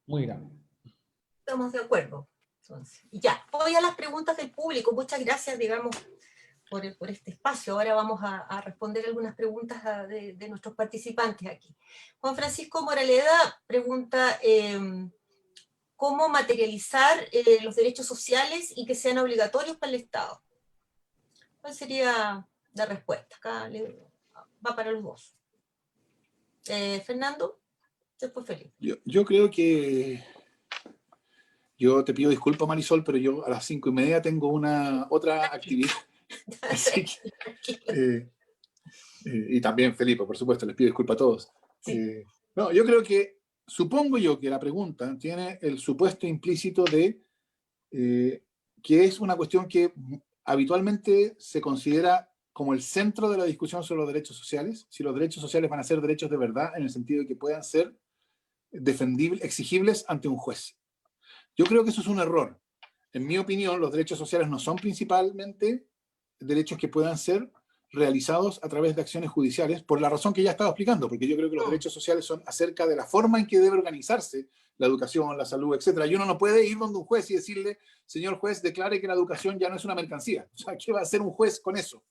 muy grave. Estamos de acuerdo. Entonces, ya, voy a las preguntas del público. Muchas gracias, digamos, por este espacio. Ahora vamos a responder algunas preguntas de nuestros participantes aquí. Juan Francisco Moraleda pregunta, ¿cómo materializar los derechos sociales y que sean obligatorios para el Estado? ¿Cuál sería la respuesta? Acá va para los dos. Fernando, después Felipe. Yo creo que... Yo te pido disculpas, Marisol, pero yo a las 5:30 tengo otra actividad. Así que, y también Felipe, por supuesto, les pido disculpas a todos. Sí. No, yo creo que, supongo yo que la pregunta tiene el supuesto implícito de que es una cuestión que habitualmente se considera como el centro de la discusión sobre los derechos sociales, si los derechos sociales van a ser derechos de verdad, en el sentido de que puedan ser defendibles, exigibles ante un juez. Yo creo que eso es un error. En mi opinión, los derechos sociales no son principalmente derechos que puedan ser realizados a través de acciones judiciales, por la razón que ya estaba explicando, porque yo creo que los derechos sociales son acerca de la forma en que debe organizarse la educación, la salud, etc. Y uno no puede ir donde un juez y decirle, señor juez, declare que la educación ya no es una mercancía. O sea, ¿qué va a hacer un juez con eso?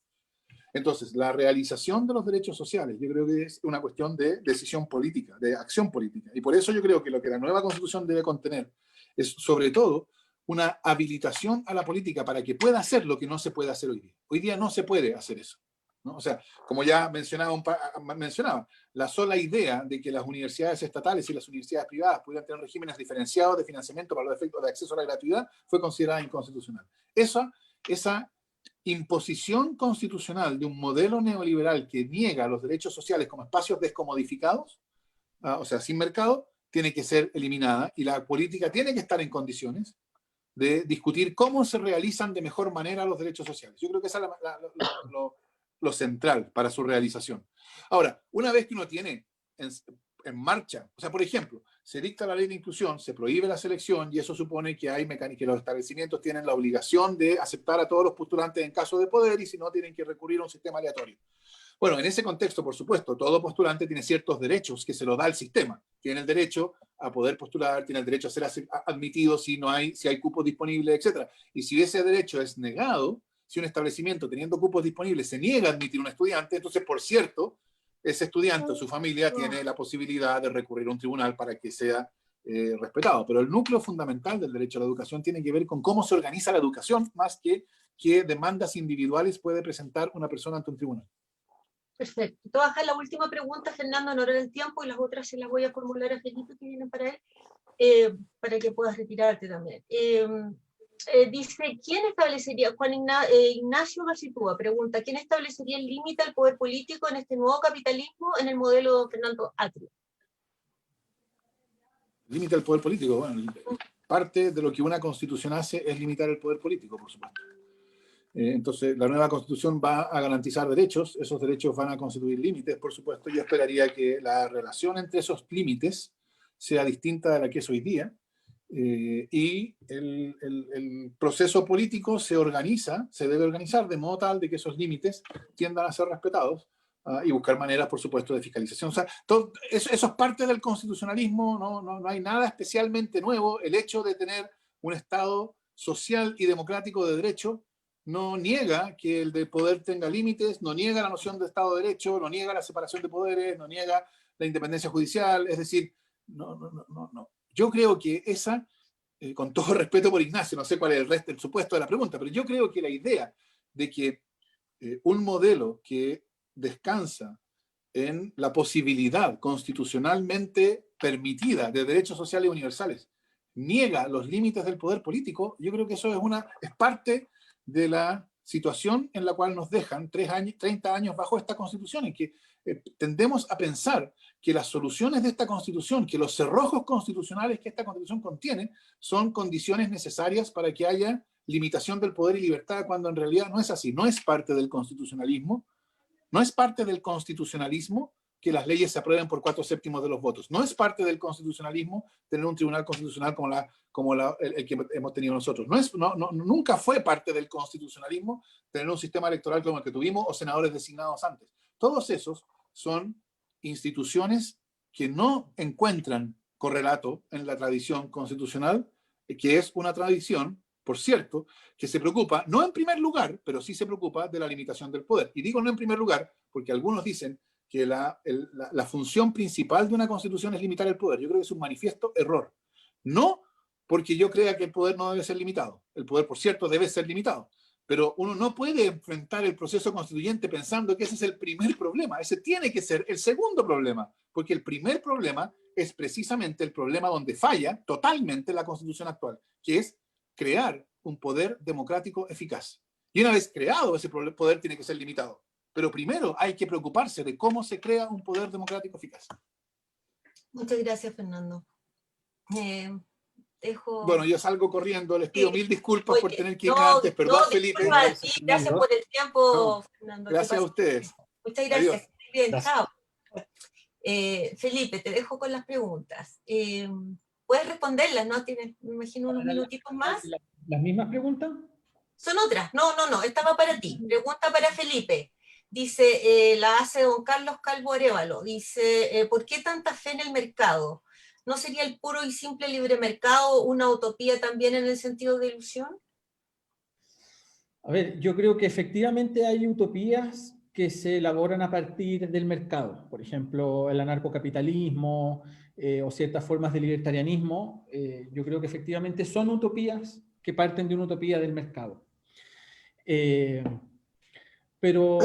Entonces, la realización de los derechos sociales, yo creo que es una cuestión de decisión política, de acción política. Y por eso yo creo que lo que la nueva Constitución debe contener es, sobre todo, una habilitación a la política para que pueda hacer lo que no se puede hacer hoy día. Hoy día no se puede hacer eso, ¿no? O sea, como ya mencionaba, la sola idea de que las universidades estatales y las universidades privadas pudieran tener regímenes diferenciados de financiamiento para los efectos de acceso a la gratuidad fue considerada inconstitucional. Esa imposición constitucional de un modelo neoliberal que niega los derechos sociales como espacios descomodificados, o sea, sin mercado, tiene que ser eliminada y la política tiene que estar en condiciones de discutir cómo se realizan de mejor manera los derechos sociales. Yo creo que esa es lo central para su realización. Ahora, una vez que uno tiene en marcha, o sea, por ejemplo, se dicta la ley de inclusión, se prohíbe la selección y eso supone que que los establecimientos tienen la obligación de aceptar a todos los postulantes en caso de poder y si no tienen que recurrir a un sistema aleatorio. Bueno, en ese contexto, por supuesto, todo postulante tiene ciertos derechos que se lo da el sistema. Tiene el derecho a poder postular, tiene el derecho a ser admitido si hay cupos disponibles, etc. Y si ese derecho es negado, si un establecimiento teniendo cupos disponibles se niega a admitir un estudiante, entonces, por cierto, ese estudiante o su familia tiene la posibilidad de recurrir a un tribunal para que sea respetado. Pero el núcleo fundamental del derecho a la educación tiene que ver con cómo se organiza la educación, más que qué demandas individuales puede presentar una persona ante un tribunal. Perfecto. Te voy a dejar la última pregunta, Fernando, en hora del tiempo, y las otras se las voy a formular a Felipe, que vienen para él, para que puedas retirarte también. Dice, ¿quién establecería, Ignacio Garcitúa pregunta, ¿quién establecería el límite al poder político en este nuevo capitalismo en el modelo de Fernando Atria? Límite al poder político. Bueno, parte de lo que una constitución hace es limitar el poder político, por supuesto. Entonces, la nueva constitución va a garantizar derechos, esos derechos van a constituir límites, por supuesto. Yo esperaría que la relación entre esos límites sea distinta de la que es hoy día, y el proceso político se debe organizar de modo tal de que esos límites tiendan a ser respetados, y buscar maneras, por supuesto, de fiscalización. O sea, eso es parte del constitucionalismo, no hay nada especialmente nuevo. El hecho de tener un Estado social y democrático de derecho no niega que el de poder tenga límites, no niega la noción de Estado de Derecho, no niega la separación de poderes, no niega la independencia judicial, es decir, no. Yo creo que con todo respeto por Ignacio, no sé cuál es el supuesto de la pregunta, pero yo creo que la idea de que un modelo que descansa en la posibilidad constitucionalmente permitida de derechos sociales universales niega los límites del poder político, yo creo que eso es parte de la situación en la cual nos dejan 30 años bajo esta constitución, en que tendemos a pensar que las soluciones de esta constitución, que los cerrojos constitucionales que esta constitución contiene, son condiciones necesarias para que haya limitación del poder y libertad, cuando en realidad no es así. No es parte del constitucionalismo, que las leyes se aprueben por 4/7 de los votos. No es parte del constitucionalismo tener un tribunal constitucional como el que hemos tenido nosotros. Nunca fue parte del constitucionalismo tener un sistema electoral como el que tuvimos o senadores designados antes. Todos esos son instituciones que no encuentran correlato en la tradición constitucional, que es una tradición, por cierto, que se preocupa, no en primer lugar, pero sí se preocupa de la limitación del poder. Y digo no en primer lugar porque algunos dicen que la función principal de una constitución es limitar el poder. Yo creo que es un manifiesto error. No porque yo crea que el poder no debe ser limitado. El poder, por cierto, debe ser limitado. Pero uno no puede enfrentar el proceso constituyente pensando que ese es el primer problema. Ese tiene que ser el segundo problema, porque el primer problema es precisamente el problema donde falla totalmente la constitución actual, que es crear un poder democrático eficaz. Y una vez creado, ese poder tiene que ser limitado. Pero primero hay que preocuparse de cómo se crea un poder democrático eficaz. Muchas gracias, Fernando. Bueno, yo salgo corriendo, les pido mil disculpas por tener que irme antes. Perdón, Felipe. Gracias por el tiempo, Fernando. Gracias a ustedes. Muchas gracias. Adiós. Bien, Gracias. chao. Felipe, te dejo con las preguntas. Puedes responderlas, ¿no? Tienes, me imagino, unos minutitos más. ¿Las mismas preguntas? Son otras. No. Esta va para ti. Pregunta para Felipe. Dice, la hace don Carlos Calvo Arévalo. Dice, ¿por qué tanta fe en el mercado? ¿No sería el puro y simple libre mercado una utopía también en el sentido de ilusión? A ver, yo creo que efectivamente hay utopías que se elaboran a partir del mercado. Por ejemplo, el anarcocapitalismo o ciertas formas de libertarianismo. Yo creo que efectivamente son utopías que parten de una utopía del mercado. Pero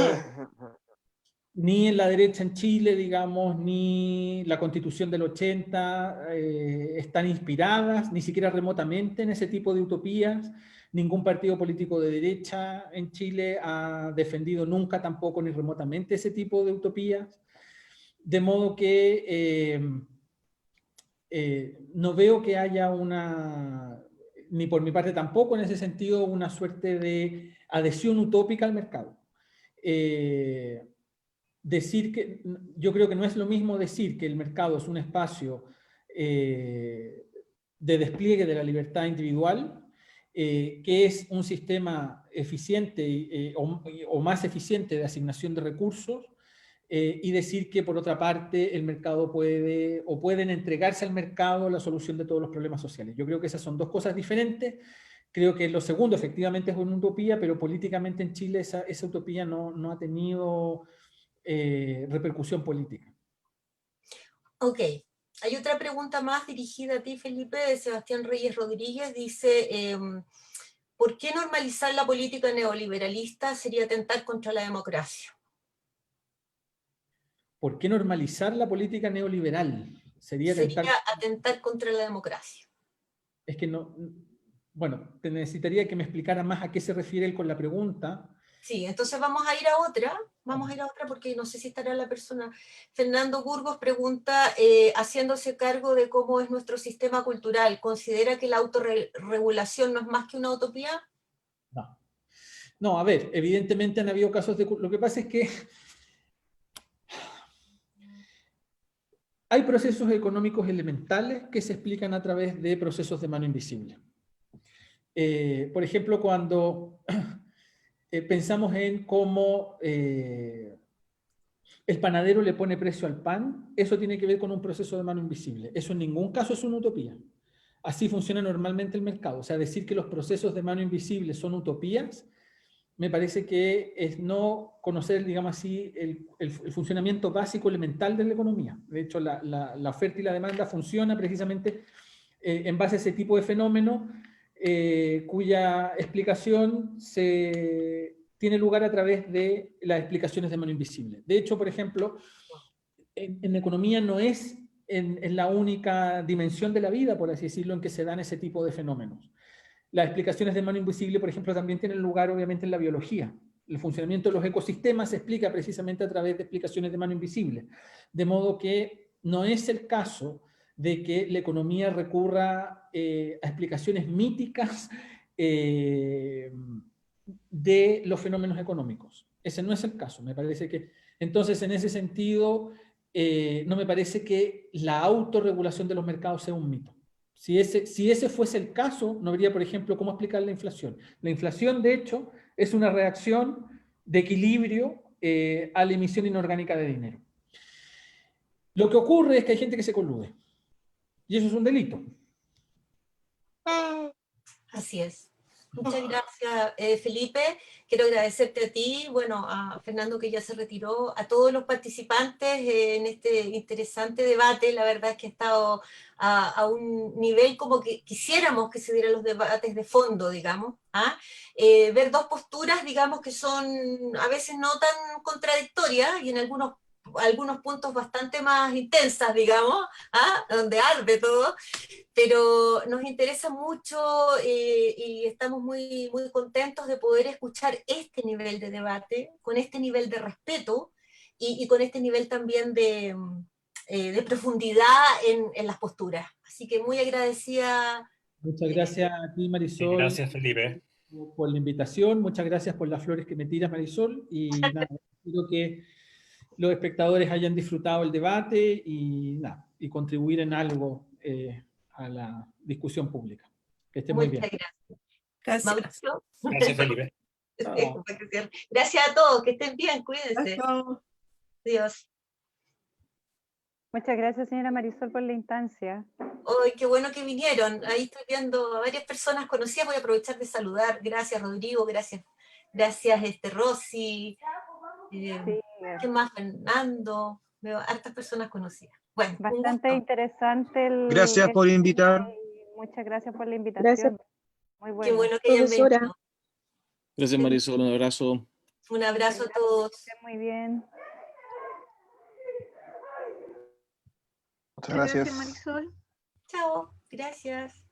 ni en la derecha en Chile, digamos, ni la Constitución del 80 están inspiradas, ni siquiera remotamente, en ese tipo de utopías. Ningún partido político de derecha en Chile ha defendido nunca tampoco ni remotamente ese tipo de utopías. De modo que no veo que haya ni por mi parte tampoco en ese sentido, una suerte de adhesión utópica al mercado. Yo creo que no es lo mismo decir que el mercado es un espacio de despliegue de la libertad individual, que es un sistema eficiente o más eficiente de asignación de recursos, y decir que por otra parte el mercado pueden entregarse al mercado la solución de todos los problemas sociales. Yo creo que esas son dos cosas diferentes. Creo que lo segundo efectivamente es una utopía, pero políticamente en Chile esa utopía no ha tenido repercusión política. Ok. Hay otra pregunta más dirigida a ti, Felipe, de Sebastián Reyes Rodríguez. Dice, ¿por qué normalizar la política neoliberalista sería atentar contra la democracia? ¿Por qué normalizar la política neoliberal? Sería atentar contra la democracia. Es que no... Bueno, te necesitaría que me explicara más a qué se refiere él con la pregunta. Sí, entonces vamos a ir a otra. Vamos a ir a otra porque no sé si estará la persona. Fernando Burgos pregunta, haciéndose cargo de cómo es nuestro sistema cultural, ¿considera que la autorregulación no es más que una utopía? No. No, a ver, evidentemente han habido casos de... Lo que pasa es que hay procesos económicos elementales que se explican a través de procesos de mano invisible. Por ejemplo, cuando pensamos en cómo el panadero le pone precio al pan, eso tiene que ver con un proceso de mano invisible. Eso en ningún caso es una utopía. Así funciona normalmente el mercado. O sea, decir que los procesos de mano invisible son utopías, me parece que es no conocer, digamos así, el funcionamiento básico elemental de la economía. De hecho, la oferta y la demanda funciona precisamente en base a ese tipo de fenómeno, cuya explicación tiene lugar a través de las explicaciones de mano invisible. De hecho, por ejemplo, en economía no es en la única dimensión de la vida, por así decirlo, en que se dan ese tipo de fenómenos. Las explicaciones de mano invisible, por ejemplo, también tienen lugar obviamente en la biología. El funcionamiento de los ecosistemas se explica precisamente a través de explicaciones de mano invisible. De modo que no es el caso de que la economía recurra a explicaciones míticas de los fenómenos económicos. Ese no es el caso. Me parece que, entonces, en ese sentido, no me parece que la autorregulación de los mercados sea un mito. Si ese fuese el caso, no habría, por ejemplo, cómo explicar la inflación. La inflación, de hecho, es una reacción de equilibrio a la emisión inorgánica de dinero. Lo que ocurre es que hay gente que se colude. Y eso es un delito. Así es. Muchas gracias, Felipe. Quiero agradecerte a ti, bueno, a Fernando que ya se retiró, a todos los participantes en este interesante debate. La verdad es que ha estado a un nivel como que quisiéramos que se dieran los debates de fondo, digamos. Ver dos posturas, digamos, que son a veces no tan contradictorias y en algunos puntos bastante más intensas, digamos, donde arde todo, pero nos interesa mucho y estamos muy, muy contentos de poder escuchar este nivel de debate, con este nivel de respeto y con este nivel también de profundidad en las posturas. Así que muy agradecida. Muchas gracias a ti, Marisol. Gracias, Felipe. Por la invitación, muchas gracias por las flores que me tiras, Marisol, y nada, espero que los espectadores hayan disfrutado el debate y contribuir en algo a la discusión pública. Que esté muy bien. Gracias. Mauricio. Gracias, Felipe. Gracias a todos, que estén bien, cuídense. Adiós. Muchas gracias, señora Marisol, por la instancia. ¡Ay, qué bueno que vinieron! Ahí estoy viendo a varias personas conocidas, voy a aprovechar de saludar. Gracias, Rodrigo, gracias, Rosy. ¿Qué más? Fernando. Veo hartas personas conocidas. Bueno, bastante interesante. Gracias por invitar. Muchas gracias por la invitación. Muy Qué bueno. bueno que hayan Profesora. venido. Gracias, Marisol. Un abrazo. Un abrazo a todos. Muy bien. Muchas gracias. Marisol. Chao. Gracias.